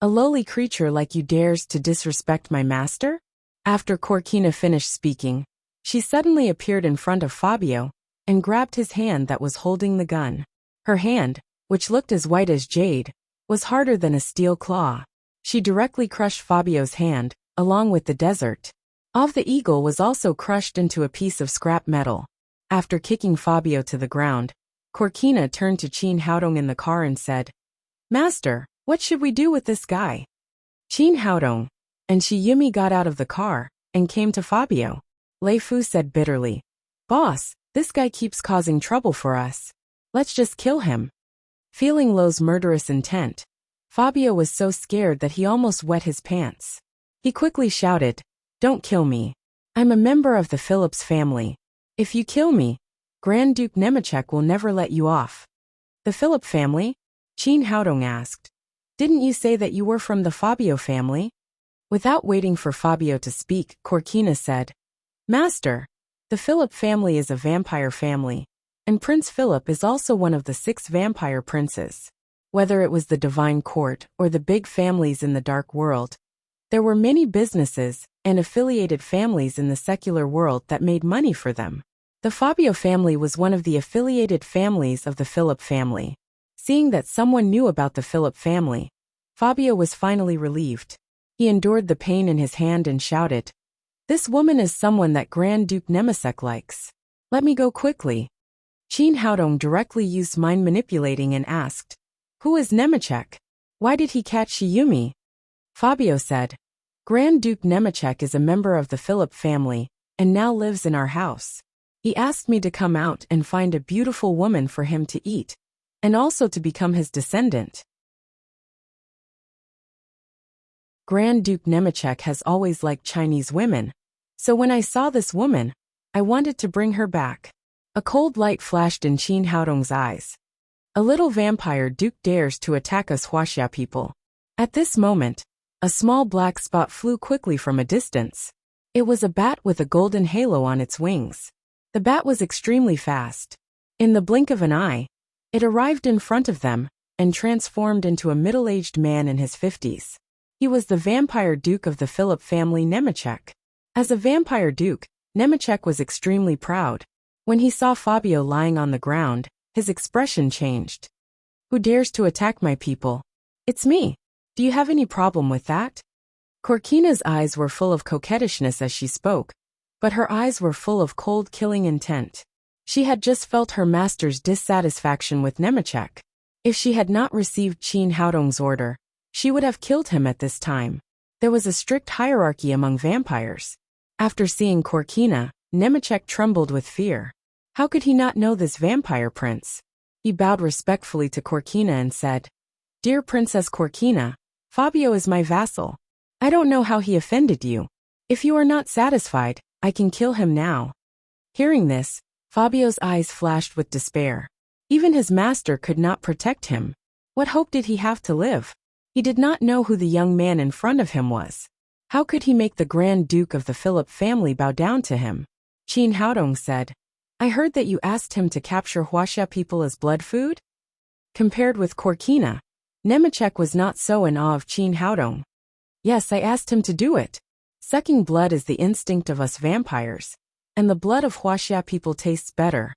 "A lowly creature like you dares to disrespect my master? After Corkina finished speaking, she suddenly appeared in front of Fabio and grabbed his hand that was holding the gun. Her hand, which looked as white as jade, was harder than a steel claw. She directly crushed Fabio's hand, along with the desert. Of the eagle was also crushed into a piece of scrap metal. After kicking Fabio to the ground, Corkina turned to Chin Haodong in the car and said, "Master, what should we do with this guy?" Chin Haodong and Shiyumi got out of the car and came to Fabio. Lei Fu said bitterly, "Boss, this guy keeps causing trouble for us. Let's just kill him." Feeling Lo's murderous intent, Fabio was so scared that he almost wet his pants. He quickly shouted, "Don't kill me. I'm a member of the Phillips family. If you kill me, Grand Duke Nemechek will never let you off." "The Phillip family?" Chin Haodong asked. "Didn't you say that you were from the Fabio family?" Without waiting for Fabio to speak, Corkina said, "Master, the Phillip family is a vampire family, and Prince Philip is also one of the 6 vampire princes. Whether it was the Divine Court or the big families in the Dark World, there were many businesses and affiliated families in the secular world that made money for them. The Fabio family was one of the affiliated families of the Philip family. Seeing that someone knew about the Philip family, Fabio was finally relieved. He endured the pain in his hand and shouted, "This woman is someone that Grand Duke Nemechek likes. Let me go quickly." Chin Haodong directly used mind manipulating and asked, "Who is Nemechek? Why did he catch Shiyumi?" Fabio said, "Grand Duke Nemechek is a member of the Philip family and now lives in our house. He asked me to come out and find a beautiful woman for him to eat, and also to become his descendant. Grand Duke Nemechek has always liked Chinese women, so when I saw this woman, I wanted to bring her back." A cold light flashed in Chin Haodong's eyes. "A little vampire duke dares to attack us Huaxia people." At this moment, a small black spot flew quickly from a distance. It was a bat with a golden halo on its wings. The bat was extremely fast. In the blink of an eye, it arrived in front of them and transformed into a middle-aged man in his 50s. He was the vampire duke of the Philip family, Nemechek. As a vampire duke, Nemechek was extremely proud. When he saw Fabio lying on the ground, his expression changed. "Who dares to attack my people? It's me. Do you have any problem with that?" Corkina's eyes were full of coquettishness as she spoke, but her eyes were full of cold killing intent. She had just felt her master's dissatisfaction with Nemechek. If she had not received Chin Haodong's order, she would have killed him at this time. There was a strict hierarchy among vampires. After seeing Corkina, Nemechek trembled with fear. How could he not know this vampire prince? He bowed respectfully to Corkina and said, "Dear Princess Corkina, Fabio is my vassal. I don't know how he offended you. If you are not satisfied, I can kill him now." Hearing this, Fabio's eyes flashed with despair. Even his master could not protect him. What hope did he have to live? He did not know who the young man in front of him was. How could he make the Grand Duke of the Philip family bow down to him? Chin Haodong said, "I heard that you asked him to capture Huaxia people as blood food?" Compared with Corkina, Nemechek was not so in awe of Chin Haodong. "Yes, I asked him to do it. Sucking blood is the instinct of us vampires, and the blood of Huaxia people tastes better."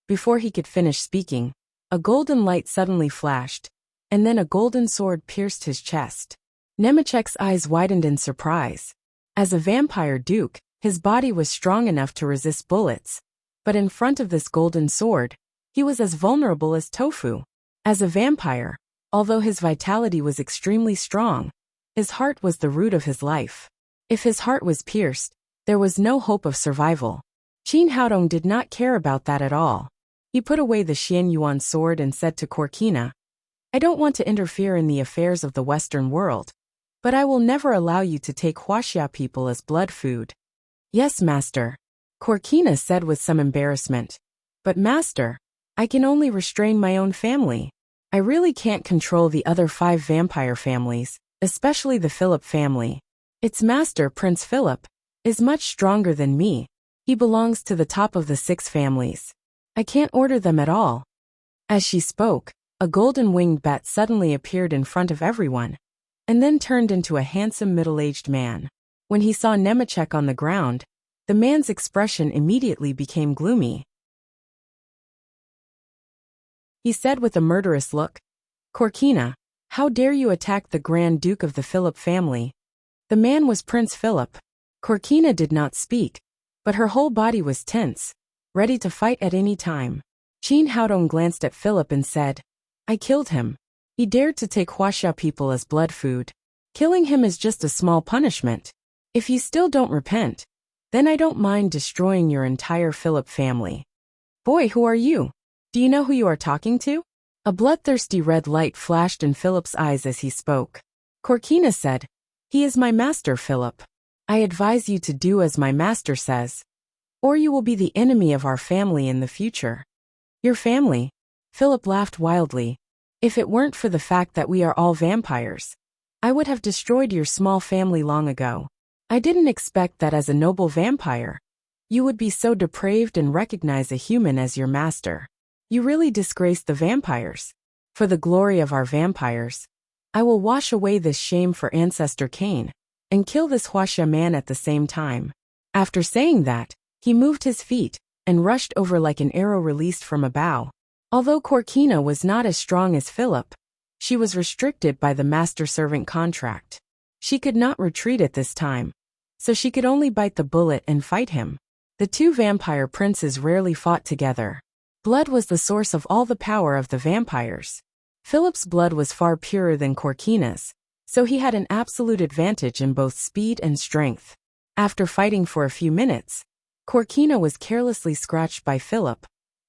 Before he could finish speaking, a golden light suddenly flashed, and then a golden sword pierced his chest. Nemechek's eyes widened in surprise. As a vampire duke, his body was strong enough to resist bullets, but in front of this golden sword, he was as vulnerable as tofu. As a vampire, although his vitality was extremely strong, his heart was the root of his life. If his heart was pierced, there was no hope of survival. Chin Haodong did not care about that at all. He put away the Xian Yuan sword and said to Corkina, "I don't want to interfere in the affairs of the Western world, but I will never allow you to take Huaxia people as blood food." "Yes, master," Corkina said with some embarrassment. "But master, I can only restrain my own family. I really can't control the other 5 vampire families, especially the Philip family. Its master, Prince Philip, is much stronger than me. He belongs to the top of the 6 families. I can't order them at all." As she spoke, a golden-winged bat suddenly appeared in front of everyone, and then turned into a handsome middle-aged man. When he saw Nemechek on the ground, the man's expression immediately became gloomy. He said with a murderous look, "Korkina, how dare you attack the Grand Duke of the Philip family?" The man was Prince Philip. Korkina did not speak, but her whole body was tense, ready to fight at any time. Qin Haodong glanced at Philip and said, "I killed him. He dared to take Huaxia people as blood food. Killing him is just a small punishment. If you still don't repent, then I don't mind destroying your entire Philip family." "Boy, who are you? Do you know who you are talking to?" A bloodthirsty red light flashed in Philip's eyes as he spoke. Korkina said, "He is my master, Philip. I advise you to do as my master says, or you will be the enemy of our family in the future." "Your family?" Philip laughed wildly. "If it weren't for the fact that we are all vampires, I would have destroyed your small family long ago. I didn't expect that as a noble vampire, you would be so depraved and recognize a human as your master. You really disgraced the vampires. For the glory of our vampires, I will wash away this shame for Ancestor Cain, and kill this Huaxia man at the same time." After saying that, he moved his feet, and rushed over like an arrow released from a bow. Although Korkina was not as strong as Philip, she was restricted by the master-servant contract. She could not retreat at this time, so she could only bite the bullet and fight him. The two vampire princes rarely fought together. Blood was the source of all the power of the vampires. Philip's blood was far purer than Korkina's, so he had an absolute advantage in both speed and strength. After fighting for a few minutes, Korkina was carelessly scratched by Philip,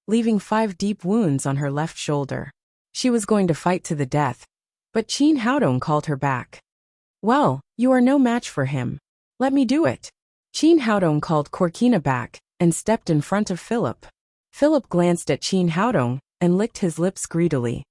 leaving 5 deep wounds on her left shoulder. She was going to fight to the death, but Qin Haodong called her back. "Well, you are no match for him. Let me do it." Qin Haodong called Korkina back, and stepped in front of Philip. Philip glanced at Qin Haodong, and licked his lips greedily.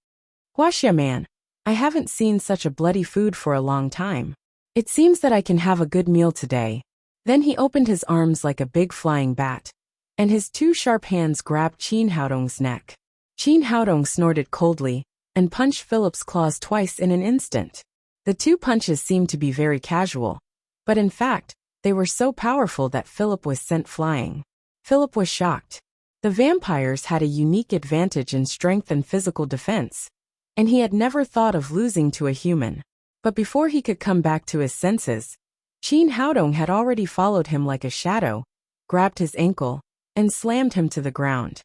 "Huaxia man, I haven't seen such a bloody food for a long time. It seems that I can have a good meal today." Then he opened his arms like a big flying bat, and his 2 sharp hands grabbed Qin Haodong's neck. Qin Haodong snorted coldly, and punched Philip's claws twice in an instant. The 2 punches seemed to be very casual, but in fact, they were so powerful that Philip was sent flying. Philip was shocked. The vampires had a unique advantage in strength and physical defense, and he had never thought of losing to a human. But before he could come back to his senses, Qin Haodong had already followed him like a shadow, grabbed his ankle, and slammed him to the ground.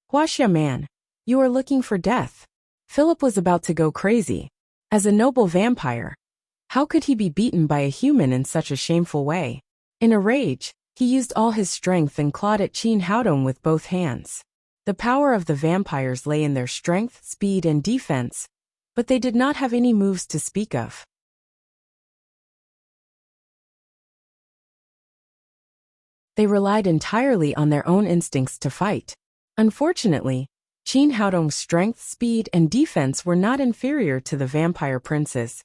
"Huaxia man, you are looking for death." Philip was about to go crazy. As a noble vampire, how could he be beaten by a human in such a shameful way? In a rage, he used all his strength and clawed at Qin Haodong with both hands. The power of the vampires lay in their strength, speed, and defense, but they did not have any moves to speak of. They relied entirely on their own instincts to fight. Unfortunately, Qin Haodong's strength, speed, and defense were not inferior to the vampire princes,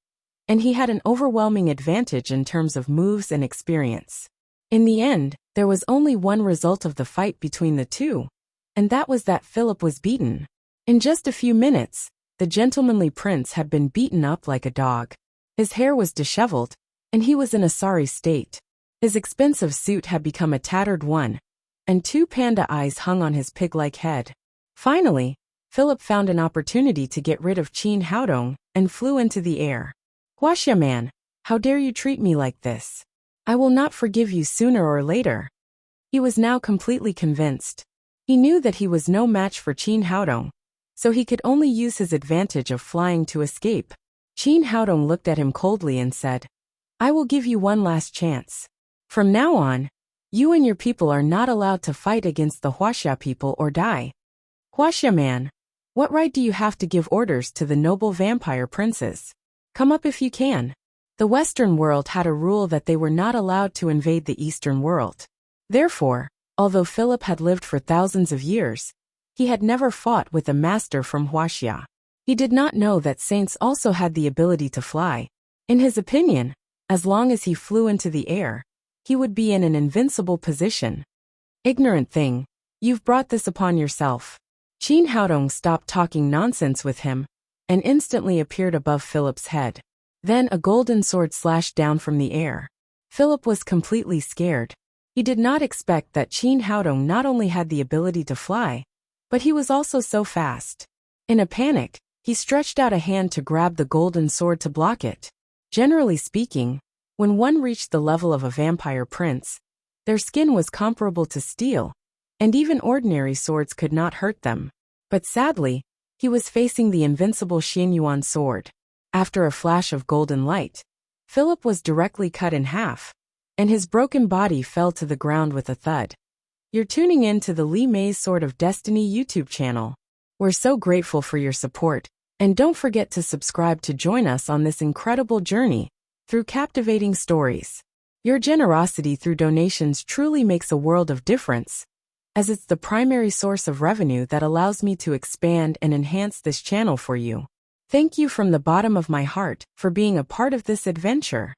and he had an overwhelming advantage in terms of moves and experience. In the end, there was only one result of the fight between the two, and that was that Philip was beaten. In just a few minutes, the gentlemanly prince had been beaten up like a dog. His hair was disheveled, and he was in a sorry state. His expensive suit had become a tattered one, and 2 panda eyes hung on his pig-like head. Finally, Philip found an opportunity to get rid of Qin Haodong, and flew into the air. "Huaxia man, how dare you treat me like this? I will not forgive you sooner or later." He was now completely convinced. He knew that he was no match for Qin Haodong, so he could only use his advantage of flying to escape. Qin Haodong looked at him coldly and said, "I will give you one last chance. From now on, you and your people are not allowed to fight against the Huaxia people or die." "Huaxia man, what right do you have to give orders to the noble vampire princes? Come up if you can." The Western world had a rule that they were not allowed to invade the Eastern world. Therefore, although Philip had lived for thousands of years, he had never fought with a master from Huaxia. He did not know that saints also had the ability to fly. In his opinion, as long as he flew into the air, he would be in an invincible position. "Ignorant thing, you've brought this upon yourself." Qin Haodong stopped talking nonsense with him, and instantly appeared above Philip's head. Then a golden sword slashed down from the air. Philip was completely scared. He did not expect that Qin Haodong not only had the ability to fly, but he was also so fast. In a panic, he stretched out a hand to grab the golden sword to block it. Generally speaking, when one reached the level of a vampire prince, their skin was comparable to steel, and even ordinary swords could not hurt them. But sadly, he was facing the invincible Xianyuan sword. After a flash of golden light, Philip was directly cut in half, and his broken body fell to the ground with a thud. You're tuning in to the Li Mei's Sword of Destiny YouTube channel. We're so grateful for your support, and don't forget to subscribe to join us on this incredible journey through captivating stories. Your generosity through donations truly makes a world of difference, as it's the primary source of revenue that allows me to expand and enhance this channel for you. Thank you from the bottom of my heart for being a part of this adventure.